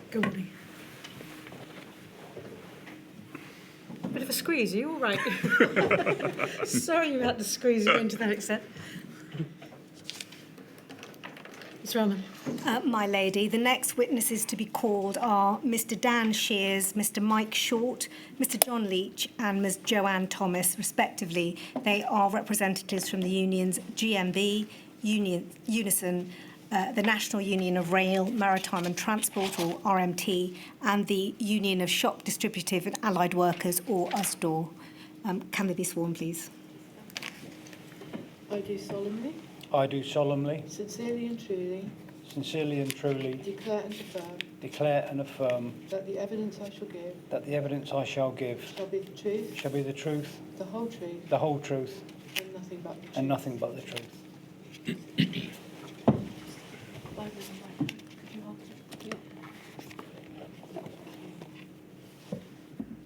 Good morning. Bit of a squeeze, are you all right? Sorry you had to squeeze it in to that extent. Ms. Rahman. My lady, the next witnesses to be called are Mr Dan Shears, Mr Mike Short, Mr John Leach and Ms Joanne Thomas, respectively. They are representatives from the unions GMB, Unison, the National Union of Rail, Maritime and Transport, or RMT, and the Union of Shop Distributive and Allied Workers, or USDOR. Can they be sworn, please? I do solemnly, I do solemnly, sincerely and truly declare and affirm that the evidence I shall give shall be the truth, the whole truth, the whole truth, and nothing but the truth. and nothing but the truth.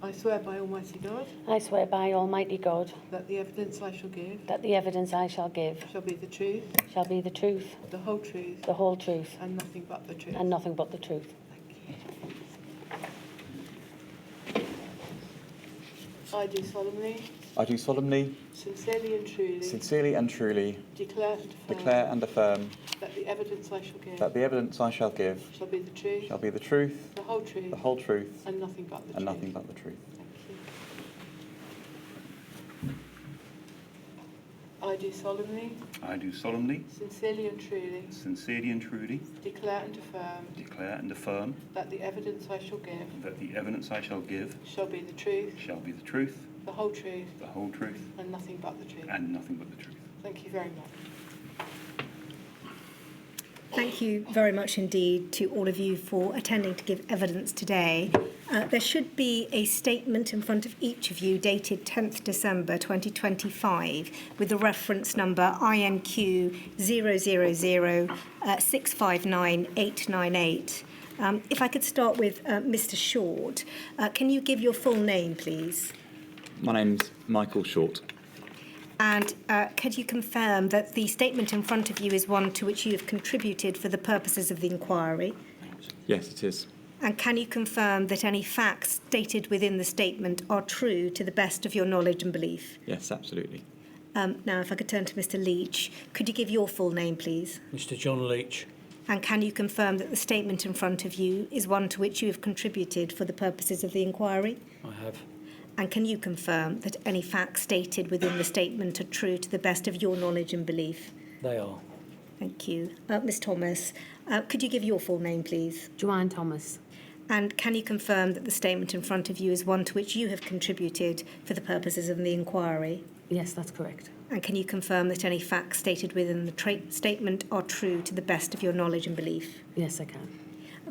I swear by Almighty God I swear by Almighty God that the evidence I shall give that the evidence I shall give shall be the truth, shall be the truth, the whole truth, the whole truth, and nothing but the truth. and nothing but the truth. I do solemnly, I do solemnly, sincerely and truly declare and affirm affirm that the evidence I shall give that the evidence I shall give shall be the truth, shall be the truth, the whole truth, the whole truth, and nothing but the and truth. nothing but the truth. Thank you. I do solemnly, I do solemnly, sincerely and truly declare and affirm that the evidence I shall give that the evidence I shall give shall be the truth, shall be the truth, the whole truth, the whole truth, and nothing but the truth. and nothing but the truth. Thank you very much. Thank you very much indeed to all of you for attending to give evidence today. There should be a statement in front of each of you dated 10th December 2025 with the reference number INQ 000659898. If I could start with Mr Short. Can you give your full name, please? My name's Michael Short. And could you confirm that the statement in front of you is one to which you have contributed for the purposes of the inquiry? Yes, it is. And can you confirm that any facts stated within the statement are true to the best of your knowledge and belief? Yes, absolutely. Now, if I could turn to Mr Leach, could you give your full name, please? Mr John Leach. And can you confirm that the statement in front of you is one to which you have contributed for the purposes of the inquiry? I have. And can you confirm that any facts stated within the statement are true to the best of your knowledge and belief? They are. Thank you. Ms Thomas, could you give your full name, please? Joanne Thomas. And can you confirm that the statement in front of you is one to which you have contributed for the purposes of the inquiry? Yes, that's correct. And can you confirm that any facts stated within the statement are true to the best of your knowledge and belief? Yes, I can.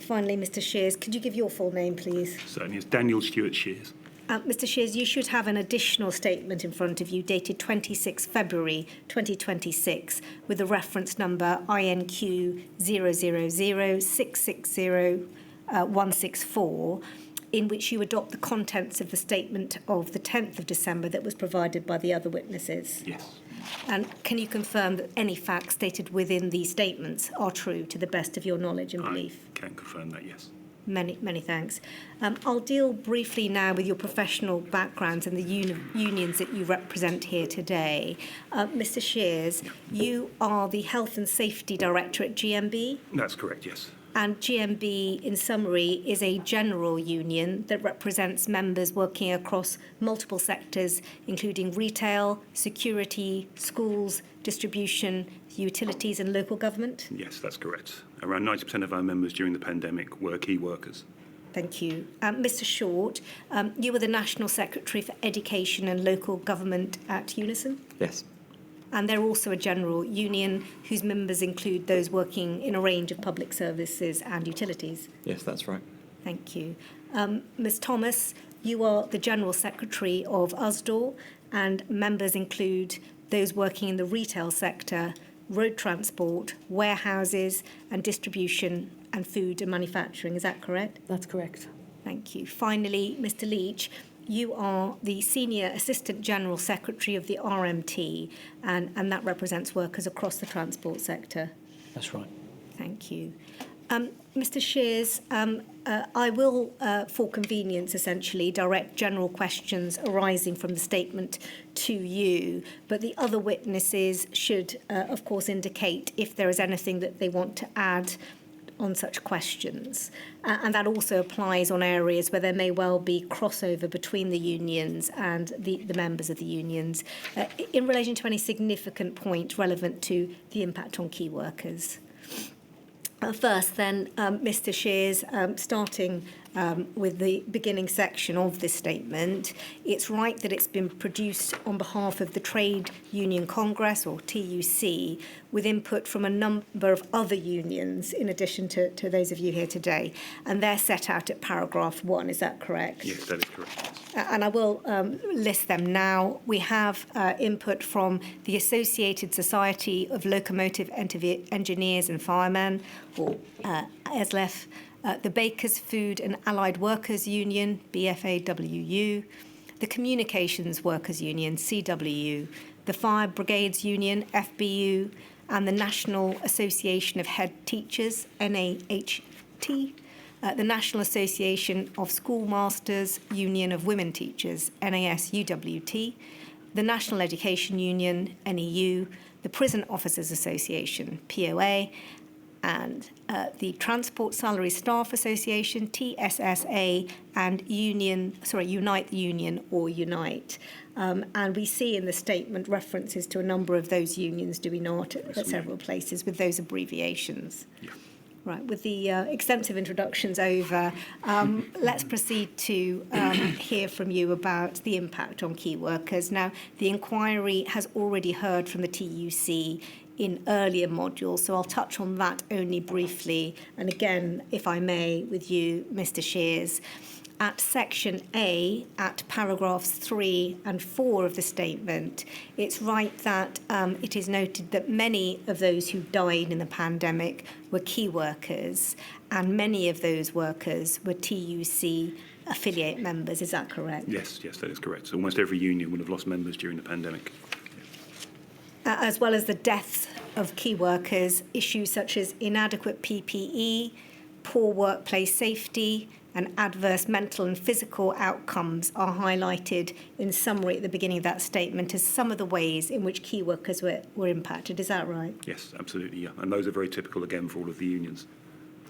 Finally, Mr Shears, could you give your full name, please? Certainly, it's Daniel Stewart Shears. Mr Shears, you should have an additional statement in front of you dated 26 February 2026 with the reference number INQ 000660164, in which you adopt the contents of the statement of the 10th of December that was provided by the other witnesses. Yes. And can you confirm that any facts stated within these statements are true to the best of your knowledge and belief? I can confirm that, yes. Many thanks. I'll deal briefly now with your professional backgrounds and the unions that you represent here today. Mr Shears, you are the Health and Safety Director at GMB? That's correct, yes. And GMB, in summary, is a general union that represents members working across multiple sectors, including retail, security, schools, distribution, utilities and local government? Yes, that's correct. Around 90% of our members during the pandemic were key workers. Thank you. Mr Short, you were the National Secretary for Education and Local Government at Unison? Yes. And they're also a general union whose members include those working in a range of public services and utilities. Yes, that's right. Thank you. Ms Thomas, you are the General Secretary of USDOR, and members include those working in the retail sector, road transport, warehouses and distribution and food and manufacturing. Is that correct? That's correct. Thank you. Finally, Mr Leach, you are the Senior Assistant General Secretary of the RMT, and that represents workers across the transport sector. That's right. Thank you. Mr. Shears, I will, for convenience, essentially direct general questions arising from the statement to you, but the other witnesses should, of course, indicate if there is anything that they want to add on such questions. And that also applies on areas where there may well be crossover between the unions and the members of the unions in relation to any significant point relevant to the impact on key workers. First, then, Mr. Shears, starting with the beginning section of this statement, it's right that it's been produced on behalf of the Trade Union Congress, or TUC, with input from a number of other unions, in addition to those of you here today, and they're set out at paragraph 1, is that correct? Yes, that is correct. And I will list them now. We have input from the Associated Society of Locomotive Engineers and Firemen, or ASLEF, the Bakers, Food and Allied Workers Union, BFAWU, the Communications Workers Union, CWU, the Fire Brigades Union, FBU, and the National Association of Head Teachers, NAHT, the National Association of Schoolmasters Union of Women Teachers, NASUWT, the National Education Union, NEU, the Prison Officers Association, POA, and the Transport Salary Staff Association, TSSA, and Unite the Union, or Unite. And we see in the statement references to a number of those unions, do we not, at several places with those abbreviations. Yeah. Right, with the extensive introductions over, let's proceed to hear from you about the impact on key workers. Now, the inquiry has already heard from the TUC in earlier modules, so I'll touch on that only briefly. And again, if I may, with you, Mr. Shears. At section A, at paragraphs 3 and 4 of the statement, it's right that it is noted that many of those who died in the pandemic were key workers, and many of those workers were TUC affiliate members. Is that correct? Yes, that is correct. So almost every union would have lost members during the pandemic. As well as the deaths of key workers, issues such as inadequate PPE, poor workplace safety, and adverse mental and physical outcomes are highlighted in summary at the beginning of that statement as some of the ways in which key workers were impacted. Is that right? Yes, absolutely, yeah. And those are very typical, again, for all of the unions.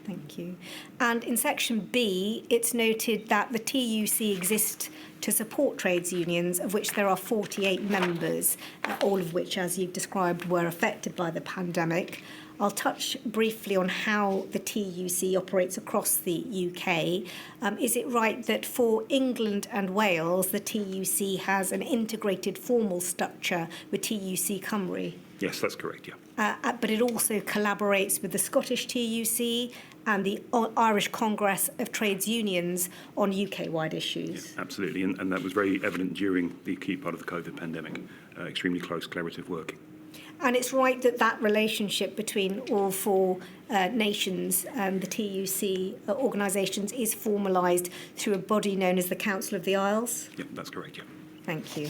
Thank you. And in section B, it's noted that the TUC exists to support trades unions, of which there are 48 members, all of which, as you've described, were affected by the pandemic. I'll touch briefly on how the TUC operates across the UK. Is it right that for England and Wales, the TUC has an integrated formal structure with TUC Cymru? Yes, that's correct, yeah. But it also collaborates with the Scottish TUC and the Irish Congress of Trades Unions on UK-wide issues. Yeah, absolutely, and that was very evident during the acute part of the COVID pandemic. Extremely close collaborative working. And it's right that that relationship between all four nations and the TUC organisations is formalised through a body known as the Council of the Isles? Yeah, that's correct, yeah. Thank you.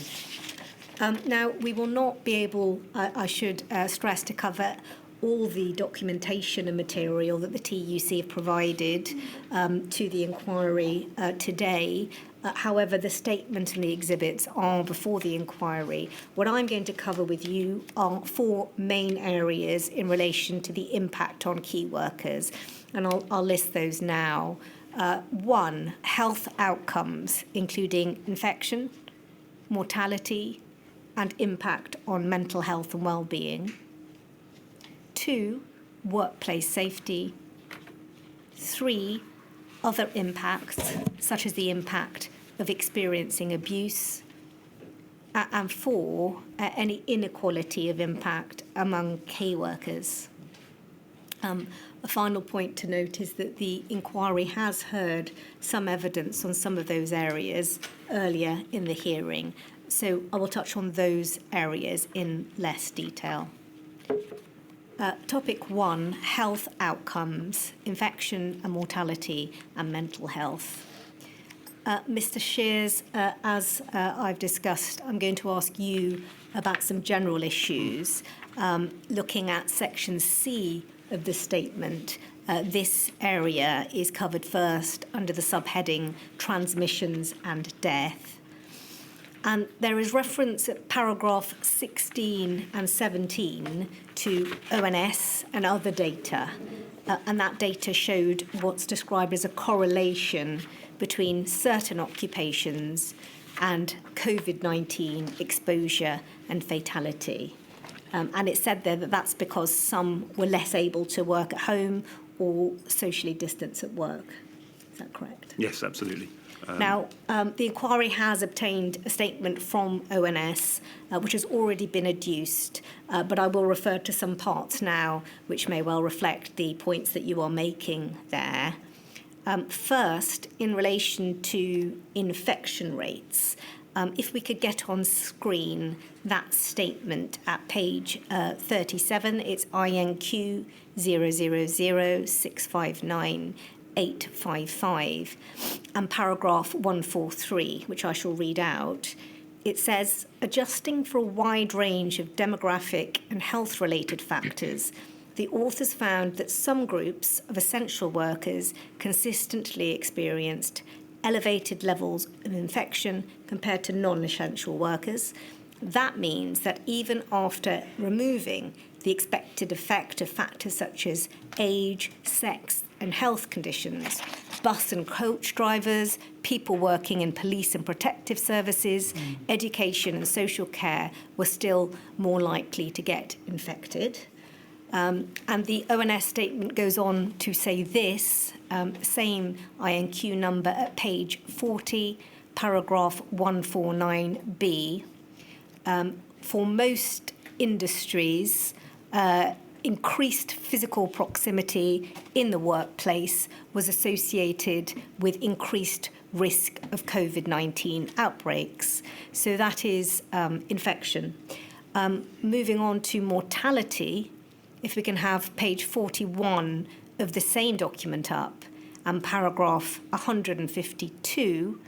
Now, we will not be able, I should stress, to cover all the documentation and material that the TUC have provided to the inquiry today. However, the statement and the exhibits are before the inquiry. What I'm going to cover with you are 4 main areas in relation to the impact on key workers, and I'll list those now. 1, health outcomes, including infection, mortality, and impact on mental health and well-being. 2, workplace safety. 3, other impacts, such as the impact of experiencing abuse. And 4, any inequality of impact among key workers. A final point to note is that the inquiry has heard some evidence on some of those areas earlier in the hearing, so I will touch on those areas in less detail. Topic 1, health outcomes, infection and mortality and mental health. Mr. Shears, as I've discussed, I'm going to ask you about some general issues, looking at section C of the statement, this area is covered first under the subheading Transmissions and Death. And there is reference at paragraph 16 and 17 to ONS and other data. And that data showed what's described as a correlation between certain occupations and COVID-19 exposure and fatality. And it said there that that's because some were less able to work at home or socially distance at work. Is that correct? Yes, absolutely. Now, the inquiry has obtained a statement from ONS, which has already been adduced, but I will refer to some parts now which may well reflect the points that you are making there. First, in relation to infection rates, if we could get on screen that statement at page 37, it's INQ 000659855 and paragraph 143, which I shall read out. It says, adjusting for a wide range of demographic and health-related factors, the authors found that some groups of essential workers consistently experienced elevated levels of infection compared to non-essential workers. That means that even after removing the expected effect of factors such as age, sex, and health conditions, bus and coach drivers, people working in police and protective services, education and social care were still more likely to get infected. And the ONS statement goes on to say this, same INQ number at page 40, paragraph 149B. For most industries, increased physical proximity in the workplace was associated with increased risk of COVID-19 outbreaks. So that is infection. Moving on to mortality, if we can have page 41 of the same document up and paragraph 152,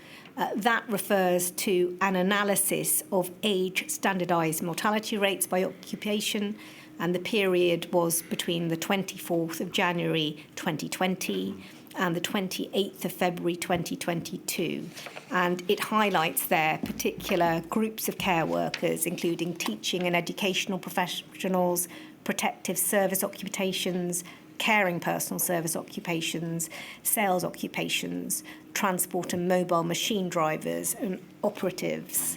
that refers to an analysis of age standardised mortality rates by occupation, and the period was between the 24th of January 2020 and the 28th of February 2022. And it highlights there particular groups of care workers, including teaching and educational professionals, protective service occupations, caring personal service occupations, sales occupations, transport and mobile machine drivers and operatives.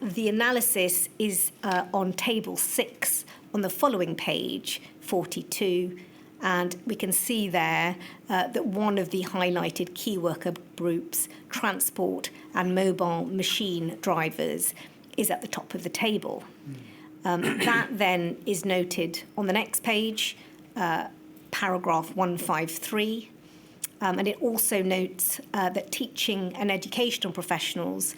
The analysis is on table 6 on the following page, 42, and we can see there that one of the highlighted key worker groups, transport and mobile machine drivers, is at the top of the table. That then is noted on the next page, paragraph 153, and it also notes that teaching and educational professionals,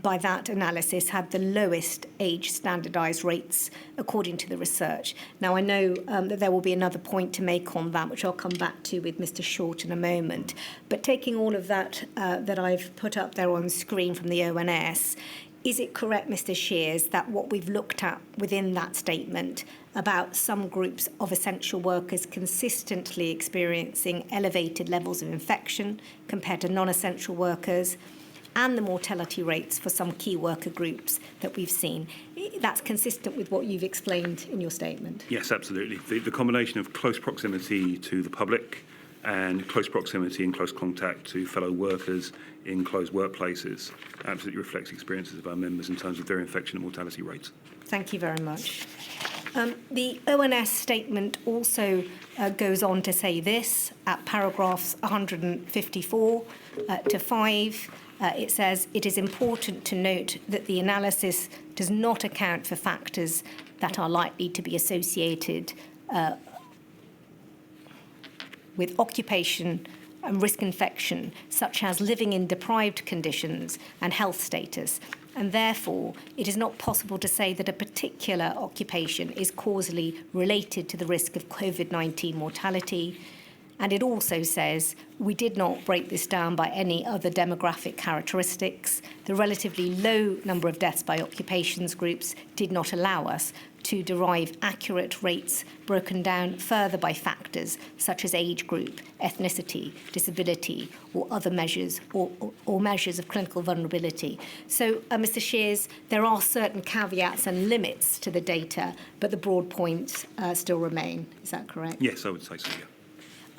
by that analysis, had the lowest age standardised rates according to the research. Now, I know that there will be another point to make on that, which I'll come back to with Mr. Short in a moment. But taking all of that that I've put up there on screen from the ONS, is it correct, Mr. Shears, that what we've looked at within that statement about some groups of essential workers consistently experiencing elevated levels of infection compared to non-essential workers, and the mortality rates for some key worker groups that we've seen, that's consistent with what you've explained in your statement? Yes, absolutely. The combination of close proximity to the public and close proximity and close contact to fellow workers in closed workplaces absolutely reflects experiences of our members in terms of their infection and mortality rates. Thank you very much. The ONS statement also goes on to say this at paragraphs 154 to 5. It says, it is important to note that the analysis does not account for factors that are likely to be associated with occupation and risk infection, such as living in deprived conditions and health status. And therefore, it is not possible to say that a particular occupation is causally related to the risk of COVID-19 mortality. And it also says we did not break this down by any other demographic characteristics. The relatively low number of deaths by occupations groups did not allow us to derive accurate rates broken down further by factors such as age group, ethnicity, disability, or other measures or measures of clinical vulnerability. So, Mr. Shears, there are certain caveats and limits to the data, but the broad points still remain. Is that correct? Yes, I would say so,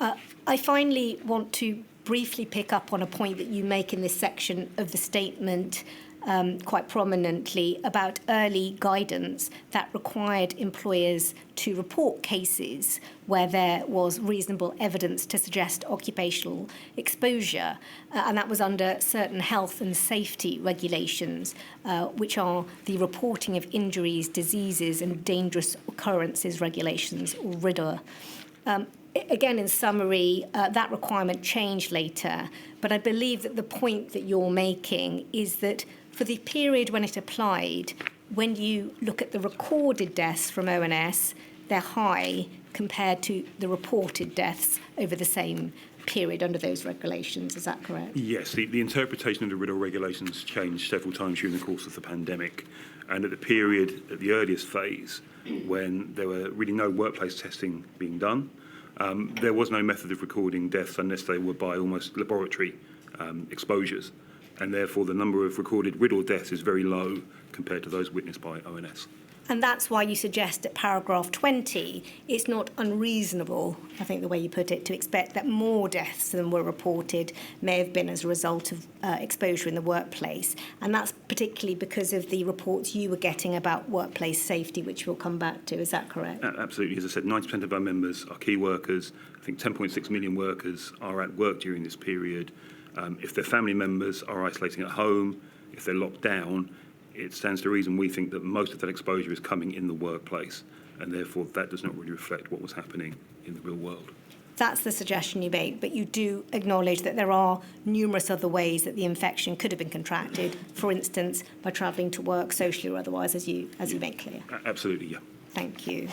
yeah. I finally want to briefly pick up on a point that you make in this section of the statement quite prominently about early guidance that required employers to report cases where there was reasonable evidence to suggest occupational exposure, and that was under certain health and safety regulations, which are the reporting of injuries, diseases and dangerous occurrences regulations, or RIDDOR. Again, in summary, that requirement changed later, but I believe that the point that you're making is that for the period when it applied, when you look at the recorded deaths from ONS, they're high compared to the reported deaths over the same period under those regulations. Is that correct? Yes, the interpretation of the RIDDOR regulations changed several times during the course of the pandemic. And at the period, at the earliest phase, when there were really no workplace testing being done, there was no method of recording deaths unless they were by almost laboratory exposures. And therefore, the number of recorded RIDDOR deaths is very low compared to those witnessed by ONS. And that's why you suggest at paragraph 20, it's not unreasonable, I think the way you put it, to expect that more deaths than were reported may have been as a result of exposure in the workplace. And that's particularly because of the reports you were getting about workplace safety, which we'll come back to. Is that correct? Absolutely. As I said, 90% of our members are key workers. I think 10.6 million workers are at work during this period. If their family members are isolating at home, if they're locked down, it stands to reason we think that most of that exposure is coming in the workplace, and therefore that does not really reflect what was happening in the real world. That's the suggestion you make, but you do acknowledge that there are numerous other ways that the infection could have been contracted, for instance, by travelling to work, socially or otherwise, as you make clear. Absolutely, yeah. Thank you.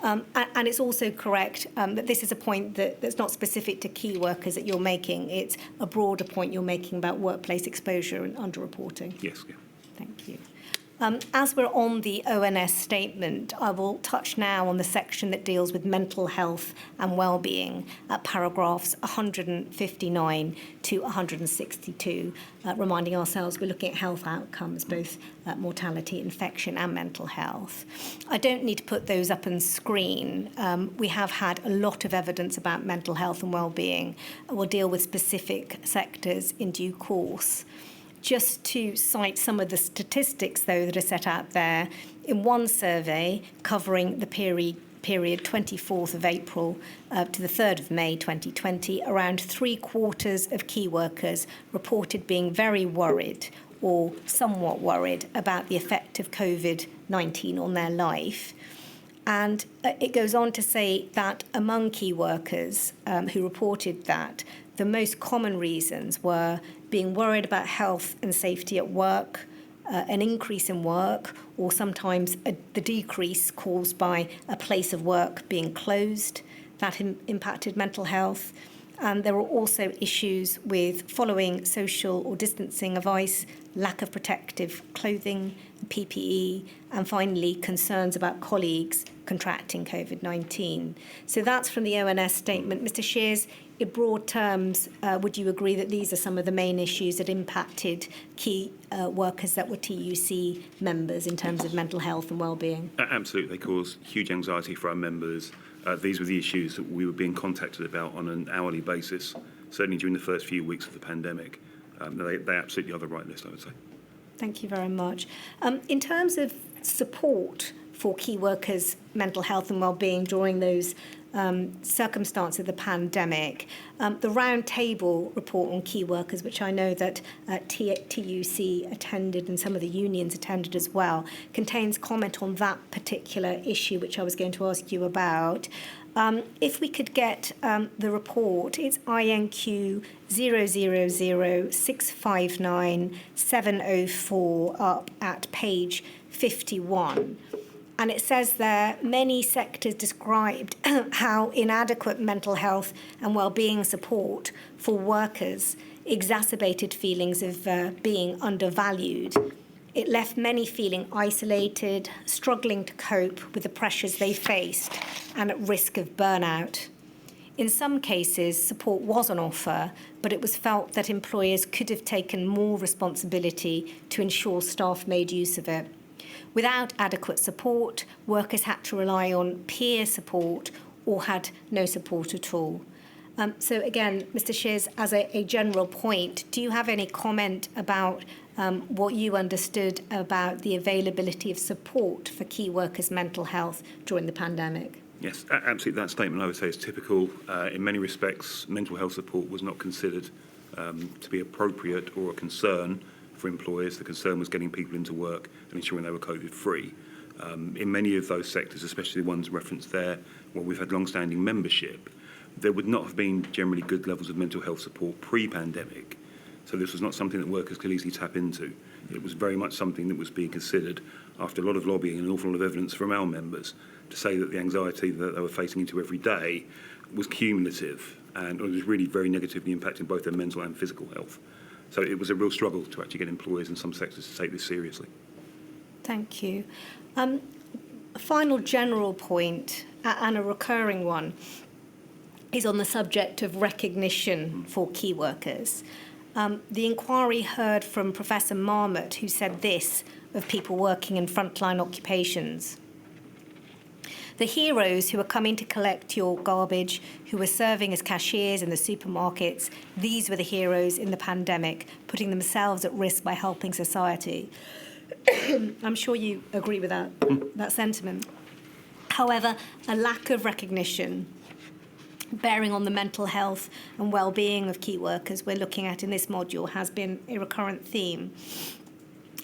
And it's also correct that this is a point that's not specific to key workers that you're making. It's a broader point you're making about workplace exposure and underreporting. Yes, yeah. Thank you. As we're on the ONS statement, I will touch now on the section that deals with mental health and well-being at paragraphs 159 to 162, reminding ourselves we're looking at health outcomes, both mortality, infection and mental health. I don't need to put those up on screen. We have had a lot of evidence about mental health and well-being. We'll deal with specific sectors in due course. Just to cite some of the statistics, though, that are set out there, in one survey covering the period 24th of April to the 3rd of May 2020, around 3/4 of key workers reported being very worried or somewhat worried about the effect of COVID-19 on their life. And it goes on to say that among key workers who reported that, the most common reasons were being worried about health and safety at work, an increase in work, or sometimes the decrease caused by a place of work being closed. That impacted mental health. And there were also issues with following social or distancing advice, lack of protective clothing, PPE, and finally concerns about colleagues contracting COVID-19. So that's from the ONS statement. Mr. Shears, in broad terms, would you agree that these are some of the main issues that impacted key workers that were TUC members in terms of mental health and well-being? Absolutely. They cause huge anxiety for our members. These were the issues that we were being contacted about on an hourly basis, certainly during the first few weeks of the pandemic. They absolutely are the right list, I would say. Thank you very much. In terms of support for key workers' mental health and well-being during those circumstances of the pandemic, the roundtable report on key workers, which I know that TUC attended and some of the unions attended as well, contains comment on that particular issue, which I was going to ask you about. If we could get the report, it's INQ 000659-704 up at page 51. And it says there, many sectors described how inadequate mental health and well-being support for workers exacerbated feelings of being undervalued. It left many feeling isolated, struggling to cope with the pressures they faced, and at risk of burnout. In some cases, support was on offer, but it was felt that employers could have taken more responsibility to ensure staff made use of it. Without adequate support, workers had to rely on peer support or had no support at all. So again, Mr. Shears, as a general point, do you have any comment about what you understood about the availability of support for key workers' mental health during the pandemic? Yes, absolutely. That statement, I would say, is typical. In many respects, mental health support was not considered to be appropriate or a concern for employers. The concern was getting people into work and ensuring they were COVID-free. In many of those sectors, especially the ones referenced there, where we've had long-standing membership, there would not have been generally good levels of mental health support pre-pandemic. So this was not something that workers could easily tap into. It was very much something that was being considered after a lot of lobbying and an awful lot of evidence from our members to say that the anxiety that they were facing into every day was cumulative and it was really very negatively impacting both their mental and physical health. So it was a real struggle to actually get employers in some sectors to take this seriously. Thank you. A final general point, and a recurring one, is on the subject of recognition for key workers. The inquiry heard from Professor Marmot, who said this of people working in frontline occupations. The heroes who are coming to collect your garbage, who were serving as cashiers in the supermarkets, these were the heroes in the pandemic, putting themselves at risk by helping society. I'm sure you agree with that sentiment. However, a lack of recognition bearing on the mental health and well-being of key workers we're looking at in this module has been a recurrent theme.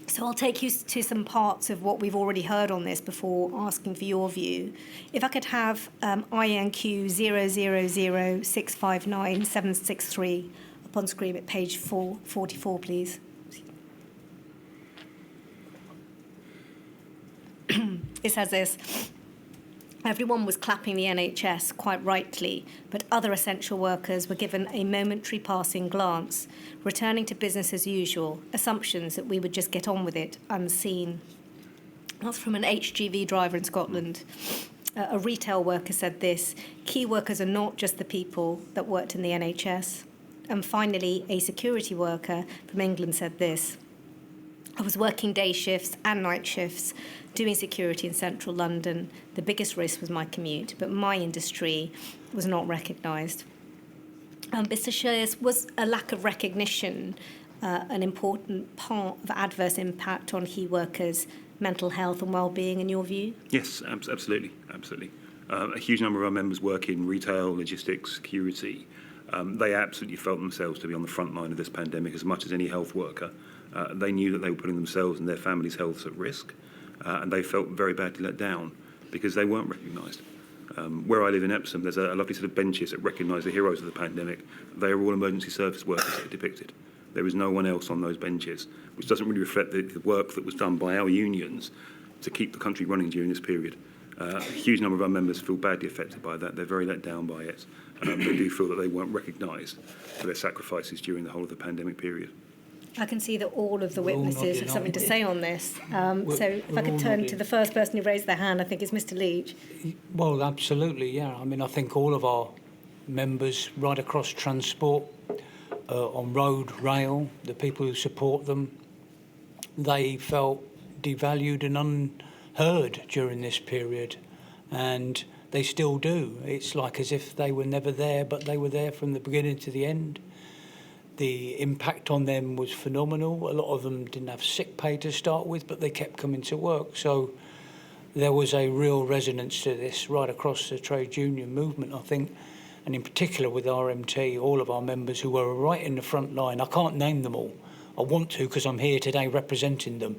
So I'll take you to some parts of what we've already heard on this before asking for your view. If I could have INQ 000659763 up on screen at page 444, please. It says this. Everyone was clapping the NHS, quite rightly, but other essential workers were given a momentary passing glance, returning to business as usual, assumptions that we would just get on with it, unseen. That's from an HGV driver in Scotland. A retail worker said this: key workers are not just the people that worked in the NHS. And finally, a security worker from England said this: I was working day shifts and night shifts, doing security in central London. The biggest risk was my commute, but my industry was not recognised. Mr. Shears, was a lack of recognition an important part of adverse impact on key workers' mental health and well-being, in your view? Yes, absolutely. A huge number of our members work in retail, logistics, security. They absolutely felt themselves to be on the front line of this pandemic as much as any health worker. They knew that they were putting themselves and their families' health at risk, and they felt very badly let down because they weren't recognised. Where I live in Epsom, there's a lovely set of benches that recognise the heroes of the pandemic. They are all emergency service workers that are depicted. There is no one else on those benches, which doesn't really reflect the work that was done by our unions to keep the country running during this period. A huge number of our members feel badly affected by that. They're very let down by it. They do feel that they weren't recognised for their sacrifices during the whole of the pandemic period. I can see that all of the We're all witnesses nodding, have something to aren't we? say on this. So if I we're could all turn to nodding. the first person who raised their hand, I think it's Mr. Leach. Well, absolutely, yeah. I mean, I think all of our members right across transport, on road, rail, the people who support them, they felt devalued and unheard during this period, and they still do. It's like as if they were never there, but they were there from the beginning to the end. The impact on them was phenomenal. A lot of them didn't have sick pay to start with, but they kept coming to work. So there was a real resonance to this right across the trade union movement, I think, and in particular with RMT, all of our members who were right in the front line. I can't name them all. I want to because I'm here today representing them.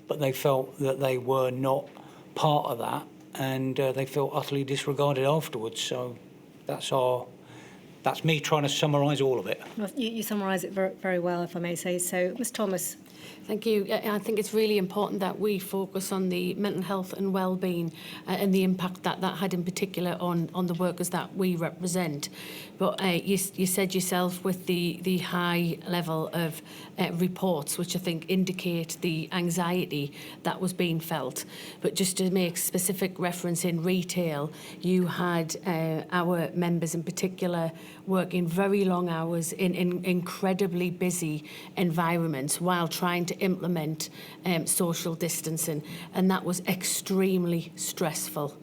But they felt that they were not part of that, and they felt utterly disregarded afterwards. So that's our That's me trying to summarise all of it. Well, you summarise it very, very well, if I may say so. Ms Thomas. Thank you. I think it's really important that we focus on the mental health and well-being and the impact that that had in particular on the workers that we represent. But you said yourself with the high level of reports, which I think indicate the anxiety that was being felt. But just to make specific reference in retail, you had our members in particular working very long hours in incredibly busy environments while trying to implement social distancing, and that was extremely stressful.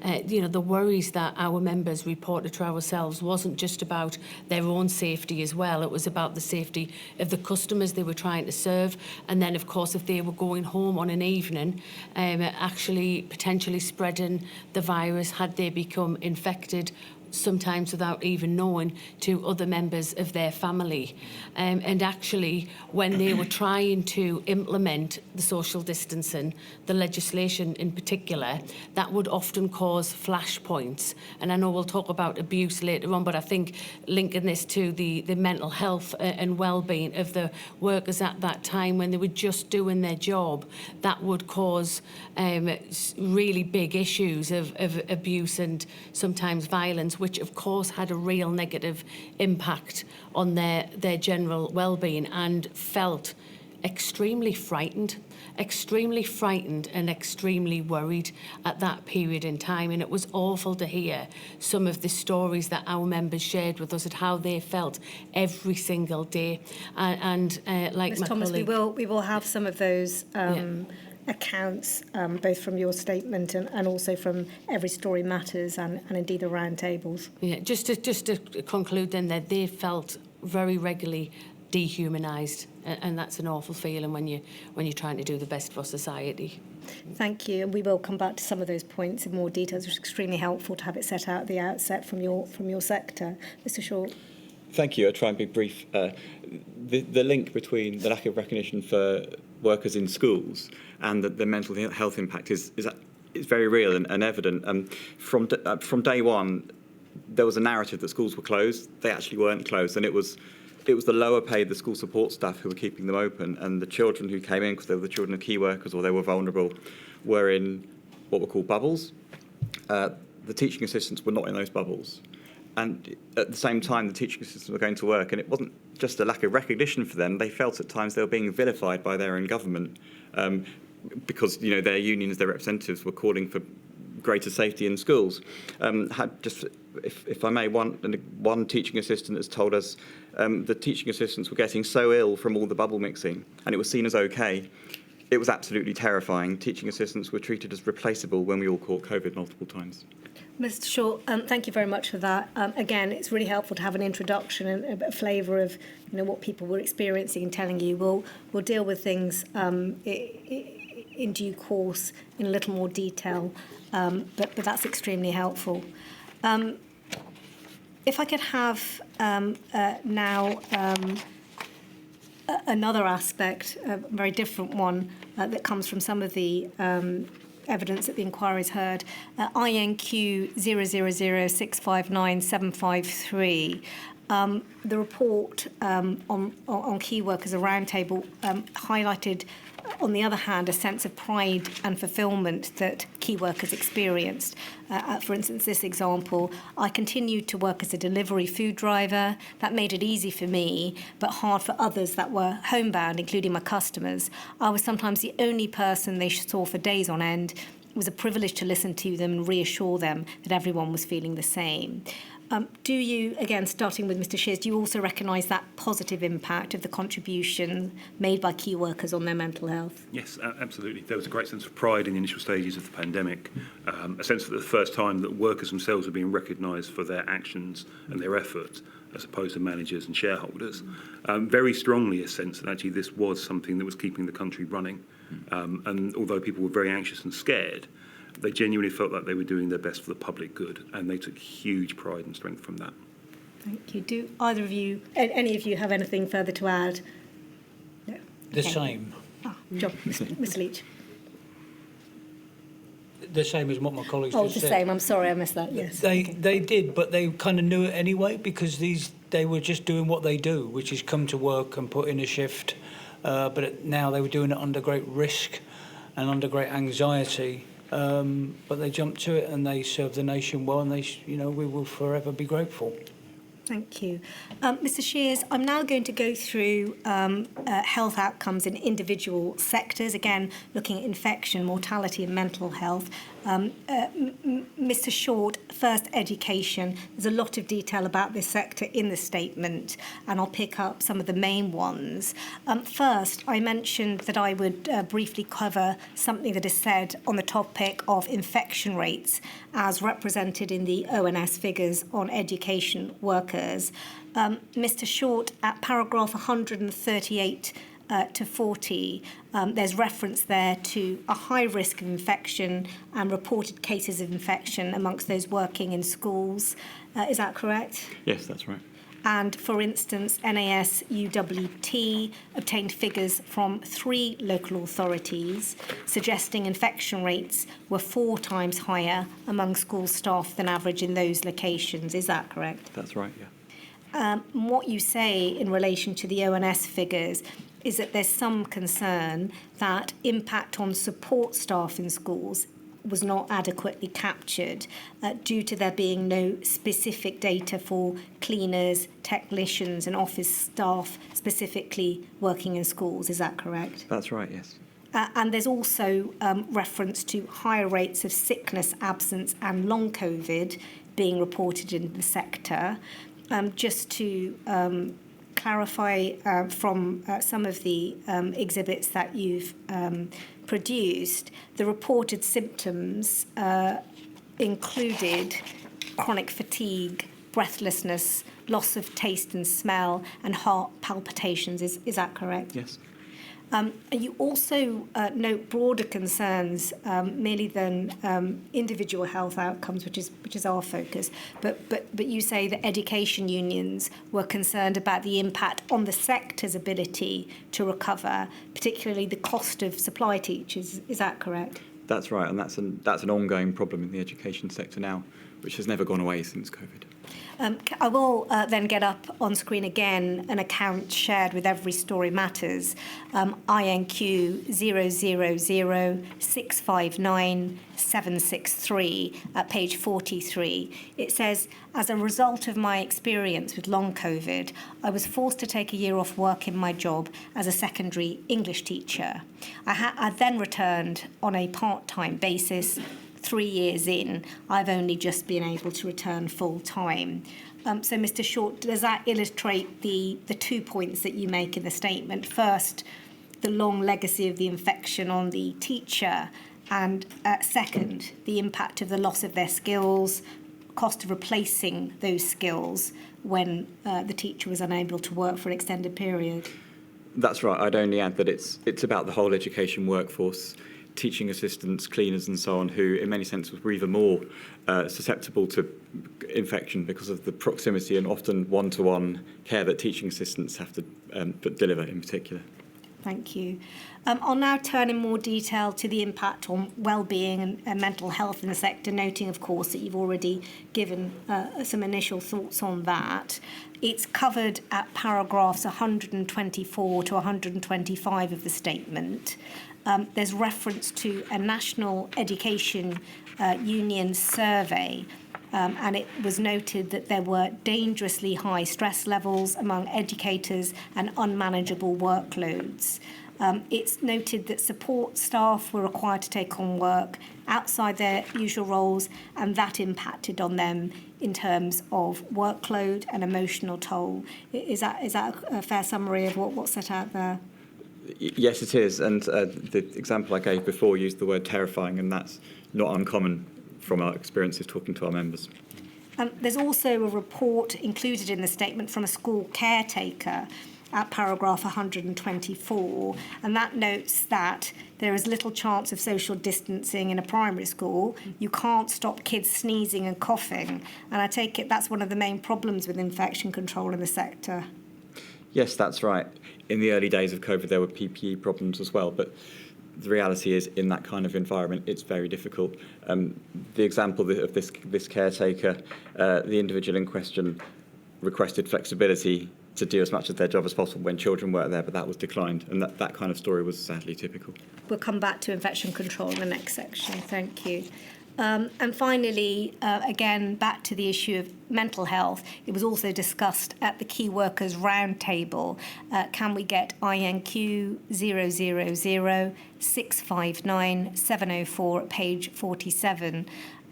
The worries that our members reported to ourselves wasn't just about their own safety as well, it was about the safety of the customers they were trying to serve, and then of course if they were going home on an evening, actually potentially spreading the virus had they become infected, sometimes without even knowing, to other members of their family. And actually, when they were trying to implement the social distancing, the legislation in particular, that would often cause flashpoints. And I know we'll talk about abuse later on, but I think linking this to the mental health and well-being of the workers at that time when they were just doing their job, that would cause really big issues of abuse and sometimes violence, which of course had a real negative impact on their general well-being, and felt extremely frightened and extremely worried at that period in time. And it was awful to hear some of the stories that our members shared with us at how they felt every single day. And like Ms my Thomas, colleague, we will have some of those accounts, both from your statement and also from Every Story Matters and indeed the roundtables. Yeah, just to conclude then, that they felt very regularly dehumanised, and that's an awful feeling when you're trying to do the best for society. Thank you, and we will come back to some of those points in more detail. It's extremely helpful to have it set out at the outset from your sector. Mr Short. Thank you. I'll try and be brief. The link between the lack of recognition for workers in schools and the mental health impact is very real and evident. From day one, there was a narrative that schools were closed. They actually weren't closed, and it was the lower paid, the school support staff who were keeping them open, and the children who came in, because they were the children of key workers or they were vulnerable, were in what were called bubbles. The teaching assistants were not in those bubbles. And at the same time, the teaching assistants were going to work, and it wasn't just a lack of recognition for them. They felt at times they were being vilified by their own government because their unions, their representatives were calling for greater safety in schools. If I may, one teaching assistant has told us the teaching assistants were getting so ill from all the bubble mixing, and it was seen as okay. It was absolutely terrifying. Teaching assistants were treated as replaceable when we all caught COVID multiple times. Mr Short, thank you very much for that. Again, it's really helpful to have an introduction and a flavour of what people were experiencing and telling you. We'll deal with things in due course in a little more detail, but that's extremely helpful. If I could have now another aspect, a very different one that comes from some of the evidence that the inquiry's heard, INQ 000659753. The report on key workers, a roundtable, highlighted, on the other hand, a sense of pride and fulfilment that key workers experienced. For instance, this example, I continued to work as a delivery food driver. That made it easy for me, but hard for others that were homebound, including my customers. I was sometimes the only person they saw for days on end. It was a privilege to listen to them and reassure them that everyone was feeling the same. Do you, again, starting with Mr Shears, do you also recognise that positive impact of the contribution made by key workers on their mental health? Yes, absolutely. There was a great sense of pride in the initial stages of the pandemic, a sense that the first time that workers themselves were being recognised for their actions and their efforts, as opposed to managers and shareholders. Very strongly a sense that actually this was something that was keeping the country running. And although people were very anxious and scared, they genuinely felt like they were doing their best for the public good, and they took huge pride and strength from that. Thank you. Do either of you, any of you, have anything further to add? No. The same. John, Mr Leach. the same as what my colleagues Oh, just the said. same. I'm sorry, I missed that. Yes. They did, but they kind of knew it anyway because they were just doing what they do, which is come to work and put in a shift. Now they were doing it under great risk and under great anxiety. But they jumped to it and they served the nation well, and we will forever be grateful. Thank you. Mr. Shears, I'm now going to go through health outcomes in individual sectors, again, looking at infection, mortality and mental health. Mr. Short, first, education. There's a lot of detail about this sector in the statement, and I'll pick up some of the main ones. First, I mentioned that I would briefly cover something that is said on the topic of infection rates as represented in the ONS figures on education workers. Mr. Short, at paragraph 138 to 40, there's reference there to a high risk of infection and reported cases of infection amongst those working in schools. Is that correct? Yes, that's right. And, for instance, NAS UWT obtained figures from 3 local authorities suggesting infection rates were 4 times higher among school staff than average in those locations. Is that correct? That's right, yeah. What you say in relation to the ONS figures is that there's some concern that impact on support staff in schools was not adequately captured due to there being no specific data for cleaners, technicians and office staff specifically working in schools. Is that correct? That's right, yes. And there's also reference to higher rates of sickness, absence and long COVID being reported in the sector. Just to clarify from some of the exhibits that you've produced, the reported symptoms included chronic fatigue, breathlessness, loss of taste and smell, and heart palpitations. Is that correct? Yes. You also note broader concerns merely than individual health outcomes, which is our focus. But you say that education unions were concerned about the impact on the sector's ability to recover, particularly the cost of supply teachers. Is that correct? That's right, and that's an ongoing problem in the education sector now, which has never gone away since COVID. I will then get up on screen again an account shared with Every Story Matters, INQ 000659763 at page 43. It says, as a result of my experience with long COVID, I was forced to take a year off work in my job as a secondary English teacher. I then returned on a part-time basis. 3 years in, I've only just been able to return full time. So, Mr. Short, does that illustrate the 2 points that you make in the statement? First, the long legacy of the infection on the teacher, and second, the impact of the loss of their skills, cost of replacing those skills when the teacher was unable to work for an extended period. That's right. I'd only add that it's about the whole education workforce, teaching assistants, cleaners and so on, who in many senses were even more susceptible to infection because of the proximity and often one-to-one care that teaching assistants have to deliver in particular. Thank you. I'll now turn in more detail to the impact on well-being and mental health in the sector, noting, of course, that you've already given some initial thoughts on that. It's covered at paragraphs 124 to 125 of the statement. There's reference to a National Education Union survey, and it was noted that there were dangerously high stress levels among educators and unmanageable workloads. It's noted that support staff were required to take on work outside their usual roles, and that impacted on them in terms of workload and emotional toll. Is that a fair summary of what's set out there? Yes, it is. And the example I gave before used the word terrifying, and that's not uncommon from our experiences talking to our members. There's also a report included in the statement from a school caretaker at paragraph 124, and that notes that there is little chance of social distancing in a primary school. You can't stop kids sneezing and coughing, and I take it that's one of the main problems with infection control in the sector. Yes, that's right. In the early days of COVID, there were PPE problems as well, but the reality is, in that kind of environment, it's very difficult. The example of this caretaker, the individual in question requested flexibility to do as much of their job as possible when children weren't there, but that was declined, and that kind of story was sadly typical. We'll come back to infection control in the next section. Thank you. And finally, again, back to the issue of mental health. It was also discussed at the Key Workers Roundtable. Can we get INQ 000-659-704 at page 47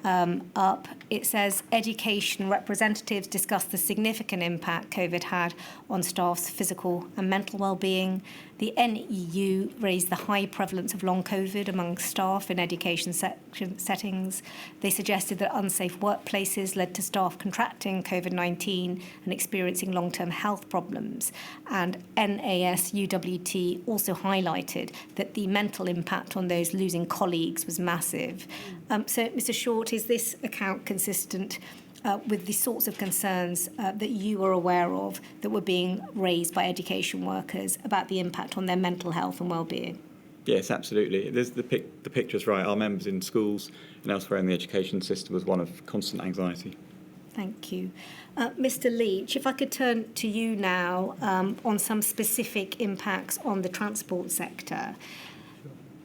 up? It says, education representatives discussed the significant impact COVID had on staff's physical and mental well-being. The NEU raised the high prevalence of long COVID among staff in education settings. They suggested that unsafe workplaces led to staff contracting COVID-19 and experiencing long-term health problems. And NASUWT also highlighted that the mental impact on those losing colleagues was massive. So, Mr. Short, is this account consistent with the sorts of concerns that you were aware of that were being raised by education workers about the impact on their mental health and well-being? Yes, absolutely. The picture's right. Our members in schools and elsewhere in the education system was one of constant anxiety. Thank you. Mr. Leach, if I could turn to you now on some specific impacts on the transport sector.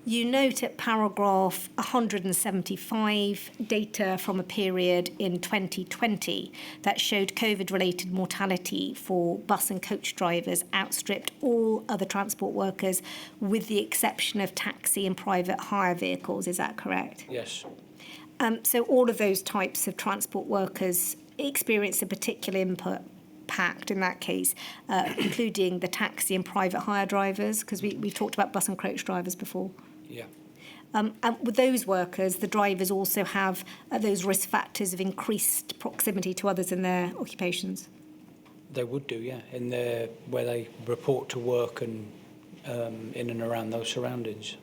You note at paragraph 175 data from a period in 2020 that showed COVID-related mortality for bus and coach drivers outstripped all other transport workers with the exception of taxi and private hire vehicles. Is that correct? Yes. So all of those types of transport workers experienced a particular impact in that case, including the taxi and private hire drivers, because we've talked about bus and coach drivers before. Yeah. And with those workers, the drivers also have those risk factors of increased proximity to others in their occupations. They would do, yeah, in their where they report to work and in and around those surroundings.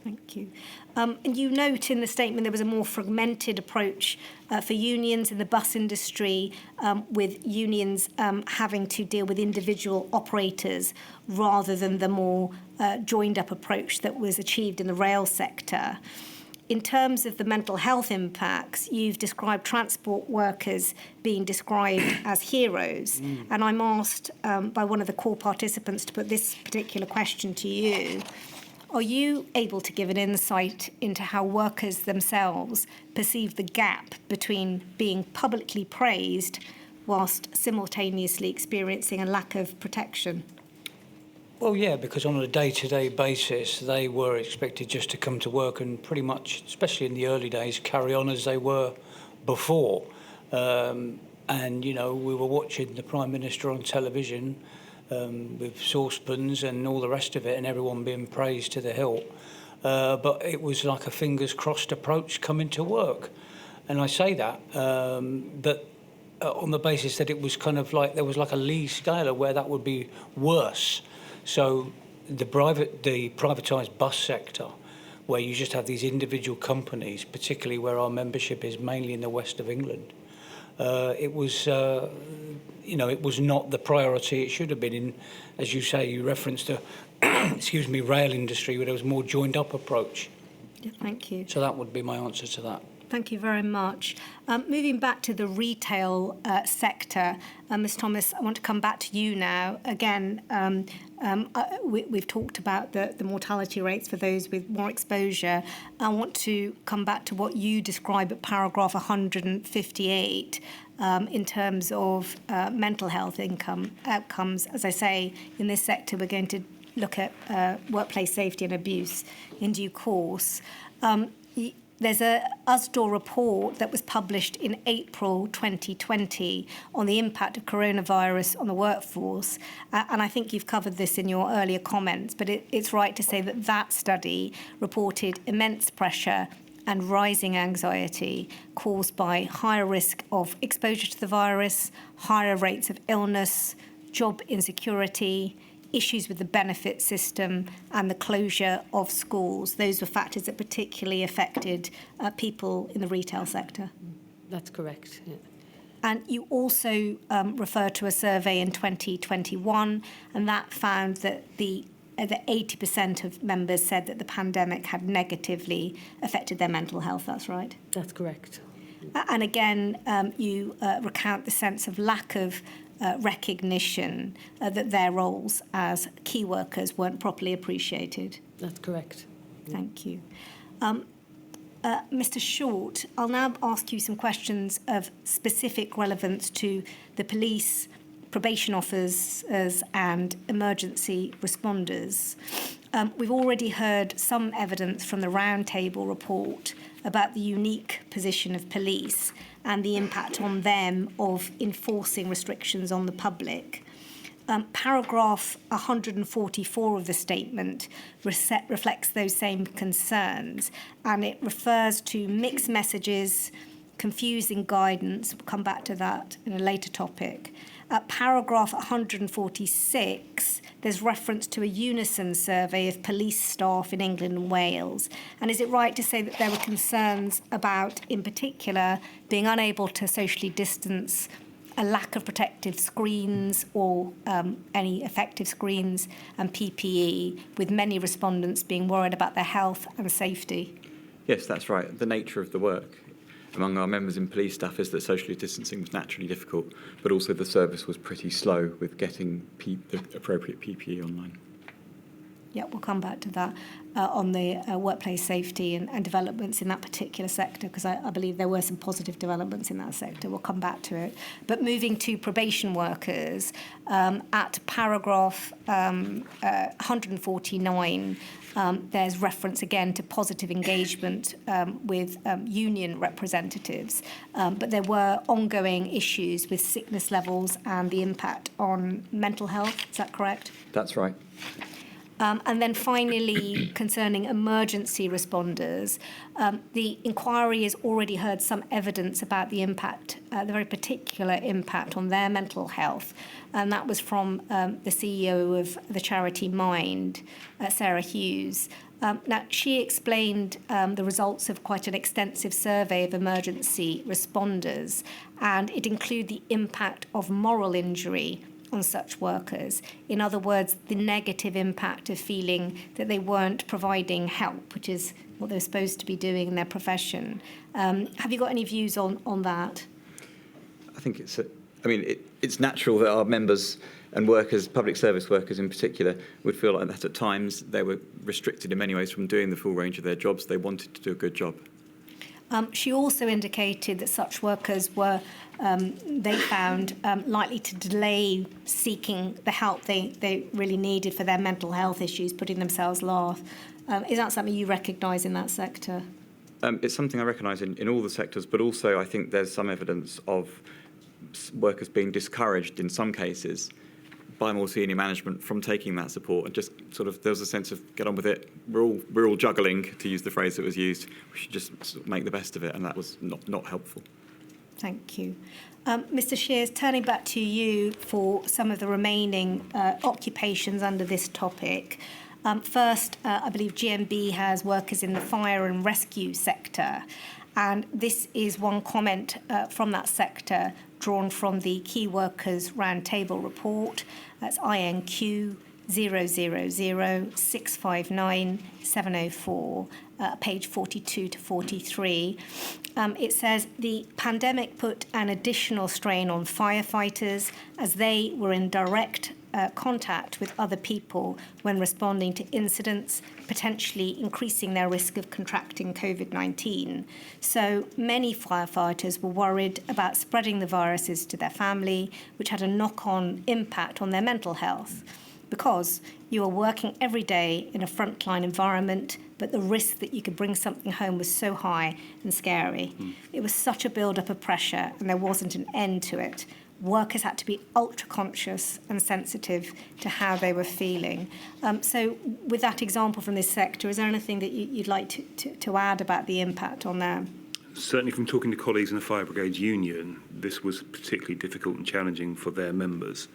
Thank you. And you note in the statement there was a more fragmented approach for unions in the bus industry, with unions having to deal with individual operators rather than the more joined-up approach that was achieved in the rail sector. In terms of the mental health impacts, you've described transport workers being described as heroes. And I'm asked by one of the core participants to put this particular question to you. Are you able to give an insight into how workers themselves perceive the gap between being publicly praised whilst simultaneously experiencing a lack of protection? Well, yeah, because on a day-to-day basis, they were expected just to come to work and pretty much, especially in the early days, carry on as they were before. And, you know, we were watching the Prime Minister on television with saucepans and all the rest of it, and everyone being praised to the hilt. But it was like a fingers crossed approach coming to work. And I say that on the basis that it was kind of like there was like a Lee scale of where that would be worse. So the privatised bus sector, where you just have these individual companies, particularly where our membership is mainly in the west of England, it was, it was not the priority it should have been in, as you say, you referenced the, rail industry, where there was more joined up approach. Yeah, thank you. So that would be my answer to that. Thank you very much. Moving back to the retail sector, Ms Thomas, I want to come back to you now. Again, we've talked about the mortality rates for those with more exposure. I want to come back to what you describe at paragraph 158 in terms of mental health outcomes. As I say, in this sector, we're going to look at workplace safety and abuse in due course. There's a USDOR report that was published in April 2020 on the impact of coronavirus on the workforce. And I think you've covered this in your earlier comments, but it's right to say that that study reported immense pressure and rising anxiety caused by higher risk of exposure to the virus, higher rates of illness, job insecurity, issues with the benefit system and the closure of schools. Those were factors that particularly affected people in the retail sector. That's correct. Yeah. And you also refer to a survey in 2021, and that found that the that 80% of members said that the pandemic had negatively affected their mental health. That's right. That's correct. And again, you recount the sense of lack of recognition that their roles as key workers weren't properly appreciated. That's correct. Thank you. Mr. Short, I'll now ask you some questions of specific relevance to the police, probation officers and emergency responders. We've already heard some evidence from the Roundtable report about the unique position of police and the impact on them of enforcing restrictions on the public. Paragraph 144 of the statement reflects those same concerns, and it refers to mixed messages, confusing guidance. We'll come back to that in a later topic. At paragraph 146, there's reference to a Unison survey of police staff in England and Wales. And is it right to say that there were concerns about, in particular, being unable to socially distance, a lack of protective screens or any effective screens, and PPE, with many respondents being worried about their health and safety? Yes, that's right. The nature of the work among our members in police staff is that socially distancing was naturally difficult, but also the service was pretty slow with getting the appropriate PPE online. Yeah, we'll come back to that on the workplace safety and developments in that particular sector, because I believe there were some positive developments in that sector. We'll come back to it. But moving to probation workers, at paragraph 149, there's reference again to positive engagement with union representatives, but there were ongoing issues with sickness levels and the impact on mental health. Is that correct? That's right. And then finally, concerning emergency responders, the inquiry has already heard some evidence about the impact, the very particular impact on their mental health. And that was from the CEO of the charity Mind, Sarah Hughes. Now, she explained the results of quite an extensive survey of emergency responders, and it included the impact of moral injury on such workers. In other words, the negative impact of feeling that they weren't providing help, which is what they're supposed to be doing in their profession. Have you got any views on that? I think it's natural that our members and workers, public service workers in particular, would feel like that at times. They were restricted in many ways from doing the full range of their jobs. They wanted to do a good job. She also indicated that such workers were, they found, likely to delay seeking the help they really needed for their mental health issues, putting themselves last. Is that something you recognise in that sector? It's something I recognise in all the sectors, but also I think there's some evidence of workers being discouraged in some cases by more senior management from taking that support, and just sort of there was a sense of get on with it. We're all juggling, to use the phrase that was used. We should just sort of make the best of it, and that was not helpful. Thank you. Mr. Shears, turning back to you for some of the remaining occupations under this topic. First, I believe GMB has workers in the fire and rescue sector, and this is one comment from that sector drawn from the Key Workers Roundtable report. That's INQ 000659704, page 42 to 43. It says the pandemic put an additional strain on firefighters as they were in direct contact with other people when responding to incidents, potentially increasing their risk of contracting COVID-19. So many firefighters were worried about spreading the viruses to their family, which had a knock-on impact on their mental health. Because you are working every day in a frontline environment, but the risk that you could bring something home was so high and scary. It was such a build-up of pressure, and there wasn't an end to it. Workers had to be ultra-conscious and sensitive to how they were feeling. So with that example from this sector, is there anything that you'd like to add about the impact on them? Certainly from talking to colleagues in the Fire Brigades Union, this was particularly difficult and challenging for their members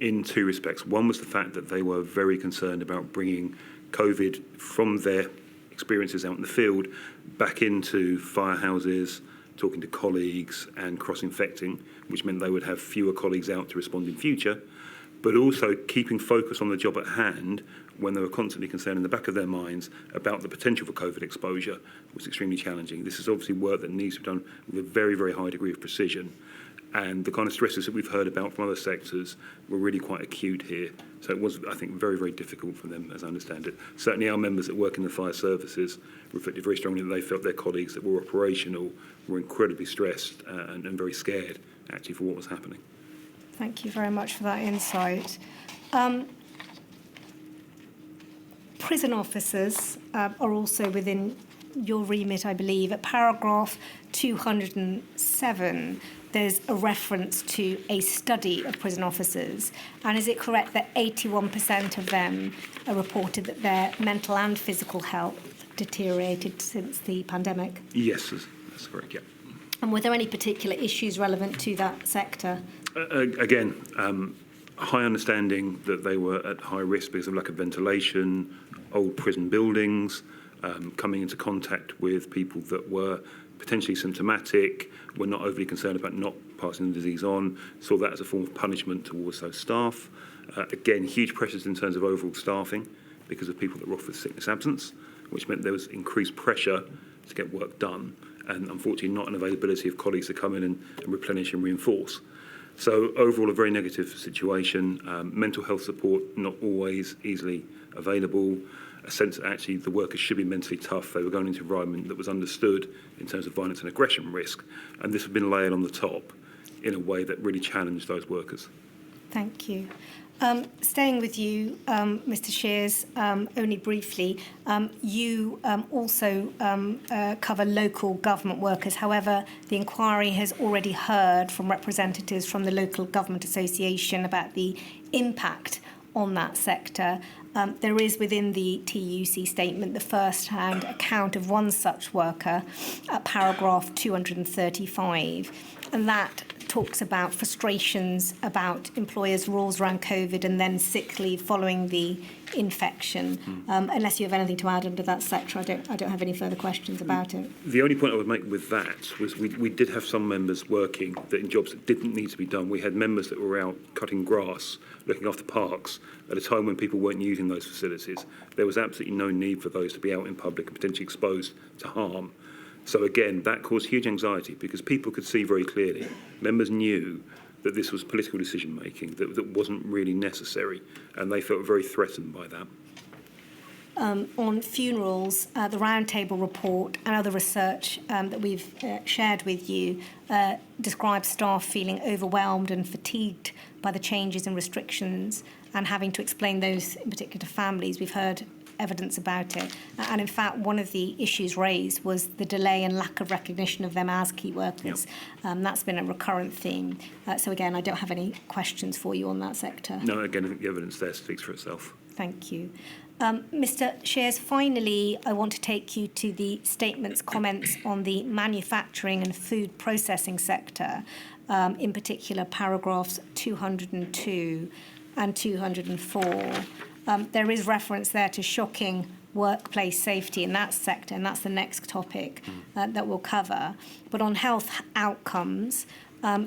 in two respects. One was the fact that they were very concerned about bringing COVID from their experiences out in the field back into firehouses, talking to colleagues and cross-infecting, which meant they would have fewer colleagues out to respond in future. but also keeping focus on the job at hand when they were constantly concerned in the back of their minds about the potential for COVID exposure was extremely challenging. This is obviously work that needs to be done with a very, very high degree of precision. And the kind of stresses that we've heard about from other sectors were really quite acute here. So it was, I think, very, very difficult for them, as I understand it. Certainly our members that work in the fire services reflected very strongly that they felt their colleagues that were operational were incredibly stressed and very scared, actually, for what was happening. Thank you very much for that insight. Prison officers are also within your remit, I believe. At paragraph 207, there's a reference to a study of prison officers. And is it correct that 81% of them are reported that their mental and physical health deteriorated since the pandemic? Yes, that's correct, yeah. And were there any particular issues relevant to that sector? Again, high understanding that they were at high risk because of lack of ventilation, old prison buildings, coming into contact with people that were potentially symptomatic, were not overly concerned about not passing the disease on, saw that as a form of punishment towards those staff. Again, huge pressures in terms of overall staffing because of people that were off with sickness absence, which meant there was increased pressure to get work done, and unfortunately not an availability of colleagues to come in and replenish and reinforce. So overall, a very negative situation. Mental health support not always easily available. A sense that actually the workers should be mentally tough. They were going into an environment that was understood in terms of violence and aggression risk, and this had been layered on the top in a way that really challenged those workers. Thank you. Staying with you, Mr. Shears, only briefly, you also cover local government workers. However, the inquiry has already heard from representatives from the Local Government Association about the impact on that sector. There is within the TUC statement the first-hand account of one such worker at paragraph 235, and that talks about frustrations about employers' rules around COVID and then sick leave following the infection. Unless you have anything to add under that sector, I don't have any further questions about it. The only point I would make with that was we did have some members working that in jobs that didn't need to be done. We had members that were out cutting grass, looking after parks, at a time when people weren't using those facilities. There was absolutely no need for those to be out in public and potentially exposed to harm. So again, that caused huge anxiety because people could see very clearly, members knew that this was political decision making, that wasn't really necessary, and they felt very threatened by that. On funerals, the Roundtable report and other research that we've shared with you describes staff feeling overwhelmed and fatigued by the changes and restrictions and having to explain those in particular to families. We've heard evidence about it. And in fact, one of the issues raised was the delay and lack of recognition of them as key workers. Yep. That's been a recurrent theme. So again, I don't have any questions for you on that sector. No, again, I think the evidence there speaks for itself. Thank you. Mr. Shears, finally, I want to take you to the statement's comments on the manufacturing and food processing sector, in particular paragraphs 202 and 204. There is reference there to shocking workplace safety in that sector, and that's the next topic that we'll cover. But on health outcomes,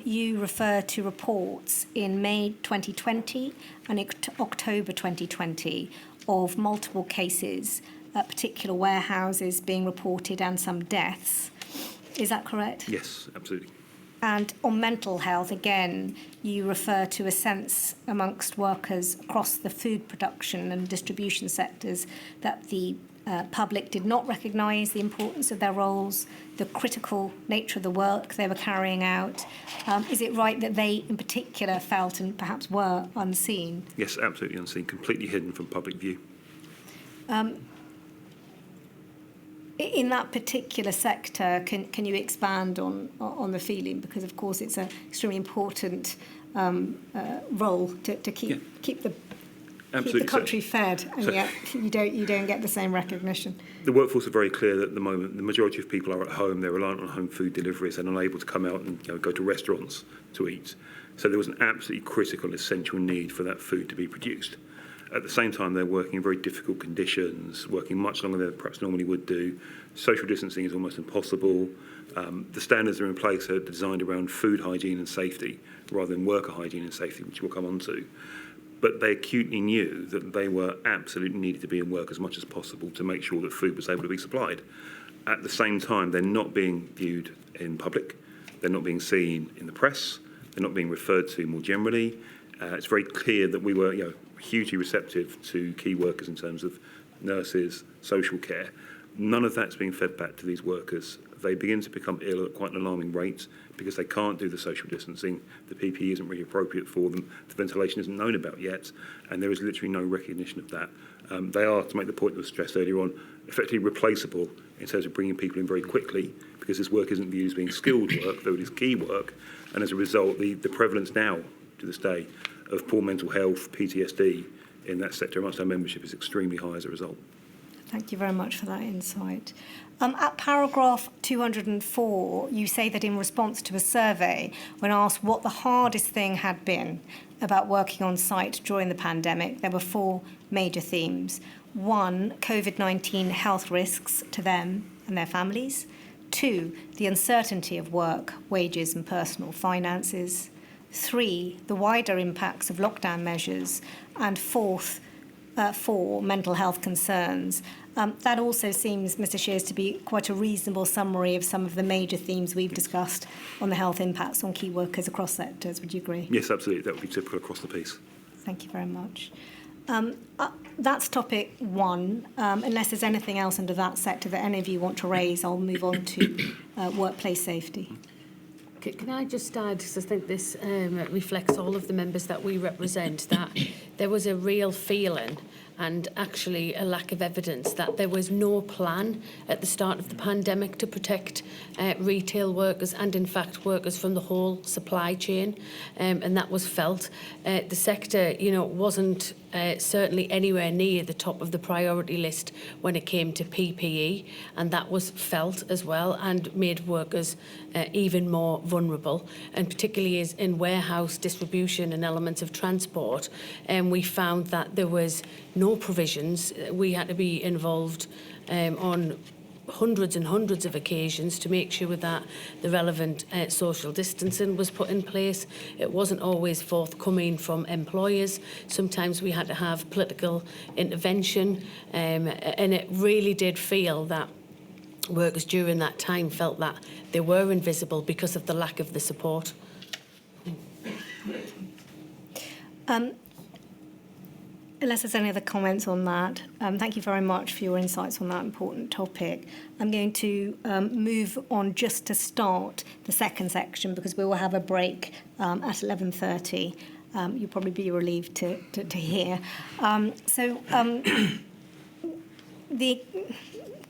you refer to reports in May 2020 and October 2020 of multiple cases, particular warehouses being reported and some deaths. Is that correct? Yes, absolutely. And on mental health, again, you refer to a sense amongst workers across the food production and distribution sectors that the public did not recognise the importance of their roles, the critical nature of the work they were carrying out. Is it right that they, in particular, felt and perhaps were unseen? Yes, absolutely unseen, completely hidden from public view. In that particular sector, can you expand on the feeling? Because, of course, it's an extremely important role to keep the country fed, and yet you don't get the same recognition. The workforce are very clear that at the moment the majority of people are at home. They're reliant on home food deliveries and unable to come out and go to restaurants to eat. So there was an absolutely critical, essential need for that food to be produced. At the same time, they're working in very difficult conditions, working much longer than they perhaps normally would do. Social distancing is almost impossible. The standards that are in place are designed around food hygiene and safety rather than worker hygiene and safety, which we'll come on to. but they acutely knew that they were absolutely needed to be in work as much as possible to make sure that food was able to be supplied. At the same time, they're not being viewed in public, they're not being seen in the press, they're not being referred to more generally. It's very clear that we were hugely receptive to key workers in terms of nurses, social care. None of that's being fed back to these workers. They begin to become ill at quite an alarming rate because they can't do the social distancing. The PPE isn't really appropriate for them. The ventilation isn't known about yet, and there is literally no recognition of that. They are, to make the point that was stressed earlier on, effectively replaceable in terms of bringing people in very quickly because this work isn't viewed as being skilled work, though it is key work, and as a result, the prevalence now, to this day, of poor mental health, PTSD in that sector amongst our membership is extremely high as a result. Thank you very much for that insight. At paragraph 204, you say that in response to a survey, when asked what the hardest thing had been about working on site during the pandemic, there were 4 major themes. 1, COVID-19 health risks to them and their families. 2, the uncertainty of work, wages and personal finances. 3, the wider impacts of lockdown measures. And 4, mental health concerns. That also seems, Mr. Shears, to be quite a reasonable summary of some of the major themes we've discussed on the health impacts on key workers across sectors. Would you agree? Yes, absolutely. That would be typical across the piece. Thank you very much. That's topic 1. Unless there's anything else under that sector that any of you want to raise, I'll move on to workplace safety. Can I just add, because I think this reflects all of the members that we represent, that there was a real feeling and actually a lack of evidence that there was no plan at the start of the pandemic to protect retail workers and, in fact, workers from the whole supply chain, and that was felt. The sector, wasn't certainly anywhere near the top of the priority list when it came to PPE, and that was felt as well and made workers even more vulnerable, and particularly as in warehouse distribution and elements of transport. And we found that there was no provisions. We had to be involved on hundreds and hundreds of occasions to make sure that the relevant social distancing was put in place. It wasn't always forthcoming from employers. Sometimes we had to have political intervention, and it really did feel that workers during that time felt that they were invisible because of the lack of the support. Unless there's any other comments on that, thank you very much for your insights on that important topic. I'm going to move on just to start the second section because we will have a break at 11:30. You'll probably be relieved to hear. The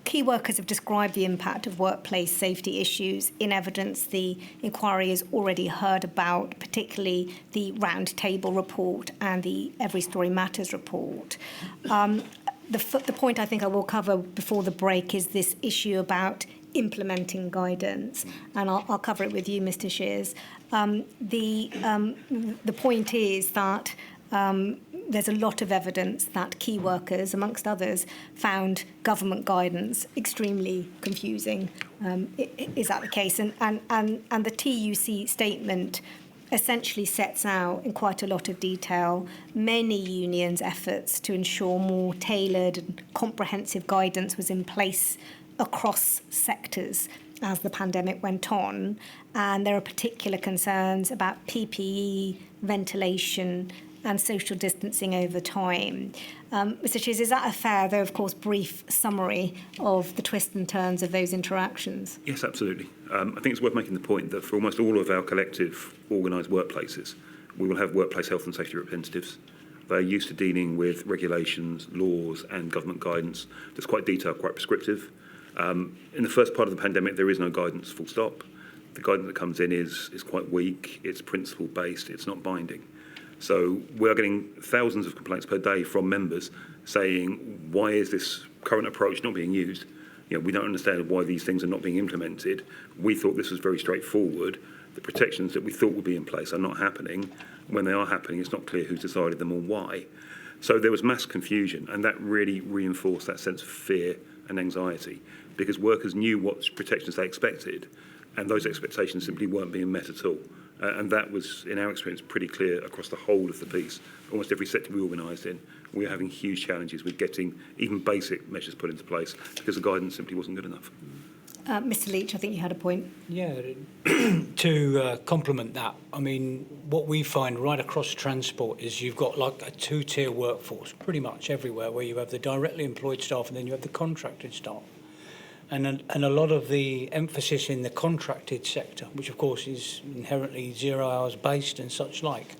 key workers have described the impact of workplace safety issues in evidence the inquiry has already heard about, particularly the Round Table report and the Every Story Matters report. The point I think I will cover before the break is this issue about implementing guidance, and I'll cover it with you, Mr. Shears. The point is that there's a lot of evidence that key workers, amongst others, found government guidance extremely confusing. Is that the case? And the TUC statement essentially sets out in quite a lot of detail many unions' efforts to ensure more tailored and comprehensive guidance was in place across sectors as the pandemic went on. And there are particular concerns about PPE, ventilation, and social distancing over time. Mr. Shears, is that a fair, though of course brief, summary of the twists and turns of those interactions? Yes, absolutely. I think it's worth making the point that for almost all of our collective organised workplaces, we will have workplace health and safety representatives. They're used to dealing with regulations, laws and government guidance that's quite detailed, quite prescriptive. In the first part of the pandemic, there is no guidance, full stop. The guidance that comes in is quite weak, it's principle-based, it's not binding. So we're getting thousands of complaints per day from members saying, why is this current approach not being used? We don't understand why these things are not being implemented. We thought this was very straightforward. The protections that we thought would be in place are not happening. When they are happening, it's not clear who's decided them or why. So there was mass confusion, and that really reinforced that sense of fear and anxiety because workers knew what protections they expected, and those expectations simply weren't being met at all. And that was, in our experience, pretty clear across the whole of the piece. Almost every sector we organised in, we were having huge challenges with getting even basic measures put into place because the guidance simply wasn't good enough. Mr. Leach, I think you had a point. Yeah, to complement that, I mean, what we find right across transport is you've got like a two-tier workforce pretty much everywhere, where you have the directly employed staff and then you have the contracted staff. And a lot of the emphasis in the contracted sector, which of course is inherently 0 hours based and such like,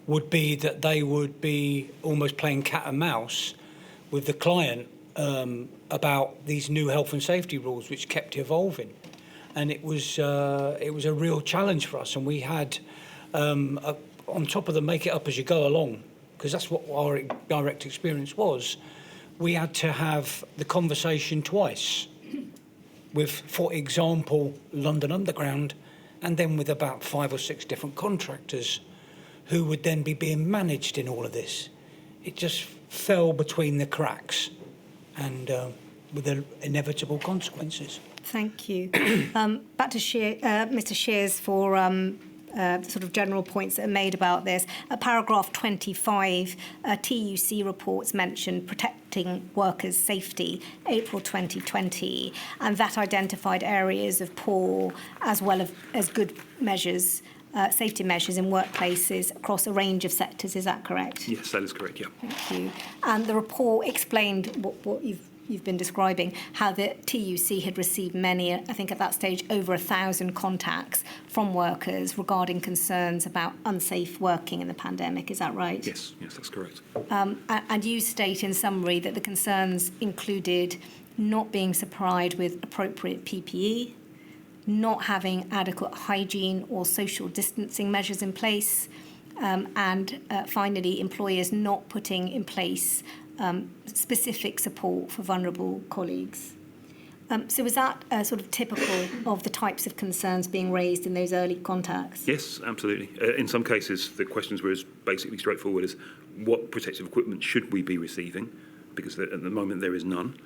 would be that they would be almost playing cat and mouse with the client about these new health and safety rules, which kept evolving. And it was a real challenge for us. And we had, on top of the make it up as you go along, because that's what our direct experience was, we had to have the conversation twice with, for example, London Underground, and then with about 5 or 6 different contractors who would then be being managed in all of this. It just fell between the cracks and with the inevitable consequences. Thank you. Back to Mr. Shears for sort of general points that are made about this. Paragraph 25, TUC reports mentioned protecting workers' safety, April 2020, and that identified areas of poor as well as good measures, safety measures in workplaces across a range of sectors. Is that correct? Yes, that is correct, yeah. Thank you. And the report explained what you've been describing, how the TUC had received many, I think at that stage, over 1,000 contacts from workers regarding concerns about unsafe working in the pandemic. Is that right? Yes, that's correct. And you state in summary that the concerns included not being supplied with appropriate PPE, not having adequate hygiene or social distancing measures in place, and finally, employers not putting in place specific support for vulnerable colleagues. So was that sort of typical of the types of concerns being raised in those early contacts? Yes, absolutely. In some cases, the questions were as basically straightforward as what protective equipment should we be receiving, because at the moment there is none.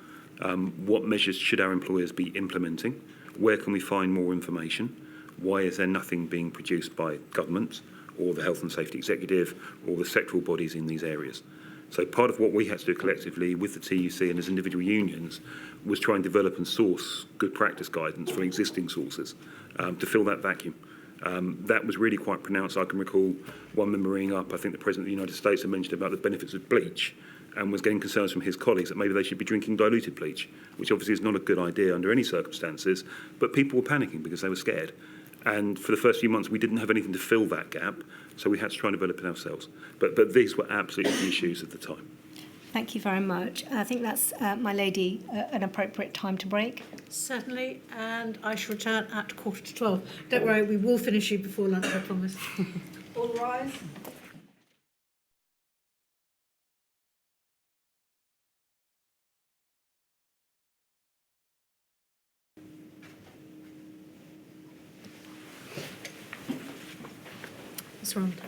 What measures should our employers be implementing? Where can we find more information? Why is there nothing being produced by government or the Health and Safety Executive or the sectoral bodies in these areas? So part of what we had to do collectively with the TUC and as individual unions was try and develop and source good practice guidance from existing sources to fill that vacuum. That was really quite pronounced. I can recall one member ringing up, I think the President of the United States had mentioned about the benefits of bleach and was getting concerns from his colleagues that maybe they should be drinking diluted bleach, which obviously is not a good idea under any circumstances, but people were panicking because they were scared. And for the first few months, we didn't have anything to fill that gap, so we had to try and develop it ourselves. But these were absolutely the issues at the time. Thank you very much. I think that's, my lady, an appropriate time to break. Certainly, and I shall return at 11:45. Don't worry, we will finish you before lunch, I promise. All rise. Ms. Rond.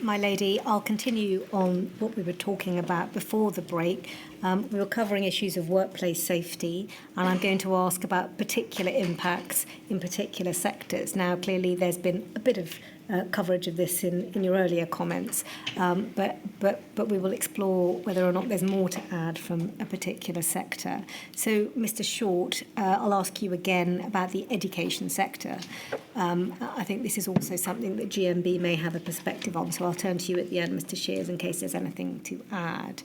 My lady, I'll continue on what we were talking about before the break. We were covering issues of workplace safety, and I'm going to ask about particular impacts in particular sectors. Now, clearly, there's been a bit of coverage of this in your earlier comments, but we will explore whether or not there's more to add from a particular sector. So, Mr. Short, I'll ask you again about the education sector. I think this is also something that GMB may have a perspective on, so I'll turn to you at the end, Mr. Shears, in case there's anything to add.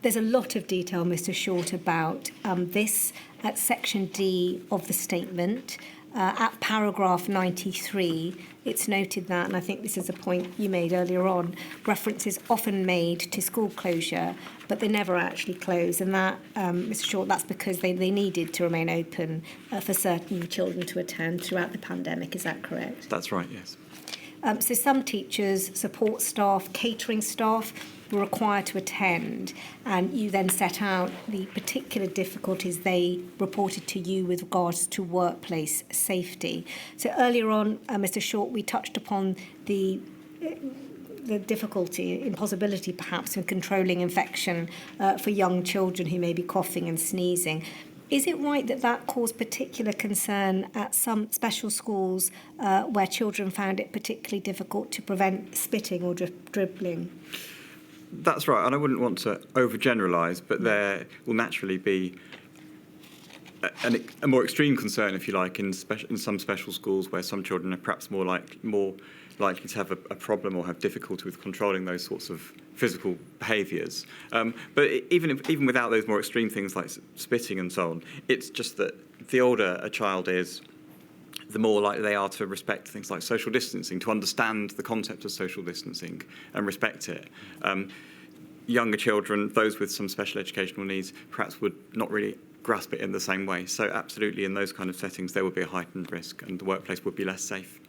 There's a lot of detail, Mr. Short, about this at section D of the statement. At paragraph 93, it's noted that, and I think this is a point you made earlier on, references often made to school closure, but they never actually close. And that, Mr. Short, that's because they needed to remain open for certain children to attend throughout the pandemic. Is that correct? That's right, yes. So some teachers, support staff, catering staff were required to attend, and you then set out the particular difficulties they reported to you with regards to workplace safety. So earlier on, Mr. Short, we touched upon the difficulty, impossibility perhaps, in controlling infection for young children who may be coughing and sneezing. Is it right that that caused particular concern at some special schools where children found it particularly difficult to prevent spitting or dribbling? That's right, and I wouldn't want to overgeneralise, but there will naturally be a more extreme concern, if you like, in some special schools where some children are perhaps more likely to have a problem or have difficulty with controlling those sorts of physical behaviours. But even without those more extreme things like spitting and so on, it's just that the older a child is, the more likely they are to respect things like social distancing, to understand the concept of social distancing and respect it. Younger children, those with some special educational needs, perhaps would not really grasp it in the same way. So absolutely, in those kind of settings, there would be a heightened risk and the workplace would be less safe.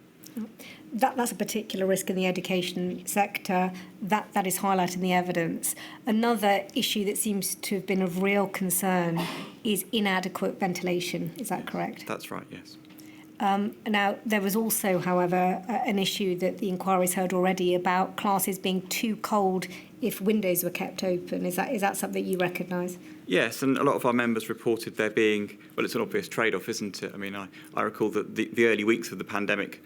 That's a particular risk in the education sector. That is highlighted in the evidence. Another issue that seems to have been of real concern is inadequate ventilation. Is that correct? That's right, yes. Now, there was also, however, an issue that the inquiry's heard already about classes being too cold if windows were kept open. Is that something you recognise? Yes, and a lot of our members reported there being, well, it's an obvious trade-off, isn't it? I mean, I recall that the early weeks of the pandemic,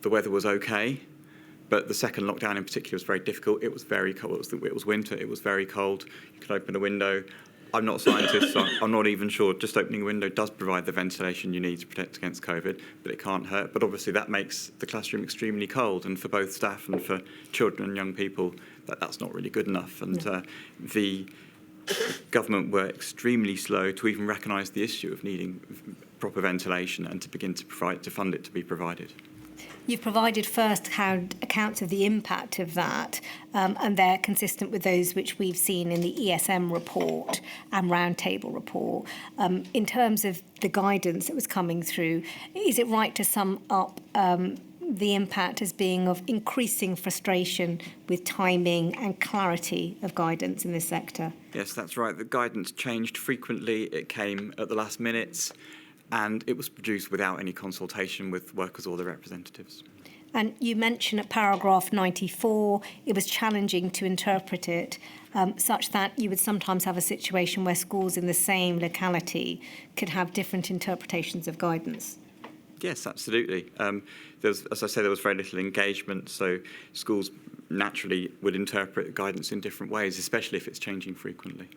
the weather was okay, but the second lockdown in particular was very difficult. It was very cold. It was winter. It was very cold. You could open a window. I'm not a scientist, so I'm not even sure. Just opening a window does provide the ventilation you need to protect against COVID, but it can't hurt. But obviously that makes the classroom extremely cold, and for both staff and for children and young people, that's not really good enough. And the government were extremely slow to even recognise the issue of needing proper ventilation and to begin to fund it to be provided. You've provided first-hand accounts of the impact of that, and they're consistent with those which we've seen in the ESM report and roundtable report. In terms of the guidance that was coming through, is it right to sum up the impact as being of increasing frustration with timing and clarity of guidance in this sector? Yes, that's right. The guidance changed frequently. It came at the last minute, and it was produced without any consultation with workers or their representatives. And you mentioned at paragraph 94, it was challenging to interpret it, such that you would sometimes have a situation where schools in the same locality could have different interpretations of guidance. Yes, absolutely. As I say, there was very little engagement, so schools naturally would interpret guidance in different ways, especially if it's changing frequently.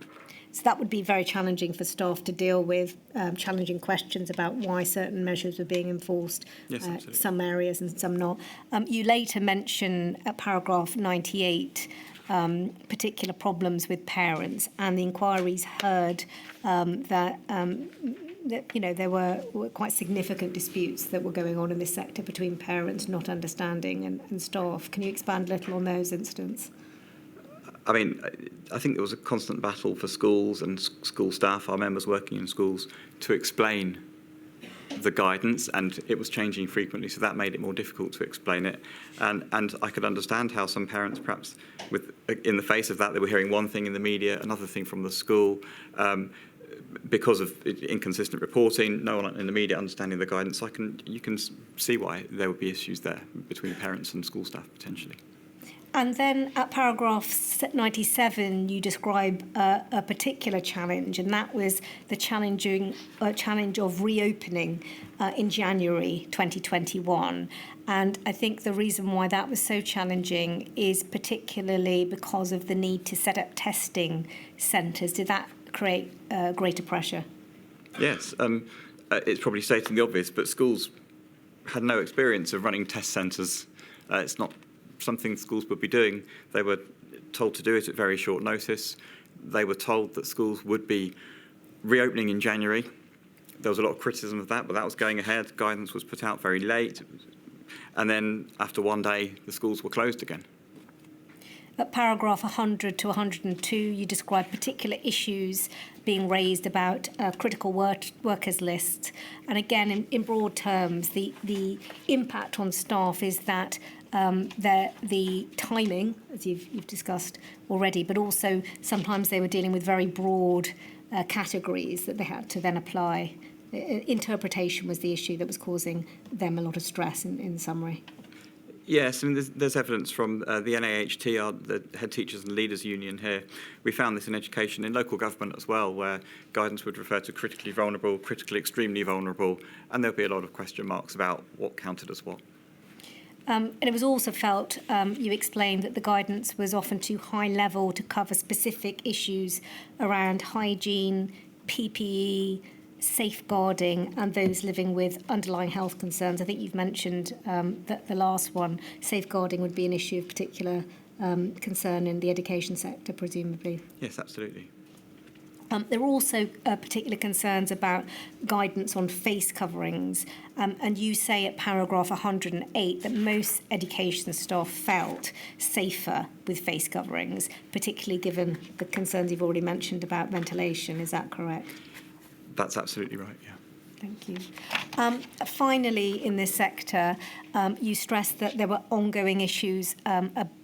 So that would be very challenging for staff to deal with, challenging questions about why certain measures were being enforced, yes, some areas and some not. You later mention at paragraph 98 particular problems with parents, and the inquiries heard that there were quite significant disputes that were going on in this sector between parents not understanding and staff. Can you expand a little on those incidents? I mean, I think there was a constant battle for schools and school staff, our members working in schools, to explain the guidance, and it was changing frequently, so that made it more difficult to explain it. And I could understand how some parents, perhaps, in the face of that, they were hearing one thing in the media, another thing from the school. Because of inconsistent reporting, no one in the media understanding the guidance, you can see why there would be issues there between parents and school staff potentially. And then at paragraph 97, you describe a particular challenge, and that was the challenge of reopening in January 2021. And I think the reason why that was so challenging is particularly because of the need to set up testing centres. Did that create greater pressure? Yes, it's probably stating the obvious, but schools had no experience of running test centres. It's not something schools would be doing. They were told to do it at very short notice. They were told that schools would be reopening in January. There was a lot of criticism of that, but that was going ahead. Guidance was put out very late. And then after one day, the schools were closed again. At paragraph 100 to 102, you describe particular issues being raised about critical workers lists. And again, in broad terms, the impact on staff is that the timing, as you've discussed already, but also sometimes they were dealing with very broad categories that they had to then apply. Interpretation was the issue that was causing them a lot of stress in summary. Yes, I mean, there's evidence from the NAHT, the Head Teachers and Leaders Union here. We found this in education, in local government as well, where guidance would refer to critically vulnerable, critically extremely vulnerable, and there'll be a lot of question marks about what counted as what. And it was also felt, you explained, that the guidance was often too high level to cover specific issues around hygiene, PPE, safeguarding, and those living with underlying health concerns. I think you've mentioned that the last one, safeguarding, would be an issue of particular concern in the education sector, presumably. Yes, absolutely. There are also particular concerns about guidance on face coverings, and you say at paragraph 108 that most education staff felt safer with face coverings, particularly given the concerns you've already mentioned about ventilation. Is that correct? That's absolutely right, yeah. Thank you. Finally, in this sector, you stressed that there were ongoing issues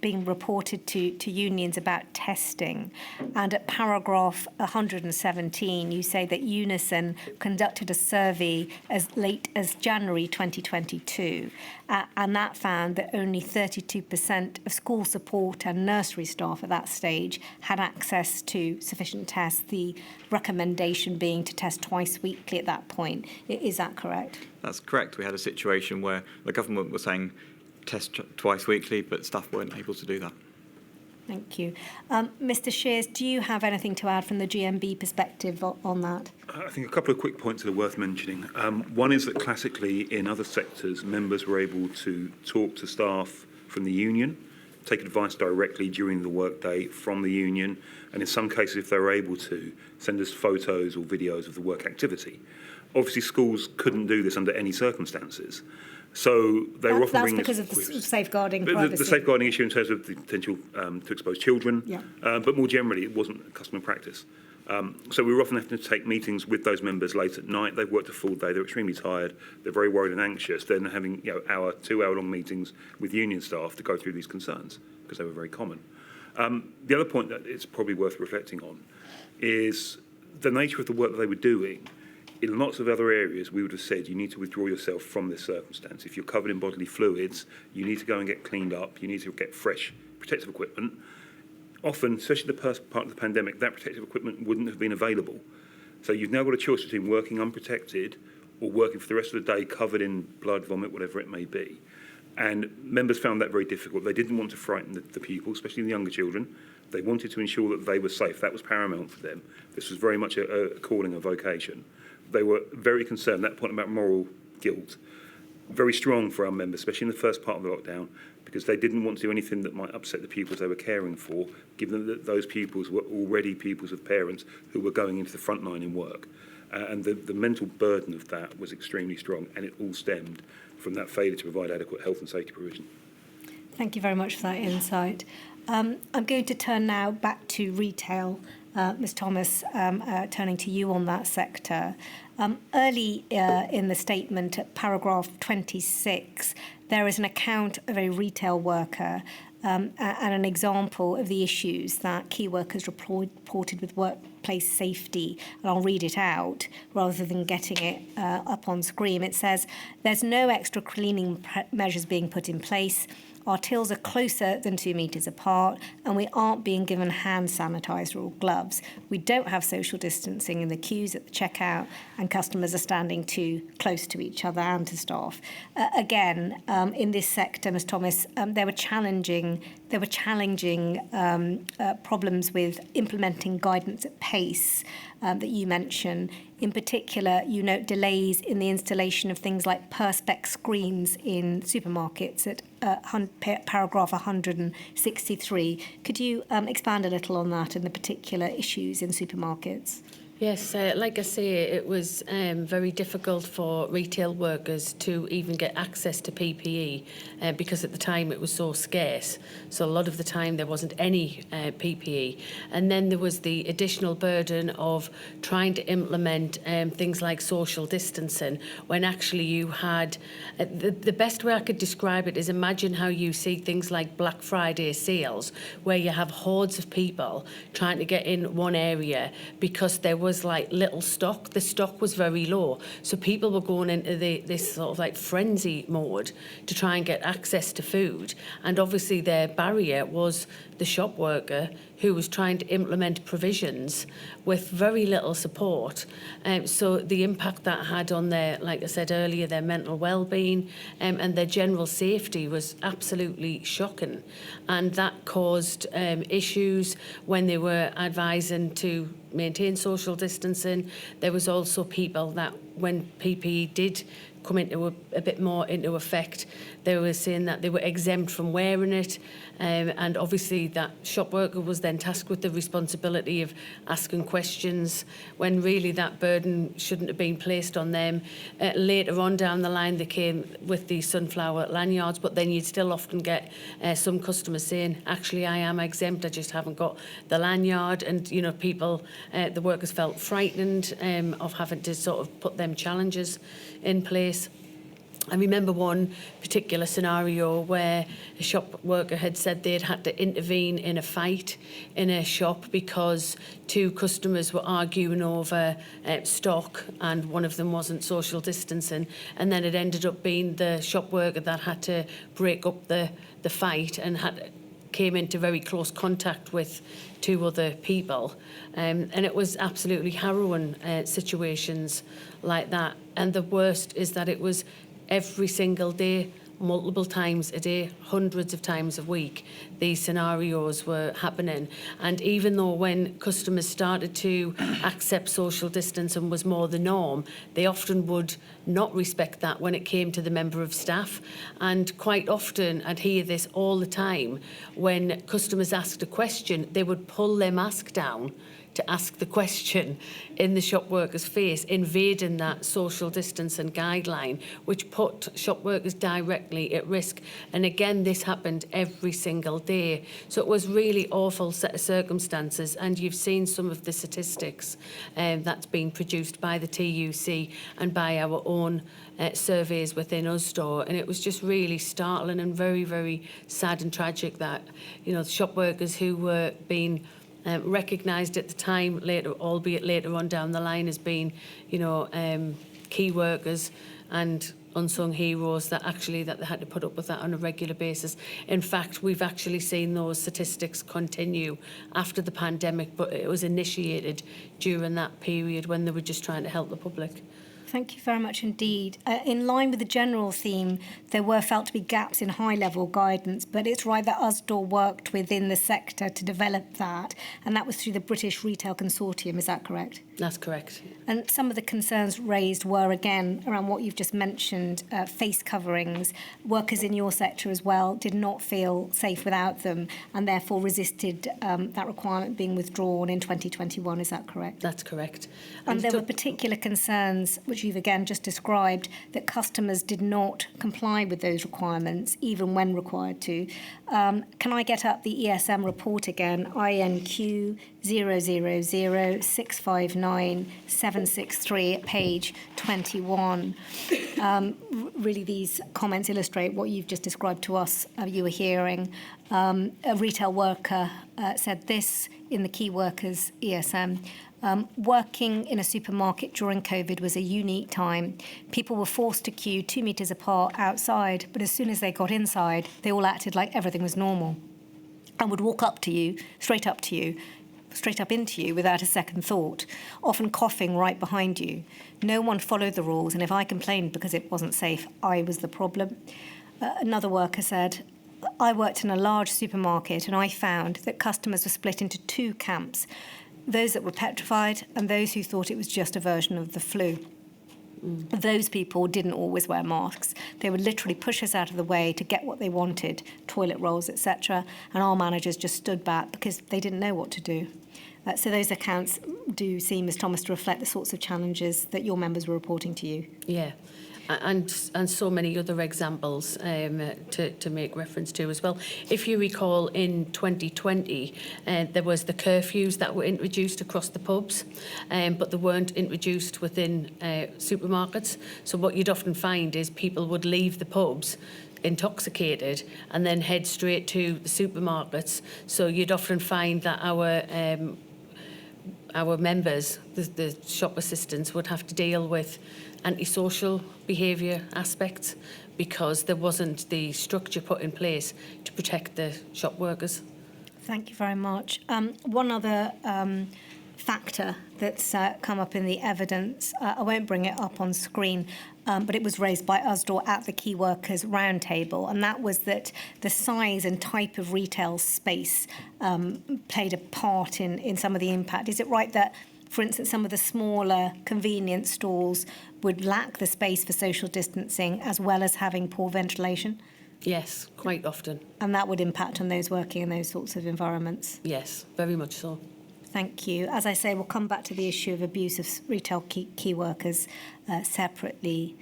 being reported to unions about testing. And at paragraph 117, you say that Unison conducted a survey as late as January 2022, and that found that only 32% of school support and nursery staff at that stage had access to sufficient tests, the recommendation being to test twice weekly at that point. Is that correct? That's correct. We had a situation where the government was saying test twice weekly, but staff weren't able to do that. Thank you. Mr. Shears, do you have anything to add from the GMB perspective on that? I think a couple of quick points that are worth mentioning. One is that classically in other sectors, members were able to talk to staff from the union, take advice directly during the workday from the union, and in some cases, if they were able to, send us photos or videos of the work activity. Obviously, schools couldn't do this under any circumstances. So they were often That's bringing because us of the safeguarding the privacy. safeguarding issue in terms of the potential to expose children, Yeah. But more generally, it wasn't a custom and practice. So we were often having to take meetings with those members late at night. They've worked a full day. They're extremely tired. They're very worried and anxious. Then having 2-hour-long meetings with union staff to go through these concerns because they were very common. The other point that it's probably worth reflecting on is the nature of the work that they were doing. In lots of other areas, we would have said you need to withdraw yourself from this circumstance. If you're covered in bodily fluids, you need to go and get cleaned up. You need to get fresh protective equipment. Often, especially the first part of the pandemic, that protective equipment wouldn't have been available. So you've now got a choice between working unprotected or working for the rest of the day covered in blood, vomit, whatever it may be. And members found that very difficult. They didn't want to frighten the pupils, especially the younger children. They wanted to ensure that they were safe. That was paramount for them. This was very much a calling, a vocation. They were very concerned at that point about moral guilt. Very strong for our members, especially in the first part of the lockdown, because they didn't want to do anything that might upset the pupils they were caring for, given that those pupils were already pupils of parents who were going into the front line in work. And the mental burden of that was extremely strong, and it all stemmed from that failure to provide adequate health and safety provision. Thank you very much for that insight. I'm going to turn now back to retail. Ms Thomas, turning to you on that sector. Early in the statement at paragraph 26, there is an account of a retail worker and an example of the issues that key workers reported with workplace safety. And I'll read it out rather than getting it up on screen. It says, there's no extra cleaning measures being put in place. Our tills are closer than 2 metres apart, and we aren't being given hand sanitizer or gloves. We don't have social distancing in the queues at the checkout, and customers are standing too close to each other and to staff. Again, in this sector, Ms Thomas, there were challenging problems with implementing guidance at pace that you mentioned. In particular, you note delays in the installation of things like Perspex screens in supermarkets at paragraph 163. Could you expand a little on that and the particular issues in supermarkets? Yes, like I say, it was very difficult for retail workers to even get access to PPE because at the time it was so scarce. So a lot of the time there wasn't any PPE. And then there was the additional burden of trying to implement things like social distancing when actually you had... the best way I could describe it is imagine how you see things like Black Friday sales where you have hordes of people trying to get in one area because there was was like little stock. The stock was very low. So people were going into this sort of like frenzy mode to try and get access to food. And obviously their barrier was the shop worker who was trying to implement provisions with very little support. So the impact that had on their, like I said earlier, their mental well-being and their general safety was absolutely shocking. And that caused issues when they were advising to maintain social distancing. There was also people that when PPE did come into a bit more into effect, they were saying that they were exempt from wearing it, and obviously that shop worker was then tasked with the responsibility of asking questions when really that burden shouldn't have been placed on them. Later on down the line they came with the sunflower lanyards, but then you'd still often get some customers saying, actually I am exempt, I just haven't got the lanyard. And you know, people, the workers felt frightened of having to sort of put them challenges in place. I remember one particular scenario where a shop worker had said they'd had to intervene in a fight in a shop because two customers were arguing over stock and one of them wasn't social distancing, and then it ended up being the shop worker that had to break up the fight and came into very close contact with two other people. And it was absolutely harrowing situations like that. And the worst is that it was every single day, multiple times a day, hundreds of times a week, these scenarios were happening. And even though when customers started to accept social distance and was more the norm, they often would not respect that when it came to the member of staff. And quite often, I'd hear this all the time, when customers asked a question, they would pull their mask down to ask the question in the shop worker's face, invading that social distance and guideline, which put shop workers directly at risk. And again, this happened every single day. So it was really awful set of circumstances. And you've seen some of the statistics that's been produced by the TUC and by our own surveys within Usdaw. And it was just really startling and very, very sad and tragic that, you know, the shop workers who were being recognised at the time, later, albeit later on down the line, as being, you know, key workers and unsung heroes, that they had to put up with that on a regular basis. In fact, we've actually seen those statistics continue after the pandemic, but it was initiated during that period when they were just trying to help the public. Thank you very much indeed. In line with the general theme, there were felt to be gaps in high-level guidance, but it's right that Usdaw worked within the sector to develop that, and that was through the British Retail Consortium, is that correct? That's correct. And some of the concerns raised were, again, around what you've just mentioned, face coverings. Workers in your sector as well did not feel safe without them and therefore resisted that requirement being withdrawn in 2021, is that correct? That's correct. And there were particular concerns, which you've again just described, that customers did not comply with those requirements, even when required to. Can I get up the ESM report again, INQ 000659763 at page 21. Really, these comments illustrate what you've just described to us, you were hearing. A retail worker said this in the key workers ESM. Working in a supermarket during COVID was a unique time. People were forced to queue 2 metres apart outside, but as soon as they got inside, they all acted like everything was normal and would walk up to you, straight up into you without a second thought, often coughing right behind you. No one followed the rules, and if I complained because it wasn't safe, I was the problem. Another worker said, I worked in a large supermarket and I found that customers were split into two camps, those that were petrified and those who thought it was just a version of the flu. Those people didn't always wear masks. They would literally push us out of the way to get what they wanted, toilet rolls, etc. And our managers just stood back because they didn't know what to do. So those accounts do seem, Ms Thomas, to reflect the sorts of challenges that your members were reporting to you. Yeah. And so many other examples to make reference to as well. If you recall, in 2020, there was the curfews that were introduced across the pubs, but they weren't introduced within supermarkets. So what you'd often find is people would leave the pubs intoxicated and then head straight to the supermarkets. So you'd often find that our members, the shop assistants, would have to deal with antisocial behaviour aspects because there wasn't the structure put in place to protect the shop workers. Thank you very much. One other factor that's come up in the evidence, I won't bring it up on screen, but it was raised by USDOR at the Key Workers Roundtable, and that was that the size and type of retail space played a part in some of the impact. Is it right that, for instance, some of the smaller convenience stores would lack the space for social distancing as well as having poor ventilation? Yes, quite often. And that would impact on those working in those sorts of environments? Yes, very much so. Thank you. As I say, we'll come back to the issue of abuse of retail key workers separately.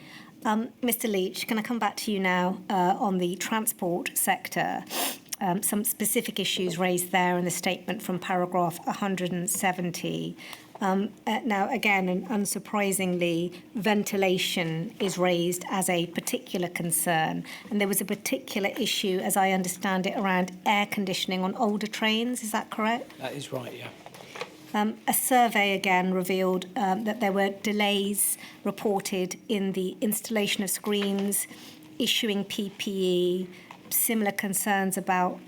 Mr. Leach, can I come back to you now on the transport sector? Some specific issues raised there in the statement from paragraph 170. Now, again, and unsurprisingly, ventilation is raised as a particular concern. And there was a particular issue, as I understand it, around air conditioning on older trains. Is that correct? That is right, yeah. A survey again revealed that there were delays reported in the installation of screens, issuing PPE, similar concerns about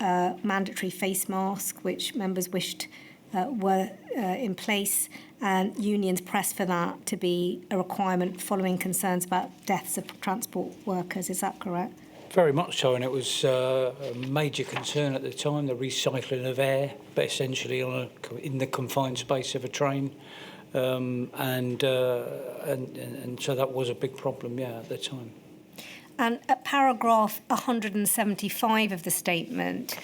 mandatory face masks, which members wished were in place, and unions pressed for that to be a requirement following concerns about deaths of transport workers. Is that correct? Very much so, and it was a major concern at the time, the recycling of air, but essentially in the confined space of a train, and so that was a big problem, yeah, at the time. And at paragraph 175 of the statement,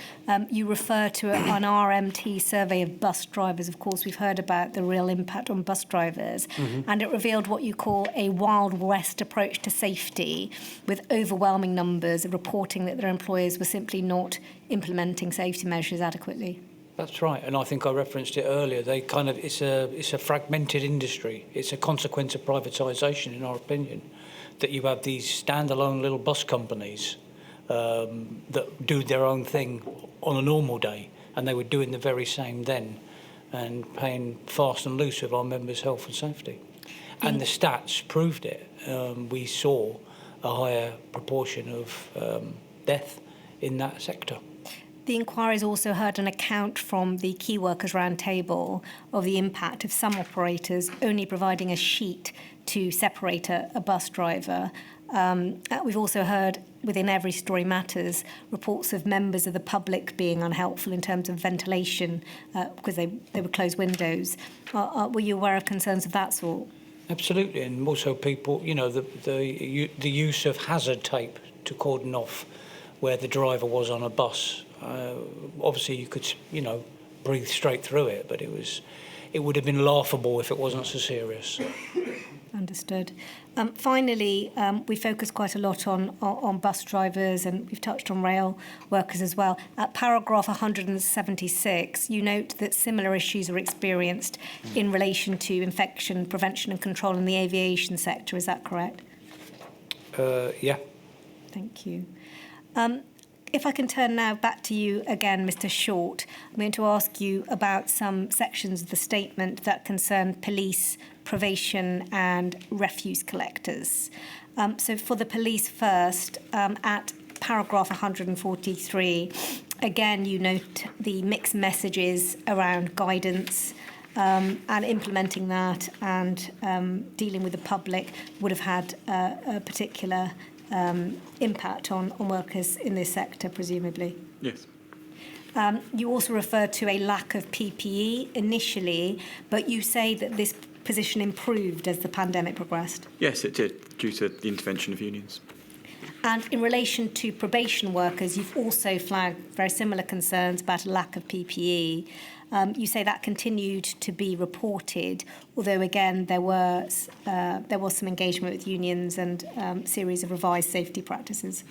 you refer to an RMT survey of bus drivers. Of course, we've heard about the real impact on bus drivers. And it revealed what you call a Wild West approach to safety, with overwhelming numbers of reporting that their employers were simply not implementing safety measures adequately. That's right, and I think I referenced it earlier. It's a fragmented industry. It's a consequence of privatisation, in our opinion, that you have these standalone little bus companies that do their own thing on a normal day, and they were doing the very same then, and paying fast and loose with our members' health and safety. And the stats proved it. We saw a higher proportion of death in that sector. The inquiry's also heard an account from the Key Workers Roundtable of the impact of some operators only providing a sheet to separate a bus driver. We've also heard, within Every Story Matters, reports of members of the public being unhelpful in terms of ventilation because they were closed windows. Were you aware of concerns of that sort? Absolutely, and also people, the use of hazard tape to cordon off where the driver was on a bus. Obviously, you could, breathe straight through it, but it would have been laughable if it wasn't so serious. Understood. Finally, we focus quite a lot on bus drivers, and we've touched on rail workers as well. At paragraph 176, you note that similar issues are experienced in relation to infection prevention and control in the aviation sector. Is that correct? Yeah. Thank you. If I can turn now back to you again, Mr. Short, I'm going to ask you about some sections of the statement that concern police, probation and refuse collectors. So for the police first, at paragraph 143, again, you note the mixed messages around guidance and implementing that and dealing with the public would have had a particular impact on workers in this sector, presumably. Yes. You also refer to a lack of PPE initially, but you say that this position improved as the pandemic progressed. Yes, it did, due to the intervention of unions. And in relation to probation workers, you've also flagged very similar concerns about a lack of PPE. You say that continued to be reported, although again there was some engagement with unions and series of revised safety practices.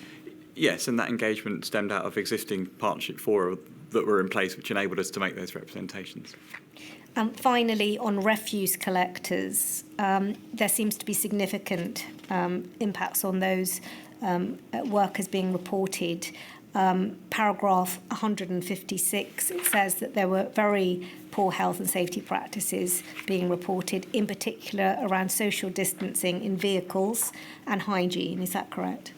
Yes, and that engagement stemmed out of existing partnership fora that were in place, which enabled us to make those representations. And finally, on refuse collectors, there seems to be significant impacts on those workers being reported. paragraph 156, it says that there were very poor health and safety practices being reported, in particular around social distancing in vehicles and hygiene. Is that correct?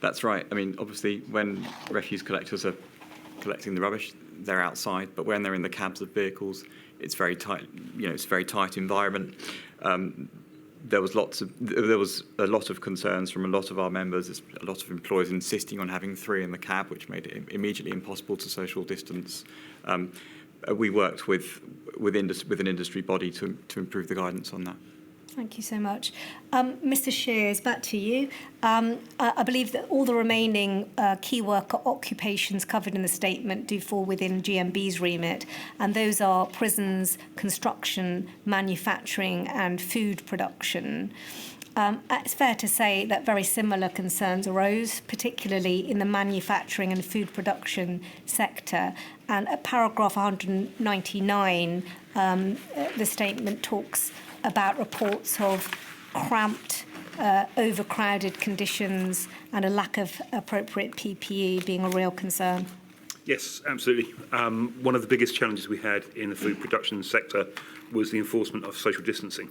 That's right. I mean, obviously, when refuse collectors are collecting the rubbish, they're outside, but when they're in the cabs of vehicles, it's very tight. It's a very tight environment. There was a lot of concerns from a lot of our members. There's a lot of employers insisting on having 3 in the cab, which made it immediately impossible to social distance. We worked with an industry body to improve the guidance on that. Thank you so much. Mr. Shears, back to you. I believe that all the remaining key worker occupations covered in the statement do fall within GMB's remit, and those are prisons, construction, manufacturing and food production. It's fair to say that very similar concerns arose, particularly in the manufacturing and food production sector. And at paragraph 199, the statement talks about reports of cramped, overcrowded conditions and a lack of appropriate PPE being a real concern. Yes, absolutely. One of the biggest challenges we had in the food production sector was the enforcement of social distancing.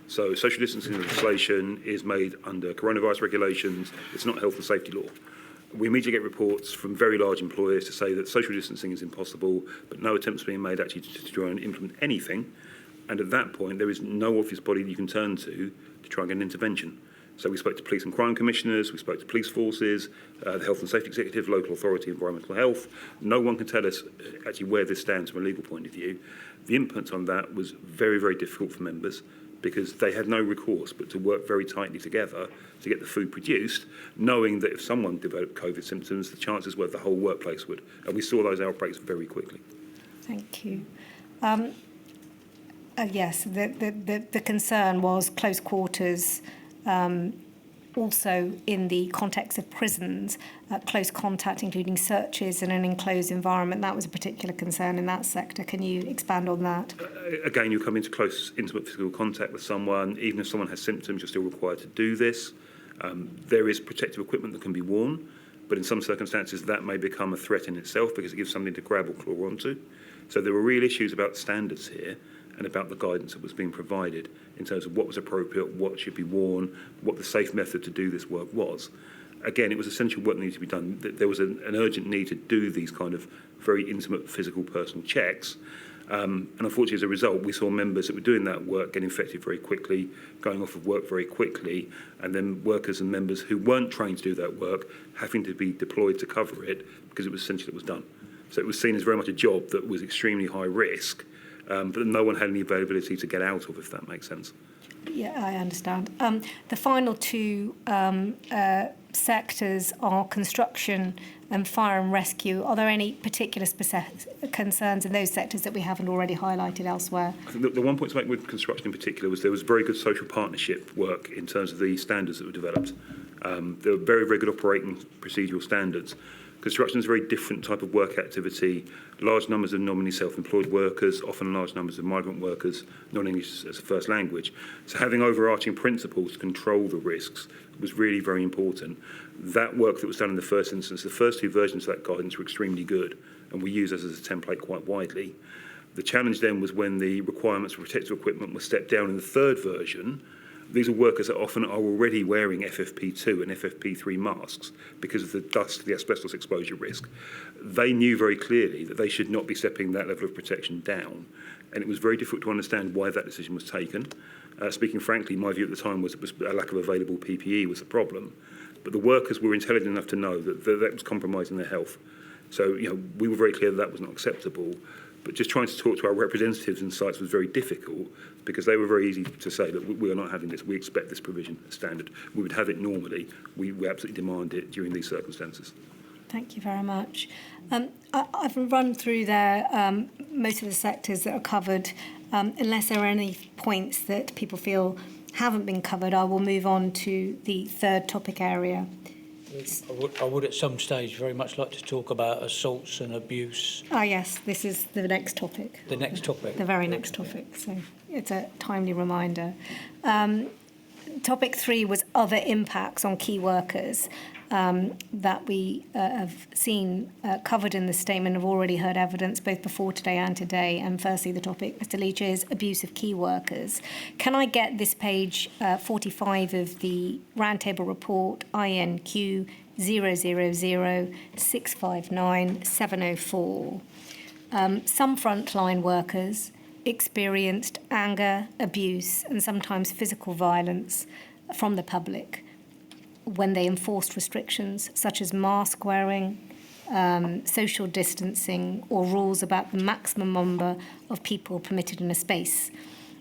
So social distancing legislation is made under coronavirus regulations. It's not health and safety law. We immediately get reports from very large employers to say that social distancing is impossible, but no attempts being made actually to try and implement anything. And at that point, there is no obvious body you can turn to try and get an intervention. So we spoke to police and crime commissioners, we spoke to police forces, the health and safety executive, local authority, environmental health. No one can tell us actually where this stands from a legal point of view. The input on that was very, very difficult for members because they had no recourse but to work very tightly together to get the food produced, knowing that if someone developed COVID symptoms, the chances were the whole workplace would. And we saw those outbreaks very quickly. Thank you. Yes, the concern was close quarters, also in the context of prisons, close contact, including searches in an enclosed environment. That was a particular concern in that sector. Can you expand on that? Again, you come into close, intimate physical contact with someone. Even if someone has symptoms, you're still required to do this. There is protective equipment that can be worn, but in some circumstances that may become a threat in itself because it gives something to grab or claw onto. So there were real issues about standards here and about the guidance that was being provided in terms of what was appropriate, what should be worn, what the safe method to do this work was. Again, it was essential work that needed to be done. There was an urgent need to do these kind of very intimate physical personal checks. And unfortunately, as a result, we saw members that were doing that work get infected very quickly, going off of work very quickly, and then workers and members who weren't trained to do that work having to be deployed to cover it because it was essential it was done. So it was seen as very much a job that was extremely high risk, but no one had any availability to get out of, if that makes sense. Yeah, I understand. The final two sectors are construction and fire and rescue. Are there any particular concerns in those sectors that we haven't already highlighted elsewhere? I think the one point to make with construction in particular was there was very good social partnership work in terms of the standards that were developed. There were very, very good operating procedural standards. Construction is a very different type of work activity. Large numbers of nominally self-employed workers, often large numbers of migrant workers, non-English as a first language. So having overarching principles to control the risks was really very important. That work that was done in the first instance, the first two versions of that guidance were extremely good, and we use those as a template quite widely. The challenge then was when the requirements for protective equipment were stepped down in the third version. These are workers that often are already wearing FFP2 and FFP3 masks because of the dust, the asbestos exposure risk. They knew very clearly that they should not be stepping that level of protection down, and it was very difficult to understand why that decision was taken. Speaking frankly, my view at the time was a lack of available PPE was the problem, but the workers were intelligent enough to know that that was compromising their health. So, we were very clear that was not acceptable. But just trying to talk to our representatives in sites was very difficult because they were very easy to say that we are not having this. We expect this provision standard. We would have it normally. We absolutely demand it during these circumstances. Thank you very much. I've run through there most of the sectors that are covered. Unless there are any points that people feel haven't been covered, I will move on to the third topic area. I would at some stage very much like to talk about assaults and abuse. Ah, yes, this is the next topic. The next topic. The very next topic, so it's a timely reminder. Topic 3 was other impacts on key workers. that we have seen covered in the statement have already heard evidence both before today and today. And firstly, the topic, Mr. Leach, is abuse of key workers. Can I get this page 45 of the Roundtable Report, INQ 000659704? Some frontline workers experienced anger, abuse, and sometimes physical violence from the public when they enforced restrictions such as mask wearing, social distancing, or rules about the maximum number of people permitted in a space.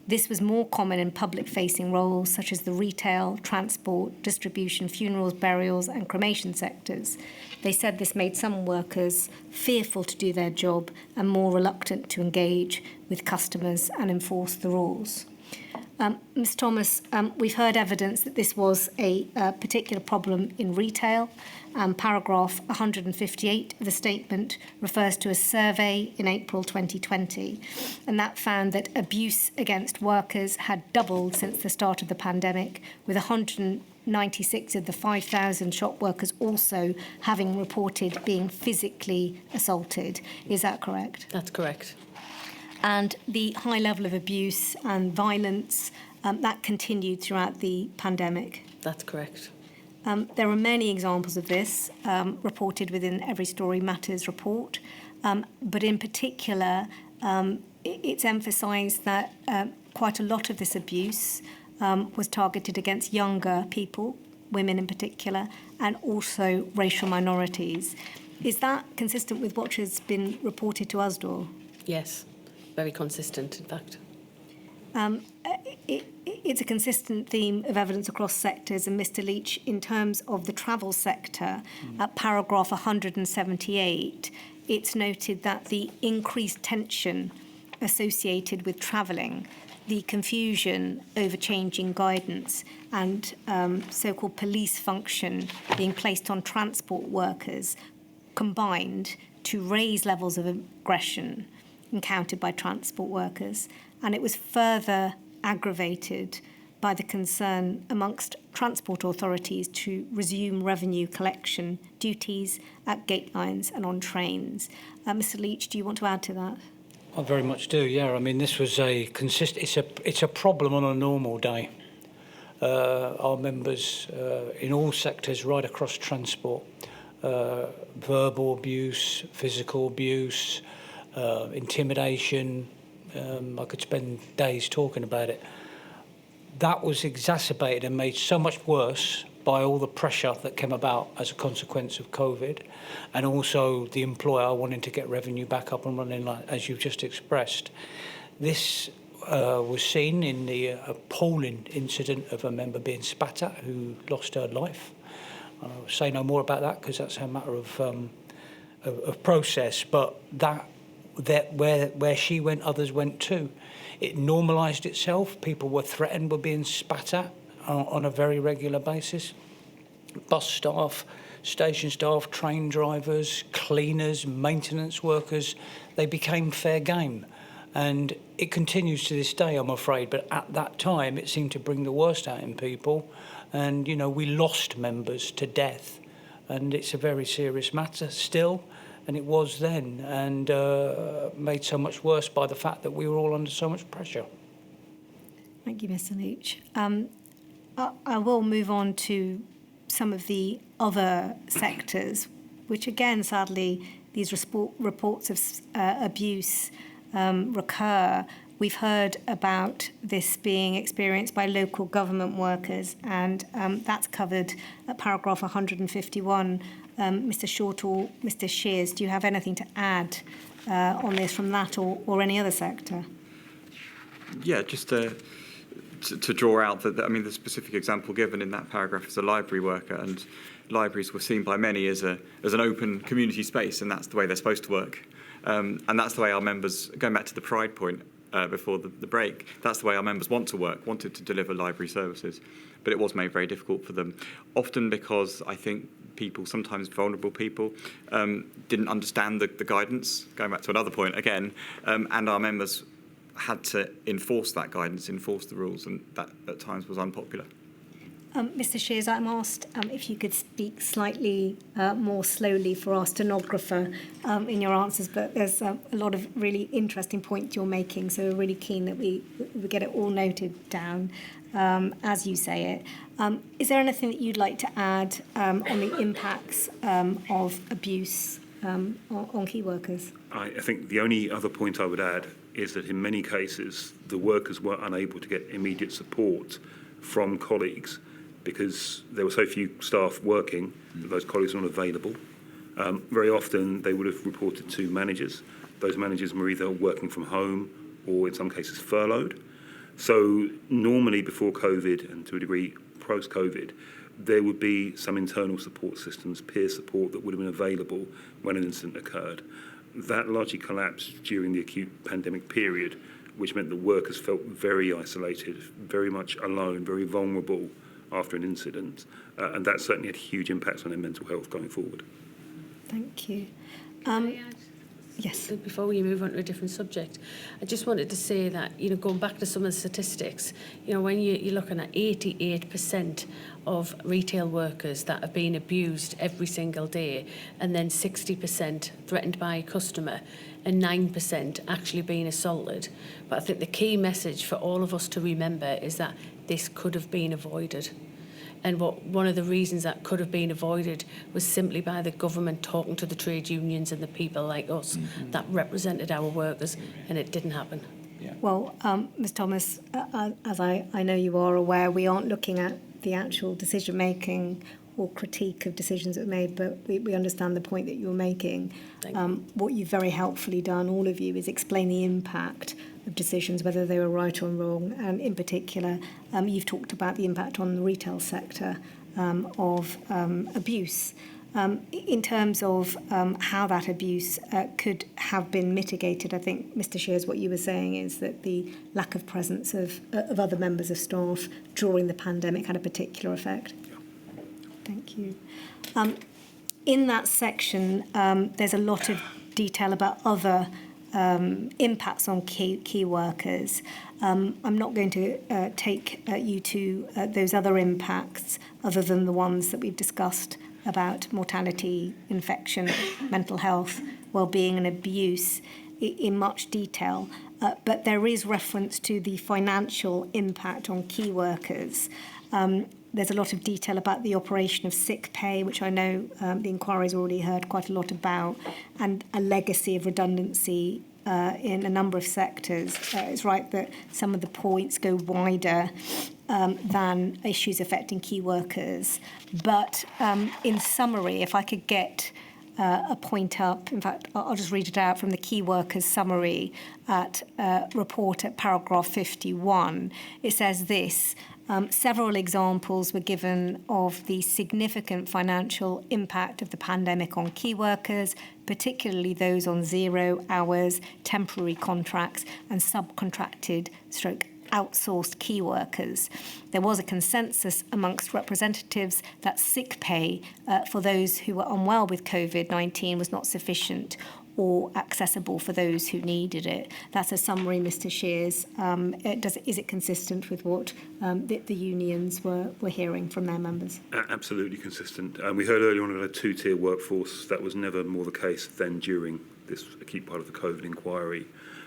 This was more common in public-facing roles such as the retail, transport, distribution, funerals, burials, and cremation sectors. They said this made some workers fearful to do their job and more reluctant to engage with customers and enforce the rules. Ms Thomas, we've heard evidence that this was a particular problem in retail. Paragraph 158 of the statement refers to a survey in April 2020, and that found that abuse against workers had doubled since the start of the pandemic, with 196 of the 5,000 shop workers also having reported being physically assaulted. Is that correct? That's correct. And the high level of abuse and violence, that continued throughout the pandemic. That's correct. There are many examples of this reported within Every Story Matters report, but in particular, it's emphasised that quite a lot of this abuse was targeted against younger people, women in particular, and also racial minorities. Is that consistent with what has been reported to Usdaw? Yes, very consistent, in fact. It's a consistent theme of evidence across sectors, and Mr. Leach, in terms of the travel sector, at paragraph 178, it's noted that the increased tension associated with travelling, the confusion over changing guidance, and so-called police function being placed on transport workers combined to raise levels of aggression encountered by transport workers, and it was further aggravated by the concern amongst transport authorities to resume revenue collection duties at gate lines and on trains. Mr. Leach, do you want to add to that? I very much do, yeah. I mean, this was it's a problem on a normal day. Our members in all sectors right across transport, verbal abuse, physical abuse, intimidation, I could spend days talking about it. That was exacerbated and made so much worse by all the pressure that came about as a consequence of COVID, and also the employer wanting to get revenue back up and running, like, as you've just expressed. This was seen in the appalling incident of a member being spat at who lost her life. I'll say no more about that because that's a matter of process, but that where she went, others went too. It normalised itself. People were threatened with being spat at on a very regular basis. Bus staff, station staff, train drivers, cleaners, maintenance workers, they became fair game. And it continues to this day, I'm afraid, but at that time it seemed to bring the worst out in people. And, you know, we lost members to death. And it's a very serious matter still. And it was then, and made so much worse by the fact that we were all under so much pressure. Thank you, Mr. Leach. I will move on to some of the other sectors, which again, sadly, these reports of abuse recur. We've heard about this being experienced by local government workers, and that's covered at paragraph 151. Mr. Short or Mr. Shears, do you have anything to add on this from that or any other sector? Yeah, just to draw out that, I mean, the specific example given in that paragraph is a library worker, and libraries were seen by many as an open community space, and that's the way they're supposed to work. And that's the way our members, going back to the pride point before the break, that's the way our members wanted to deliver library services. But it was made very difficult for them, often because I think people, sometimes vulnerable people, didn't understand the guidance, going back to another point again, and our members had to enforce that guidance, enforce the rules, and that at times was unpopular. Mr. Shears, I'm asked if you could speak slightly more slowly for our stenographer in your answers, but there's a lot of really interesting points you're making, so we're really keen that we get it all noted down as you say it. Is there anything that you'd like to add on the impacts of abuse on key workers? I think the only other point I would add is that in many cases, the workers were unable to get immediate support from colleagues because there were so few staff working that those colleagues were not available. Very often, they would have reported to managers. Those managers were either working from home or, in some cases, furloughed. So normally before COVID and to a degree post-COVID, there would be some internal support systems, peer support that would have been available when an incident occurred. That largely collapsed during the acute pandemic period, which meant that workers felt very isolated, very much alone, very vulnerable after an incident. And that certainly had huge impacts on their mental health going forward. Thank you. Yes. Before we move on to a different subject, I just wanted to say that, going back to some of the statistics, when you're looking at 88% of retail workers that are being abused every single day, and then 60% threatened by a customer, and 9% actually being assaulted. But I think the key message for all of us to remember is that this could have been avoided. And one of the reasons that could have been avoided was simply by the government talking to the trade unions and the people like us that represented our workers, and it didn't happen. Yeah. Well, Ms Thomas, as I know you are aware, we aren't looking at the actual decision-making or critique of decisions that were made, but we understand the point that you're making. Thank you. What you've very helpfully done, all of you, is explain the impact of decisions, whether they were right or wrong, and in particular, you've talked about the impact on the retail sector of abuse. In terms of how that abuse could have been mitigated, I think, Mr Shears, what you were saying is that the lack of presence of other members of staff during the pandemic had a particular effect. Yeah. Thank you. In that section, there's a lot of detail about other impacts on key workers. I'm not going to take you to those other impacts other than the ones that we've discussed about mortality, infection, mental health, well-being and abuse in much detail. But there is reference to the financial impact on key workers. There's a lot of detail about the operation of sick pay, which I know the inquiry's already heard quite a lot about, and a legacy of redundancy in a number of sectors. It's right that some of the points go wider than issues affecting key workers. But in summary, if I could get a point up, in fact, I'll just read it out from the key workers summary at report at paragraph 51. It says this: several examples were given of the significant financial impact of the pandemic on key workers, particularly those on 0 hours, temporary contracts and subcontracted/outsourced key workers. There was a consensus amongst representatives that sick pay for those who were unwell with COVID-19 was not sufficient or accessible for those who needed it. That's a summary, Mr Shears. Is it consistent with what the unions were hearing from their members? Absolutely consistent. We heard earlier on about a two-tier workforce. That was never more the case than during this acute part of the COVID inquiry.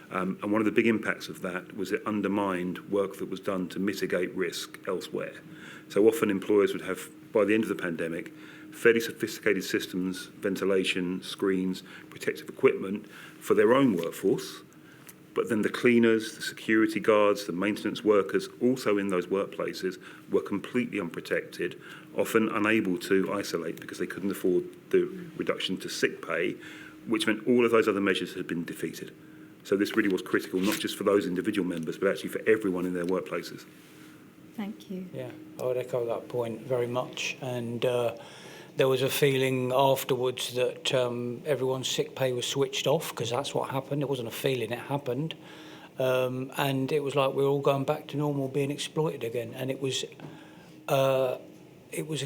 And one of the big impacts of that was it undermined work that was done to mitigate risk elsewhere. So often employers would have, by the end of the pandemic, fairly sophisticated systems, ventilation, screens, protective equipment for their own workforce, but then the cleaners, the security guards, the maintenance workers, also in those workplaces, were completely unprotected, often unable to isolate because they couldn't afford the reduction to sick pay, which meant all of those other measures had been defeated. So this really was critical, not just for those individual members, but actually for everyone in their workplaces. Thank you. Yeah, I would echo that point very much. And there was a feeling afterwards that everyone's sick pay was switched off, because that's what happened. It wasn't a feeling, it happened. And it was like we were all going back to normal, being exploited again. And it was a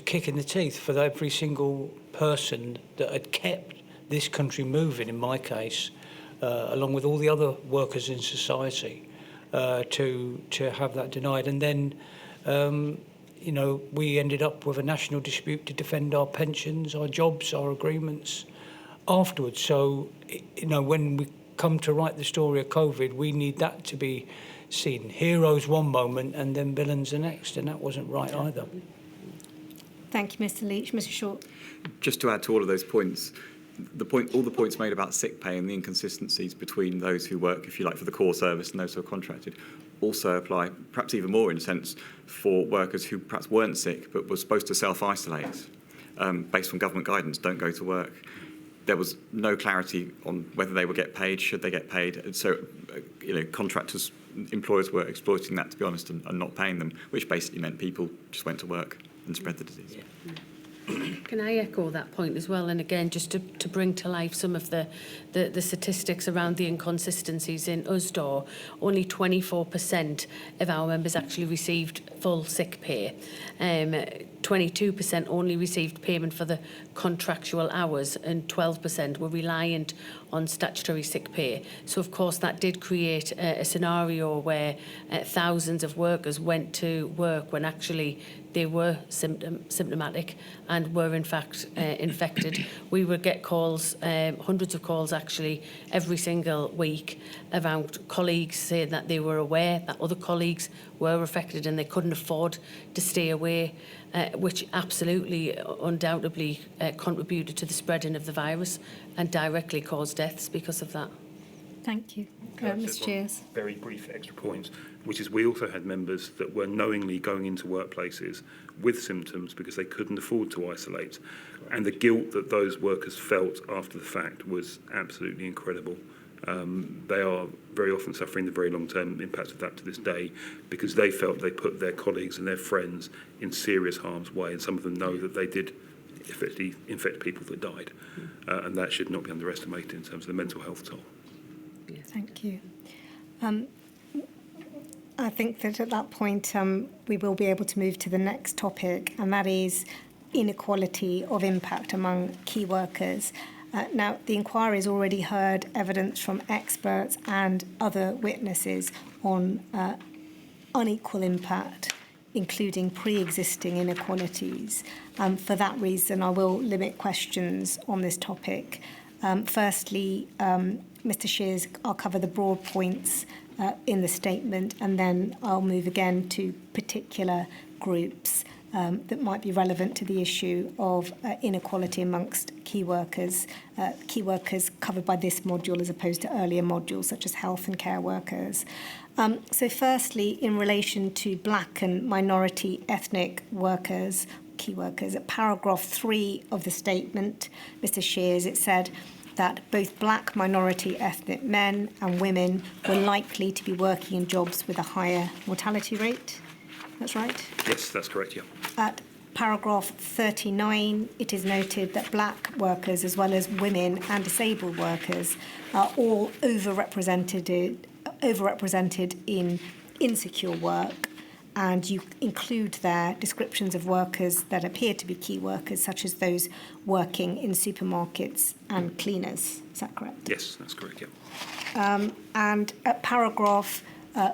kick in the teeth for every single person that had kept this country moving, in my case, along with all the other workers in society, to have that denied. And then you know, we ended up with a national dispute to defend our pensions, our jobs, our agreements afterwards. So, you know, when we come to write the story of COVID, we need that to be seen. Heroes one moment and then villains the next, and that wasn't right either. Thank you, Mr. Leach. Mr. Short. Just to add to all of those points, all the points made about sick pay and the inconsistencies between those who work, if you like, for the core service and those who are contracted, also apply, perhaps even more in a sense, for workers who perhaps weren't sick but were supposed to self-isolate based on government guidance, don't go to work. There was no clarity on whether they would get paid, should they get paid. And so, you know, contractors, employers were exploiting that, to be honest, and not paying them, which basically meant people just went to work and spread the disease. Can I echo that point as well? And again, just to bring to life some of the statistics around the inconsistencies in USDOR, only 24% of our members actually received full sick pay. 22% only received payment for the contractual hours, and 12% were reliant on statutory sick pay. So, of course, that did create a scenario where thousands of workers went to work when actually they were symptomatic and were in fact infected. We would get calls, hundreds of calls actually, every single week about colleagues saying that they were aware that other colleagues were affected and they couldn't afford to stay away, which absolutely, undoubtedly contributed to the spreading of the virus and directly caused deaths because of that. Thank you. Mr. Shears. Very brief extra point, which is we also had members that were knowingly going into workplaces with symptoms because they couldn't afford to isolate. And the guilt that those workers felt after the fact was absolutely incredible. They are very often suffering the very long-term impact of that to this day because they felt they put their colleagues and their friends in serious harm's way, and some of them know that they did effectively infect people that died. And that should not be underestimated in terms of the mental health toll. Thank you. I think that at that point we will be able to move to the next topic, and that is inequality of impact among key workers. Now, the inquiry has already heard evidence from experts and other witnesses on unequal impact, including pre-existing inequalities. For that reason, I will limit questions on this topic. Firstly, Mr. Shears, I'll cover the broad points in the statement, and then I'll move again to particular groups that might be relevant to the issue of inequality amongst key workers covered by this module as opposed to earlier modules such as health and care workers. So firstly, in relation to black and minority ethnic workers, key workers, at paragraph 3 of the statement, Mr. Shears, it said that both black minority ethnic men and women were likely to be working in jobs with a higher mortality rate. That's right? Yes, that's correct, yeah. At paragraph 39, it is noted that black workers, as well as women and disabled workers, are all overrepresented in insecure work, and you include there descriptions of workers that appear to be key workers, such as those working in supermarkets and cleaners. Is that correct? Yes, that's correct, yeah. And at paragraph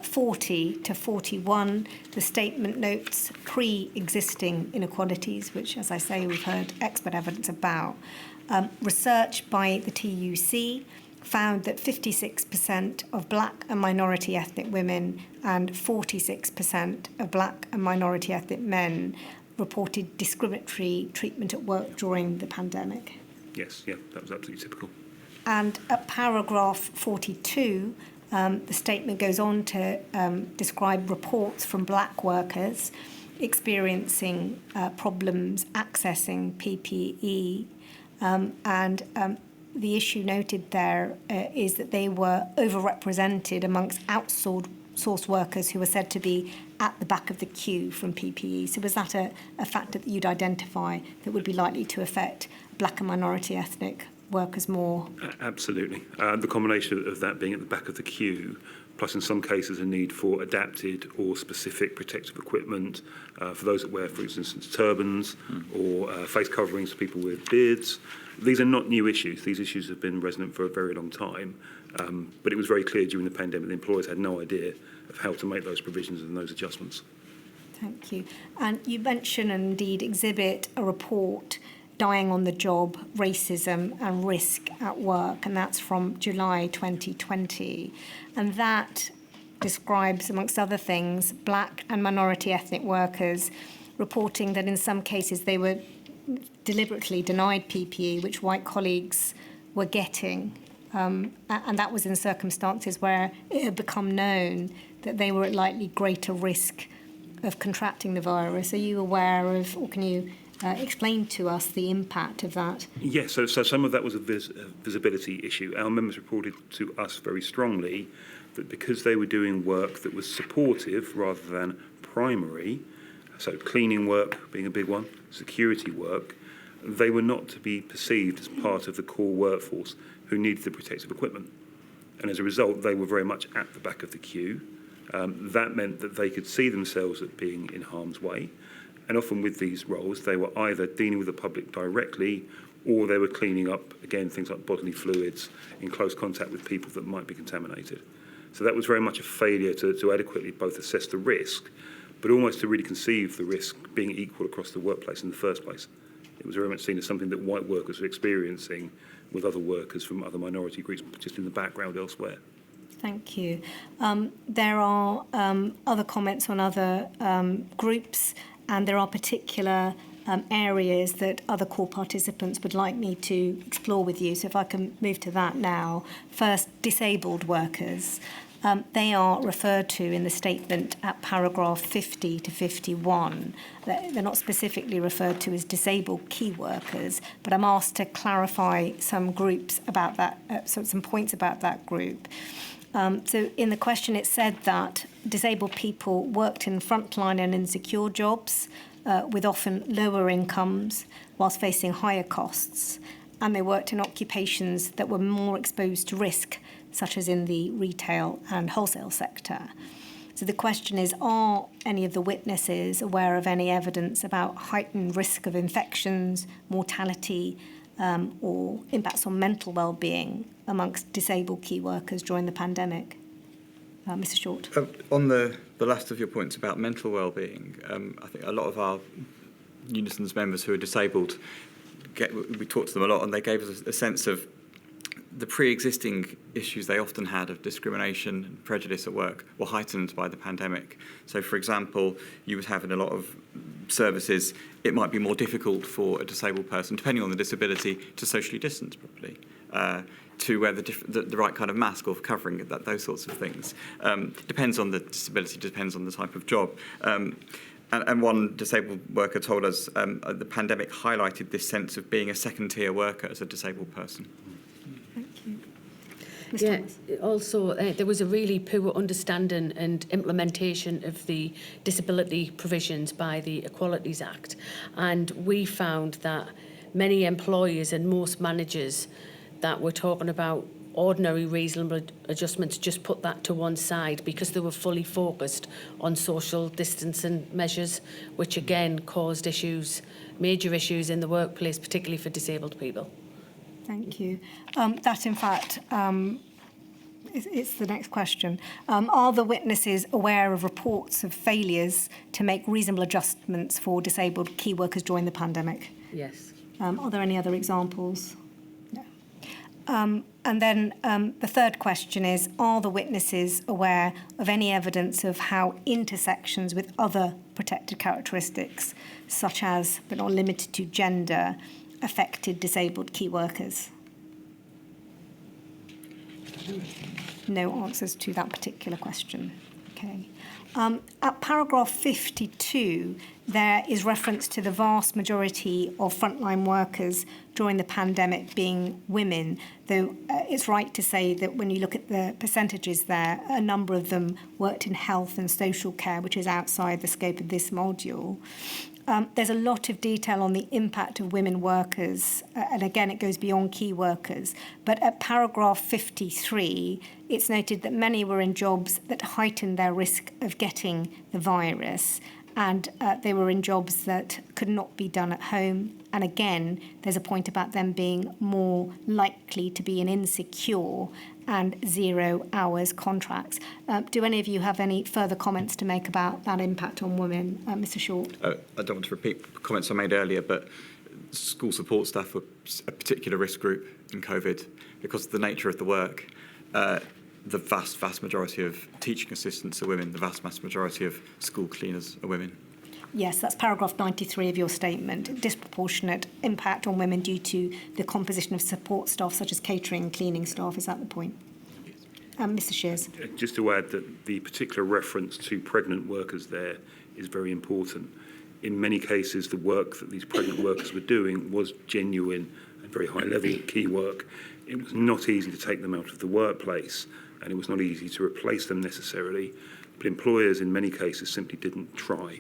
40 to 41, the statement notes pre-existing inequalities, which, as I say, we've heard expert evidence about. Research by the TUC found that 56% of black and minority ethnic women and 46% of black and minority ethnic men reported discriminatory treatment at work during the pandemic. Yes, yeah, that was absolutely typical. And at paragraph 42, the statement goes on to describe reports from black workers experiencing problems accessing PPE, and the issue noted there is that they were overrepresented amongst outsourced workers who were said to be at the back of the queue from PPE. So was that a factor that you'd identify that would be likely to affect black and minority ethnic workers more? Absolutely. The combination of that being at the back of the queue, plus in some cases a need for adapted or specific protective equipment for those that wear, for instance, turbans or face coverings for people with beards. These are not new issues. These issues have been resonant for a very long time. But it was very clear during the pandemic that employers had no idea of how to make those provisions and those adjustments. Thank you. And you mention and indeed exhibit a report, Dying on the Job, Racism and Risk at Work, and that's from July 2020. And that describes, amongst other things, black and minority ethnic workers reporting that in some cases they were deliberately denied PPE, which white colleagues were getting. And that was in circumstances where it had become known that they were at likely greater risk of contracting the virus. Are you aware of, or can you explain to us the impact of that? Yes, so some of that was a visibility issue. Our members reported to us very strongly that because they were doing work that was supportive rather than primary, so cleaning work being a big one, security work, they were not to be perceived as part of the core workforce who needed the protective equipment. And as a result, they were very much at the back of the queue. That meant that they could see themselves as being in harm's way. And often with these roles, they were either dealing with the public directly or they were cleaning up, again, things like bodily fluids in close contact with people that might be contaminated. So that was very much a failure to adequately both assess the risk, but almost to really conceive the risk being equal across the workplace in the first place. It was very much seen as something that white workers were experiencing with other workers from other minority groups, just in the background elsewhere. Thank you. There are other comments on other groups, and there are particular areas that other core participants would like me to explore with you. So if I can move to that now. First, disabled workers. They are referred to in the statement at paragraph 50 to 51. They're not specifically referred to as disabled key workers, but I'm asked to clarify some groups about that, some points about that group. So in the question, it said that disabled people worked in frontline and insecure jobs with often lower incomes whilst facing higher costs, and they worked in occupations that were more exposed to risk, such as in the retail and wholesale sector. So the question is, are any of the witnesses aware of any evidence about heightened risk of infections, mortality, or impacts on mental well-being amongst disabled key workers during the pandemic? Mr. Short. On the last of your points about mental well-being, I think a lot of our Unison's members who are disabled, we talked to them a lot, and they gave us a sense of the pre-existing issues they often had of discrimination and prejudice at work were heightened by the pandemic. So, for example, you would have in a lot of services, it might be more difficult for a disabled person, depending on the disability, to socially distance properly, to wear the right kind of mask or covering, those sorts of things. Depends on the disability, depends on the type of job. And one disabled worker told us the pandemic highlighted this sense of being a second-tier worker as a disabled person. Yeah, also there was a really poor understanding and implementation of the disability provisions by the Equalities Act, and we found that many employers and most managers that were talking about ordinary reasonable adjustments just put that to one side because they were fully focused on social distancing measures, which again caused issues, major issues in the workplace, particularly for disabled people. Thank you. That, in fact, it's the next question. Are the witnesses aware of reports of failures to make reasonable adjustments for disabled key workers during the pandemic? Yes. Are there any other examples? No. And then the third question is, are the witnesses aware of any evidence of how intersections with other protected characteristics, such as, but not limited to, gender, affected disabled key workers? No answers to that particular question. Okay. At paragraph 52, there is reference to the vast majority of frontline workers during the pandemic being women, though it's right to say that when you look at the percentages there, a number of them worked in health and social care, which is outside the scope of this module. There's a lot of detail on the impact of women workers, and again, it goes beyond key workers. But at paragraph 53, it's noted that many were in jobs that heightened their risk of getting the virus, and they were in jobs that could not be done at home. And again, there's a point about them being more likely to be in insecure and 0 hours contracts. Do any of you have any further comments to make about that impact on women? Mr. Short? I don't want to repeat comments I made earlier, but school support staff were a particular risk group in COVID because of the nature of the work. The vast majority of teaching assistants are women. The vast majority of school cleaners are women. Yes, that's paragraph 93 of your statement. Disproportionate impact on women due to the composition of support staff, such as catering and cleaning staff. Is that the point? Mr. Shears. Just to add that the particular reference to pregnant workers there is very important. In many cases, the work that these pregnant workers were doing was genuine and very high-level key work. It was not easy to take them out of the workplace, and it was not easy to replace them necessarily. But employers, in many cases, simply didn't try.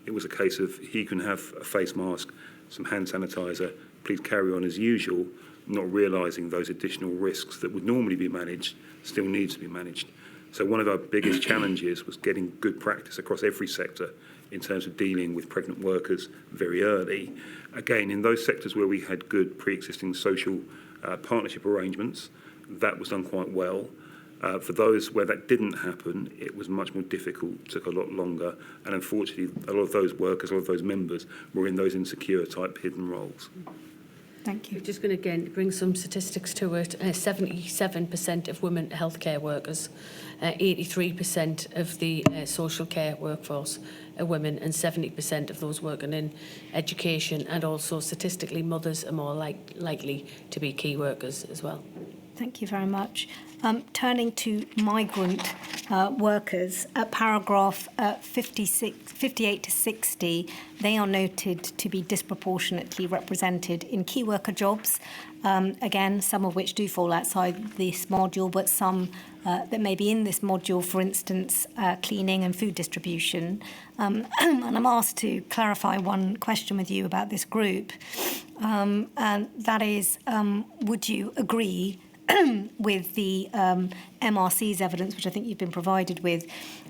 It was a case of, he can have a face mask, some hand sanitizer, please carry on as usual, not realising those additional risks that would normally be managed still need to be managed. So one of our biggest challenges was getting good practice across every sector in terms of dealing with pregnant workers very early. Again, in those sectors where we had good pre-existing social partnership arrangements, that was done quite well. For those where that didn't happen, it was much more difficult, took a lot longer, and unfortunately, a lot of those workers, a lot of those members were in those insecure type hidden roles. Thank you. We're just going to, again, bring some statistics to it. 77% of women healthcare workers, 83% of the social care workforce are women, and 70% of those working in education, and also statistically mothers are more likely to be key workers as well. Thank you very much. Turning to migrant workers, at paragraph 58 to 60, they are noted to be disproportionately represented in key worker jobs. Again, some of which do fall outside this module, but some that may be in this module, for instance, cleaning and food distribution. And I'm asked to clarify one question with you about this group, and that is, would you agree with the MRC's evidence, which I think you've been provided with,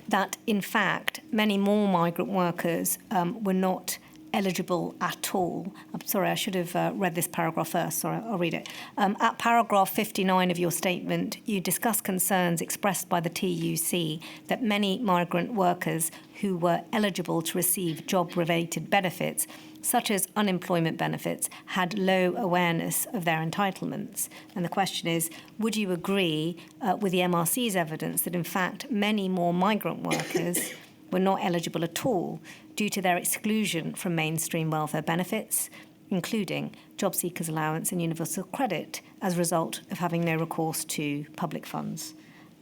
that in fact many more migrant workers were not eligible at all? I'm sorry, I should have read this paragraph first. Sorry, I'll read it. At paragraph 59 of your statement, you discuss concerns expressed by the TUC that many migrant workers who were eligible to receive job-related benefits, such as unemployment benefits, had low awareness of their entitlements. And the question is, would you agree with the MRC's evidence that in fact many more migrant workers were not eligible at all due to their exclusion from mainstream welfare benefits, including job seekers allowance and universal credit, as a result of having no recourse to public funds?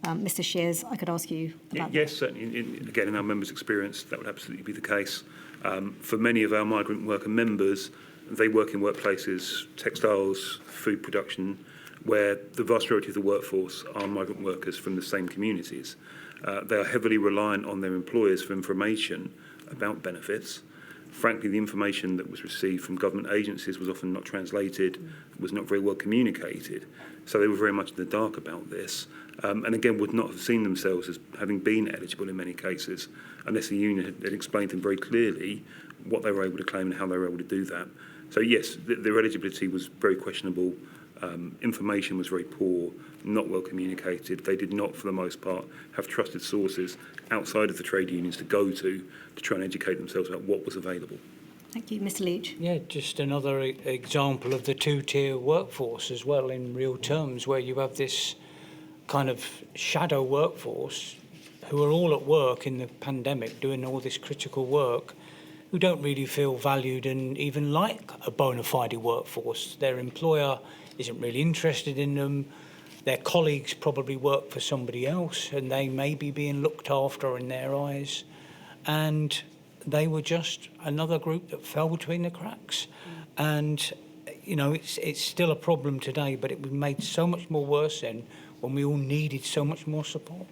Mr. Shears, I could ask you about Yes, certainly. Again, in our members' experience, that would absolutely be the case. For many of our migrant worker members, they work in workplaces, textiles, food production, where the vast majority of the workforce are migrant workers from the same communities. They are heavily reliant on their employers for information about benefits. Frankly, the information that was received from government agencies was often not translated, was not very well communicated. So they were very much in the dark about this. And again, would not have seen themselves as having been eligible in many cases, unless the union had explained to them very clearly what they were able to claim and how they were able to do that. So yes, their eligibility was very questionable. Information was very poor, not well communicated. They did not, for the most part, have trusted sources outside of the trade unions to go to try and educate themselves about what was available. Thank you. Mr. Leach. Yeah, just another example of the two-tier workforce as well in real terms, where you have this kind of shadow workforce who are all at work in the pandemic doing all this critical work, who don't really feel valued and even like a bona fide workforce. Their employer isn't really interested in them. Their colleagues probably work for somebody else and they may be being looked after in their eyes. And they were just another group that fell between the cracks. And, you know, it's still a problem today, but it was made so much more worse then when we all needed so much more support.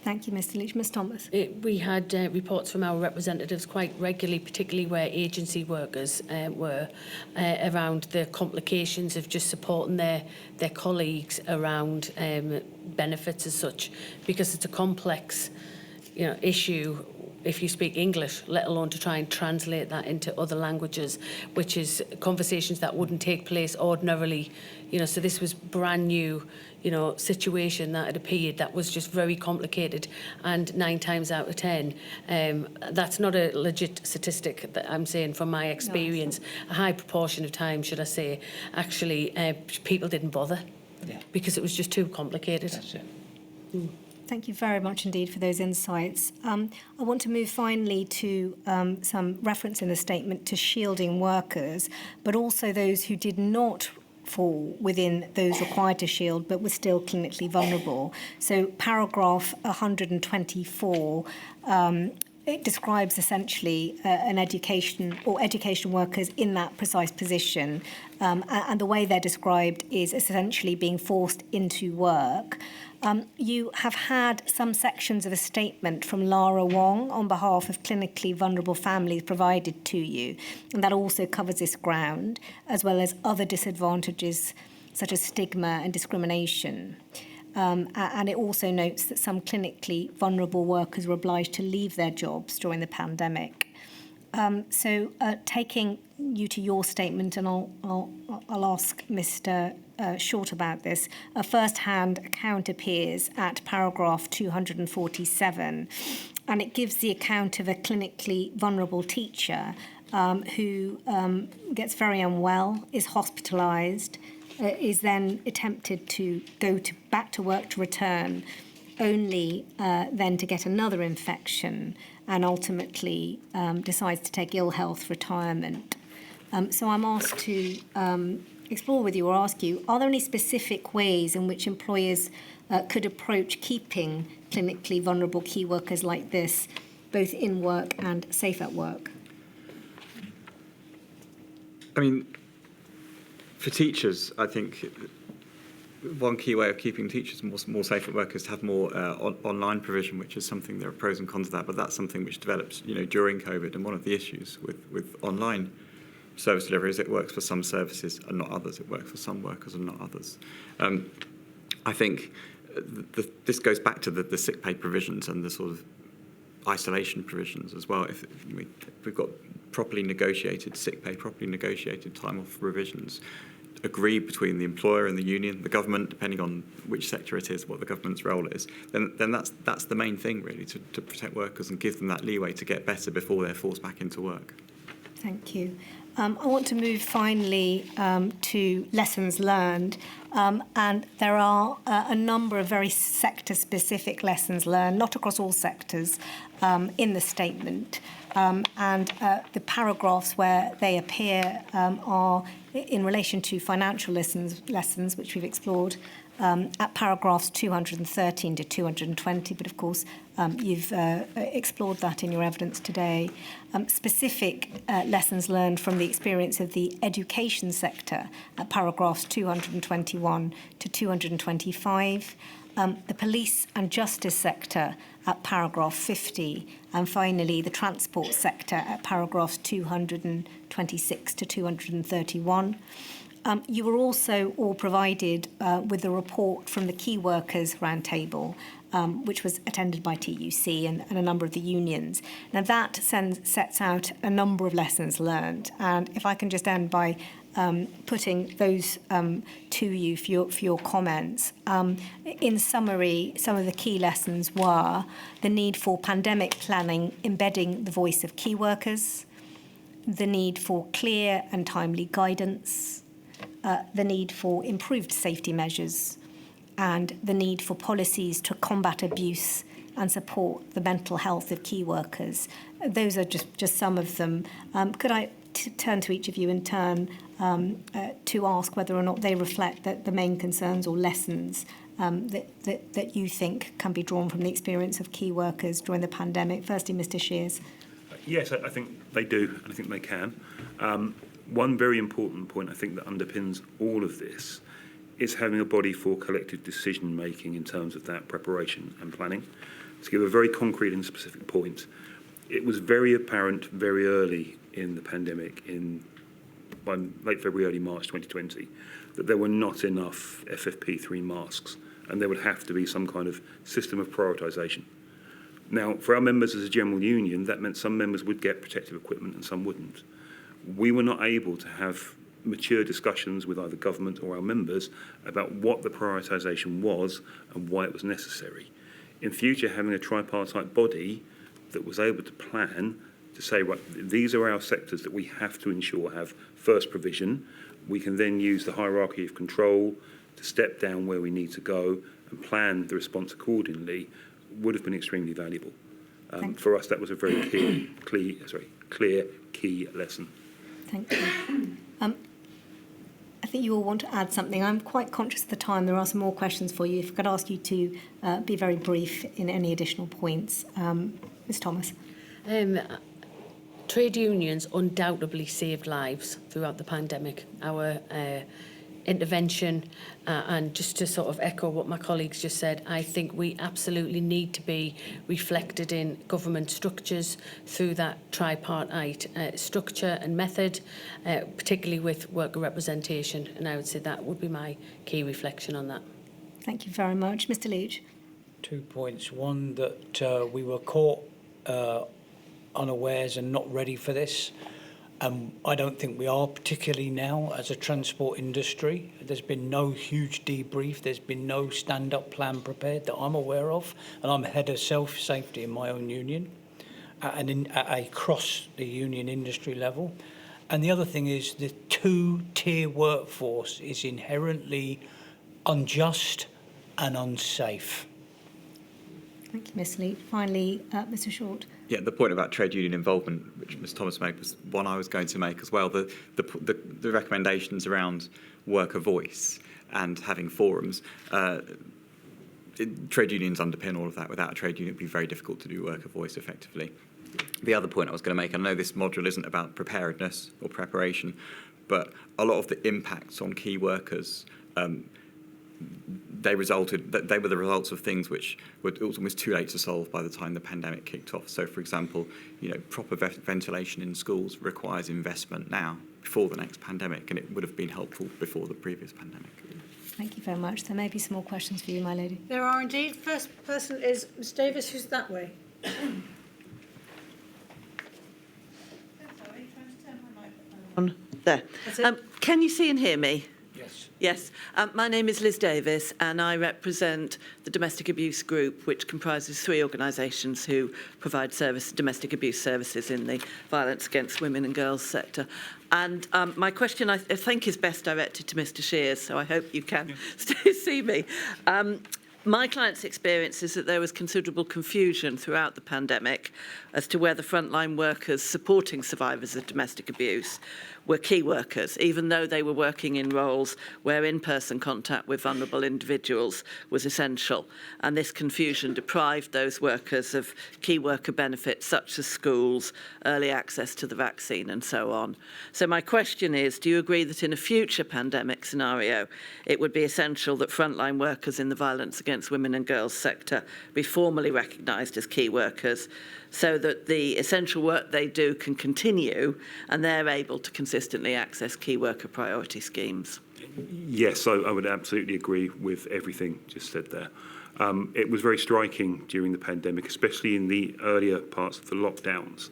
Thank you, Mr. Leach. Ms. Thomas. We had reports from our representatives quite regularly, particularly where agency workers were, around the complications of just supporting their colleagues around benefits as such, because it's a complex issue if you speak English, let alone to try and translate that into other languages, which is conversations that wouldn't take place ordinarily. So this was brand new, situation that had appeared that was just very complicated, and 9 times out of 10, that's not a legit statistic that I'm saying from my experience. A high proportion of time, should I say, actually people didn't bother because it was just too complicated. That's it. Thank you very much indeed for those insights. I want to move finally to some reference in the statement to shielding workers, but also those who did not fall within those required to shield but were still clinically vulnerable. So paragraph 124, it describes essentially an education workers in that precise position, and the way they're described is essentially being forced into work. You have had some sections of a statement from Lara Wong on behalf of clinically vulnerable families provided to you, and that also covers this ground, as well as other disadvantages such as stigma and discrimination. And it also notes that some clinically vulnerable workers were obliged to leave their jobs during the pandemic. So taking you to your statement, and I'll ask Mr. Short about this, a first-hand account appears at paragraph 247, and it gives the account of a clinically vulnerable teacher who gets very unwell, is hospitalised, is then attempted to go back to work to return, only then to get another infection, and ultimately decides to take ill health retirement. So I'm asked to explore with you or ask you, are there any specific ways in which employers could approach keeping clinically vulnerable key workers like this, both in work and safe at work? I mean, for teachers, I think one key way of keeping teachers more safe at work is to have more online provision, which is something, there are pros and cons of that, but that's something which develops, during COVID. And one of the issues with online service delivery is it works for some services and not others. It works for some workers and not others. I think this goes back to the sick pay provisions and the sort of isolation provisions as well. If we've got properly negotiated sick pay, properly negotiated time off revisions, agreed between the employer and the union, the government, depending on which sector it is, what the government's role is, then that's the main thing really, to protect workers and give them that leeway to get better before they're forced back into work. Thank you. I want to move finally to lessons learned, and there are a number of very sector-specific lessons learned, not across all sectors, in the statement. And the paragraphs where they appear are in relation to financial lessons, which we've explored, at paragraphs 213 to 220, but of course you've explored that in your evidence today. Specific lessons learned from the experience of the education sector at paragraphs 221 to 225. The police and justice sector at paragraph 50, and finally the transport sector at paragraphs 226 to 231. You were also all provided with a report from the Key Workers Roundtable, which was attended by TUC and a number of the unions. Now that sets out a number of lessons learned, and if I can just end by putting those to you for your comments. In summary, some of the key lessons were the need for pandemic planning embedding the voice of key workers, the need for clear and timely guidance, the need for improved safety measures, and the need for policies to combat abuse and support the mental health of key workers. Those are just some of them. Could I turn to each of you in turn to ask whether or not they reflect the main concerns or lessons that you think can be drawn from the experience of key workers during the pandemic? Firstly, Mr. Shears. Yes, I think they do, and I think they can. One very important point I think that underpins all of this is having a body for collective decision making in terms of that preparation and planning. To give a very concrete and specific point, it was very apparent very early in the pandemic, by late February, early March 2020, that there were not enough FFP3 masks, and there would have to be some kind of system of prioritisation. Now, for our members as a general union, that meant some members would get protective equipment and some wouldn't. We were not able to have mature discussions with either government or our members about what the prioritisation was and why it was necessary. In future, having a tripartite body that was able to plan to say, right, these are our sectors that we have to ensure have first provision. We can then use the hierarchy of control to step down where we need to go and plan the response accordingly would have been extremely valuable. For us, that was a very clear key lesson. Thank you. I think you all want to add something. I'm quite conscious of the time. There are some more questions for you. If I could ask you to be very brief in any additional points. Ms Thomas. Trade unions undoubtedly saved lives throughout the pandemic. Our intervention, and just to sort of echo what my colleagues just said, I think we absolutely need to be reflected in government structures through that tripartite structure and method, particularly with worker representation, and I would say that would be my key reflection on that. Thank you very much. Mr Leach. 2 points. One, that we were caught unawares and not ready for this. I don't think we are, particularly now as a transport industry. There's been no huge debrief. There's been no stand-up plan prepared that I'm aware of. And I'm head of self-safety in my own union and at across the union industry level. And the other thing is the two-tier workforce is inherently unjust and unsafe. Thank you, Ms Leach. Finally, Mr Short. Yeah, the point about trade union involvement, which Ms Thomas made, was one I was going to make as well. The recommendations around worker voice and having forums, trade unions underpin all of that. Without a trade union, it would be very difficult to do worker voice effectively. The other point I was going to make, I know this module isn't about preparedness or preparation, but a lot of the impacts on key workers, they were the results of things which were almost too late to solve by the time the pandemic kicked off. So, for example, proper ventilation in schools requires investment now before the next pandemic, and it would have been helpful before the previous pandemic. Thank you very much. There may be some more questions for you, my lady. There are indeed. First person is Ms Davis, who's that way. There. That's it. Can you see and hear me? Yes. Yes. My name is Liz Davis, and I represent the Domestic Abuse Group, which comprises 3 organisations who provide domestic abuse services in the violence against women and girls sector. And my question, I think, is best directed to Mr Shears, so I hope you can see me. My client's experience is that there was considerable confusion throughout the pandemic as to whether frontline workers supporting survivors of domestic abuse were key workers, even though they were working in roles where in-person contact with vulnerable individuals was essential. And this confusion deprived those workers of key worker benefits such as schools, early access to the vaccine and so on. So my question is, do you agree that in a future pandemic scenario, it would be essential that frontline workers in the violence against women and girls sector be formally recognised as key workers so that the essential work they do can continue and they're able to consistently access key worker priority schemes? Yes, I would absolutely agree with everything just said there. It was very striking during the pandemic, especially in the earlier parts of the lockdowns,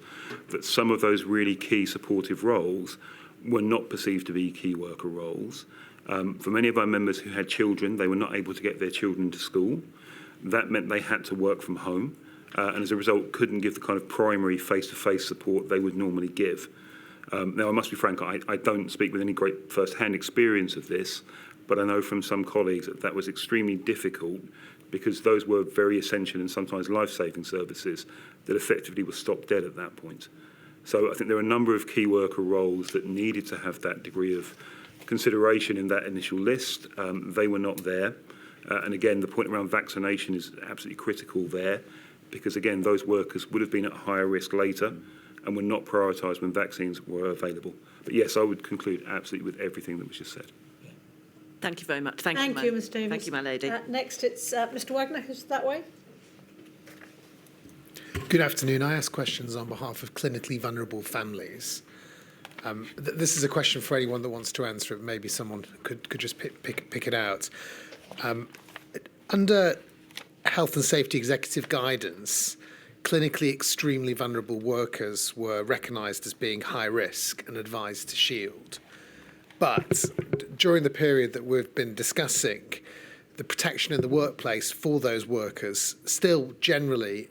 that some of those really key supportive roles were not perceived to be key worker roles. For many of our members who had children, they were not able to get their children to school. That meant they had to work from home, and as a result couldn't give the kind of primary face-to-face support they would normally give. Now, I must be frank, I don't speak with any great first-hand experience of this, but I know from some colleagues that was extremely difficult because those were very essential and sometimes life-saving services that effectively were stopped dead at that point. So I think there are a number of key worker roles that needed to have that degree of consideration in that initial list. They were not there. And again, the point around vaccination is absolutely critical there because, again, those workers would have been at higher risk later and were not prioritised when vaccines were available. But yes, I would conclude absolutely with everything that was just said. Thank you very much. Thank you, Ms Davis. Thank you, my lady. Next, it's Mr Wagner, who's that way. Good afternoon. I ask questions on behalf of clinically vulnerable families. This is a question for anyone that wants to answer it. Maybe someone could just pick it out. Under health and safety executive guidance, clinically extremely vulnerable workers were recognised as being high risk and advised to shield. But during the period that we've been discussing, the protection in the workplace for those workers still generally,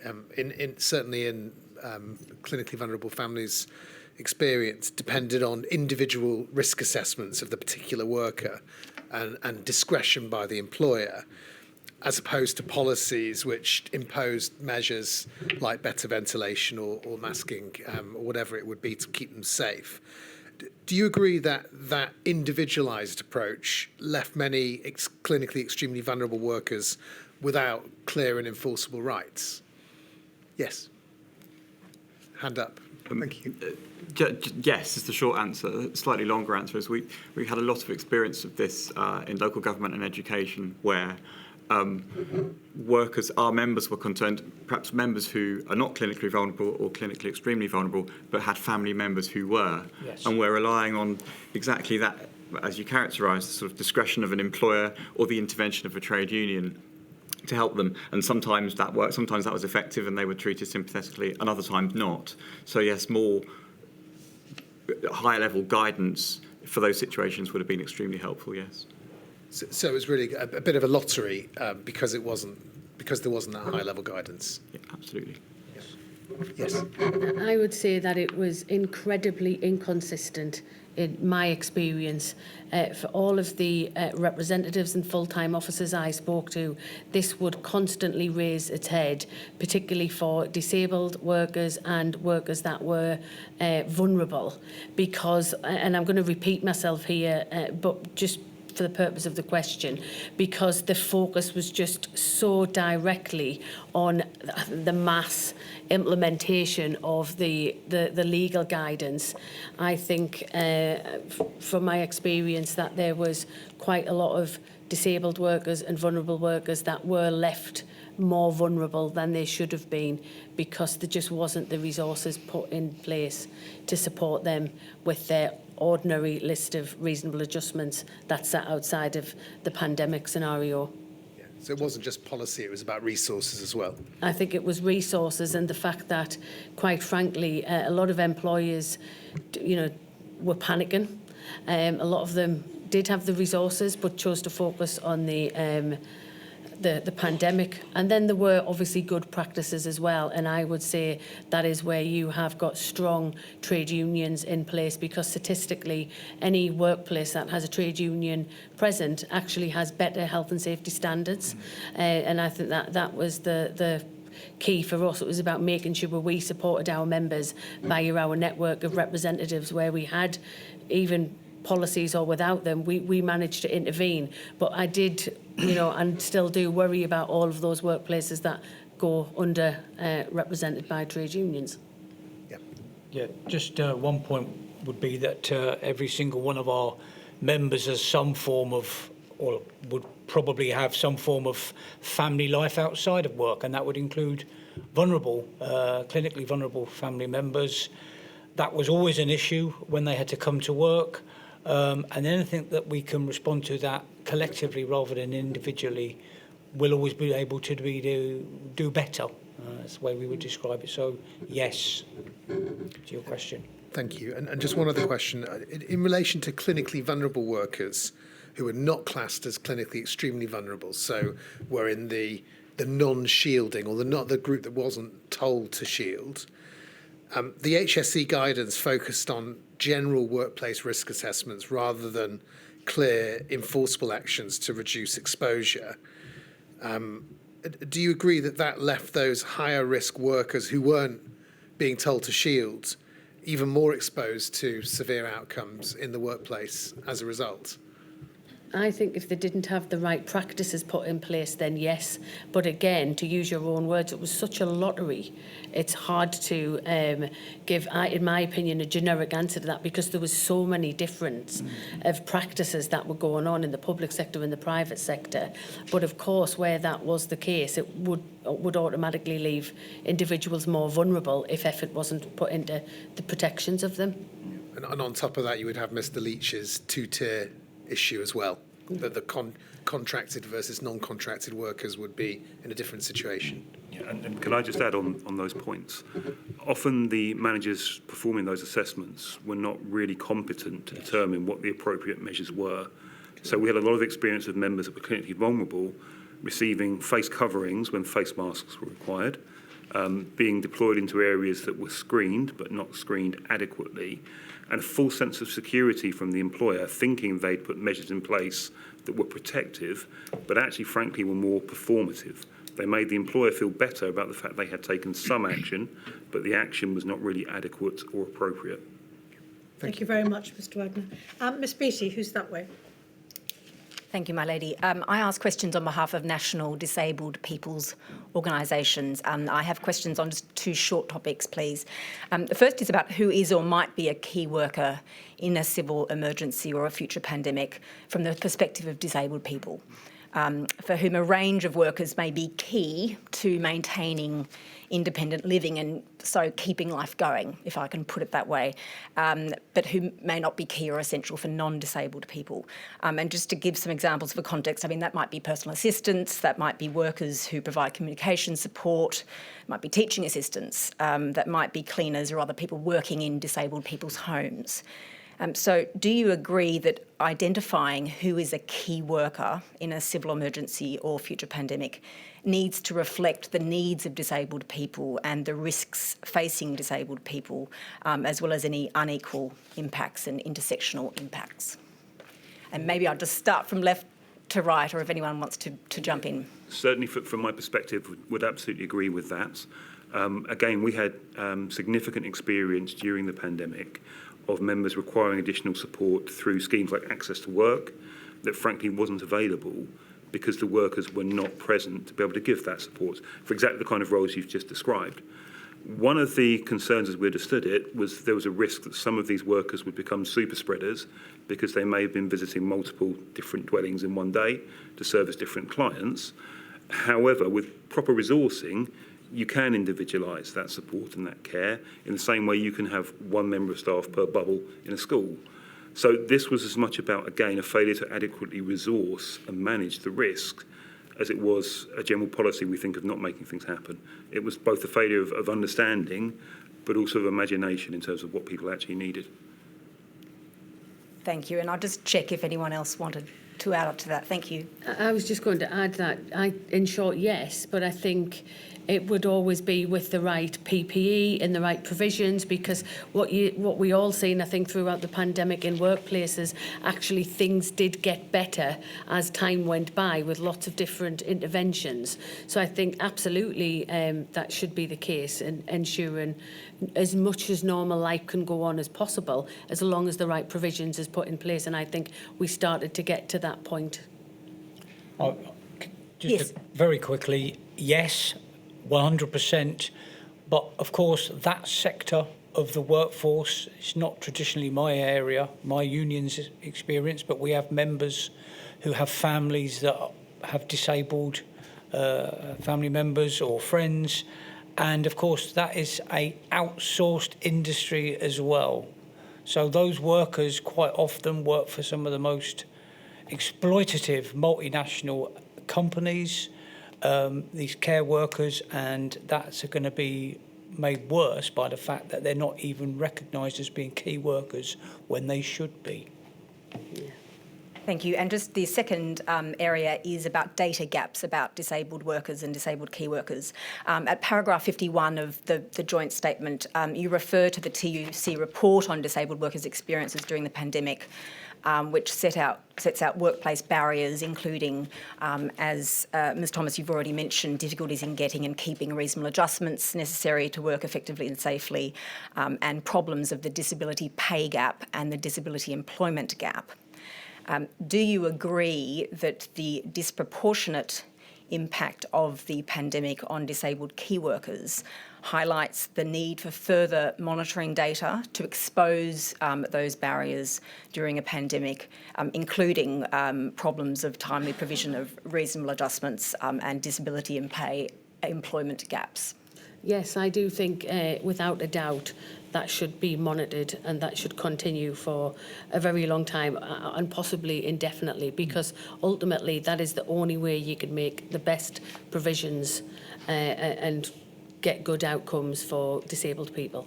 certainly in clinically vulnerable families' experience, depended on individual risk assessments of the particular worker and discretion by the employer, as opposed to policies which imposed measures like better ventilation or masking or whatever it would be to keep them safe. Do you agree that that individualised approach left many clinically extremely vulnerable workers without clear and enforceable rights? Yes. Hand up. Thank you. Yes, is the short answer. The slightly longer answer is we had a lot of experience of this in local government and education where workers, our members were concerned, perhaps members who are not clinically vulnerable or clinically extremely vulnerable, but had family members who were. Yes. And we're relying on exactly that, as you characterise, the sort of discretion of an employer or the intervention of a trade union to help them. And sometimes that worked, sometimes that was effective and they were treated sympathetically, and other times not. So yes, more higher level guidance for those situations would have been extremely helpful, yes. So it was really a bit of a lottery because there wasn't that high level guidance. Yeah, absolutely. Yes. I would say that it was incredibly inconsistent in my experience. For all of the representatives and full-time officers I spoke to, this would constantly raise its head, particularly for disabled workers and workers that were vulnerable, because, and I'm going to repeat myself here, but just for the purpose of the question, because the focus was just so directly on the mass implementation of the legal guidance. I think from my experience that there was quite a lot of disabled workers and vulnerable workers that were left more vulnerable than they should have been because there just wasn't the resources put in place to support them with their ordinary list of reasonable adjustments that sat outside of the pandemic scenario. Yeah. So it wasn't just policy, it was about resources as well. I think it was resources and the fact that, quite frankly, a lot of employers, were panicking. A lot of them did have the resources but chose to focus on the pandemic, and then there were obviously good practices as well, and I would say that is where you have got strong trade unions in place, because statistically any workplace that has a trade union present actually has better health and safety standards, and I think that was the key for us. It was about making sure we supported our members via our network of representatives, where we had even policies or without them, we managed to intervene. But I did, and still do worry about all of those workplaces that go under represented by trade unions. Yeah, just one point would be that every single one of our members has some form of, or would probably have some form of family life outside of work, and that would include vulnerable, clinically vulnerable family members. That was always an issue when they had to come to work. And anything that we can respond to that collectively rather than individually will always be able to do better. That's the way we would describe it. So, yes, to your question. Thank you. And just one other question. In relation to clinically vulnerable workers who are not classed as clinically extremely vulnerable, so were in the non-shielding or the group that wasn't told to shield, the HSE guidance focused on general workplace risk assessments rather than clear enforceable actions to reduce exposure. Do you agree that left those higher risk workers who weren't being told to shield even more exposed to severe outcomes in the workplace as a result? I think if they didn't have the right practices put in place, then yes. But again, to use your own words, it was such a lottery. It's hard to give, in my opinion, a generic answer to that, because there was so many different of practices that were going on in the public sector and the private sector. But of course, where that was the case, it would automatically leave individuals more vulnerable if effort wasn't put into the protections of them. And on top of that, you would have Mr. Leach's two-tier issue as well, that the contracted versus non-contracted workers would be in a different situation. Yeah, and can I just add on those points? Often the managers performing those assessments were not really competent to determine what the appropriate measures were. So we had a lot of experience of members that were clinically vulnerable receiving face coverings when face masks were required, being deployed into areas that were screened but not screened adequately, and a full sense of security from the employer, thinking they'd put measures in place that were protective, but actually, frankly, were more performative. They made the employer feel better about the fact they had taken some action, but the action was not really adequate or appropriate. Thank you very much, Mr Wagner. Miss Beattie, who's that way? Thank you, my lady. I ask questions on behalf of national disabled people's organisations. I have questions on just two short topics, please. The first is about who is or might be a key worker in a civil emergency or a future pandemic from the perspective of disabled people, for whom a range of workers may be key to maintaining independent living and so keeping life going, if I can put it that way, but who may not be key or essential for non-disabled people. And just to give some examples for context, I mean, that might be personal assistants, that might be workers who provide communication support, might be teaching assistants, that might be cleaners or other people working in disabled people's homes. So do you agree that identifying who is a key worker in a civil emergency or future pandemic needs to reflect the needs of disabled people and the risks facing disabled people, as well as any unequal impacts and intersectional impacts? And maybe I'll just start from left to right, or if anyone wants to jump in. Certainly, from my perspective, would absolutely agree with that. Again, we had significant experience during the pandemic of members requiring additional support through schemes like Access to Work that frankly wasn't available because the workers were not present to be able to give that support for exactly the kind of roles you've just described. One of the concerns as we understood it was there was a risk that some of these workers would become super spreaders because they may have been visiting multiple different dwellings in one day to service different clients. However, with proper resourcing, you can individualise that support and that care in the same way you can have one member of staff per bubble in a school. So this was as much about, again, a failure to adequately resource and manage the risk as it was a general policy we think of not making things happen. It was both a failure of understanding, but also of imagination in terms of what people actually needed. Thank you. And I'll just check if anyone else wanted to add up to that. Thank you. I was just going to add that, in short, yes, but I think it would always be with the right PPE and the right provisions, because what we all seen, I think, throughout the pandemic in workplaces, actually things did get better as time went by with lots of different interventions. So I think absolutely that should be the case, and ensuring as much as normal life can go on as possible, as long as the right provisions is put in place. And I think we started to get to that point. Just very quickly, yes, 100%. But of course, that sector of the workforce is not traditionally my area, my union's experience, but we have members who have families that have disabled family members or friends. And of course, that is a outsourced industry as well. So those workers quite often work for some of the most exploitative multinational companies, these care workers, and that's going to be made worse by the fact that they're not even recognised as being key workers when they should be. Yeah. Thank you. And just the second area is about data gaps about disabled workers and disabled key workers. At paragraph 51 of the joint statement, you refer to the TUC report on disabled workers' experiences during the pandemic, which sets out workplace barriers, including, as Ms Thomas, you've already mentioned, difficulties in getting and keeping reasonable adjustments necessary to work effectively and safely, and problems of the disability pay gap and the disability employment gap. Do you agree that the disproportionate impact of the pandemic on disabled key workers highlights the need for further monitoring data to expose those barriers during a pandemic, including problems of timely provision of reasonable adjustments and disability and pay employment gaps? Yes, I do think, without a doubt, that should be monitored and that should continue for a very long time and possibly indefinitely, because ultimately that is the only way you can make the best provisions and get good outcomes for disabled people.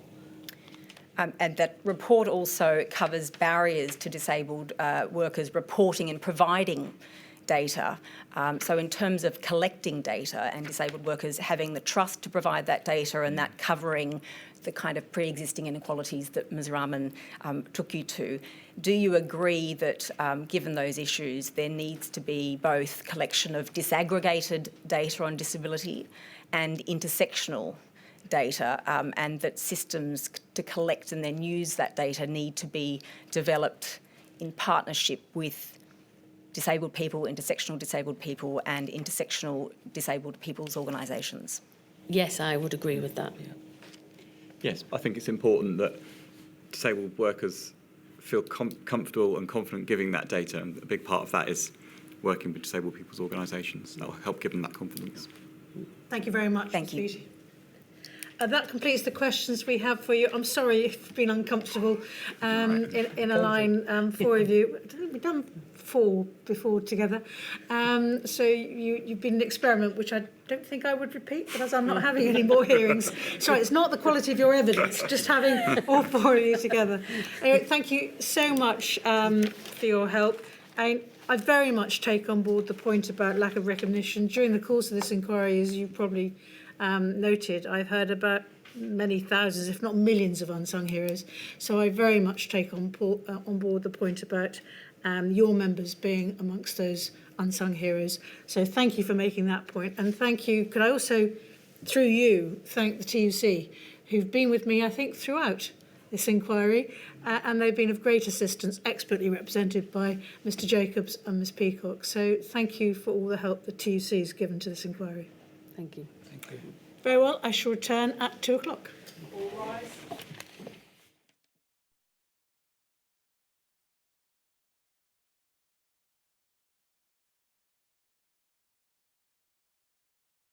And that report also covers barriers to disabled workers reporting and providing data. So in terms of collecting data and disabled workers having the trust to provide that data and that covering the kind of pre-existing inequalities that Ms Rahman took you to, do you agree that given those issues there needs to be both collection of disaggregated data on disability and intersectional data, and that systems to collect and then use that data need to be developed in partnership with disabled people, intersectional disabled people and intersectional disabled people's organisations? Yes, I would agree with that. Yes, I think it's important that disabled workers feel comfortable and confident giving that data, and a big part of that is working with disabled people's organisations. That will help give them that confidence. Thank you very much. Thank you. Beattie. That completes the questions we have for you. I'm sorry if you've been uncomfortable in a line, four of you. We've done 4 before together. So you've been an experiment, which I don't think I would repeat, but as I'm not having any more hearings. Sorry, it's not the quality of your evidence, just having all 4 of you together. Anyway, thank you so much for your help. I very much take on board the point about lack of recognition. During the course of this inquiry, as you probably noted, I've heard about many thousands, if not millions, of unsung heroes. So I very much take on board the point about your members being amongst those unsung heroes. So thank you for making that point. And thank you, could I also, through you, thank the TUC, who've been with me, I think, throughout this inquiry, and they've been of great assistance, expertly represented by Mr Jacobs and Ms Peacock. So thank you for all the help the TUC has given to this inquiry. Thank you. Very well, I shall return at 2 o'clock.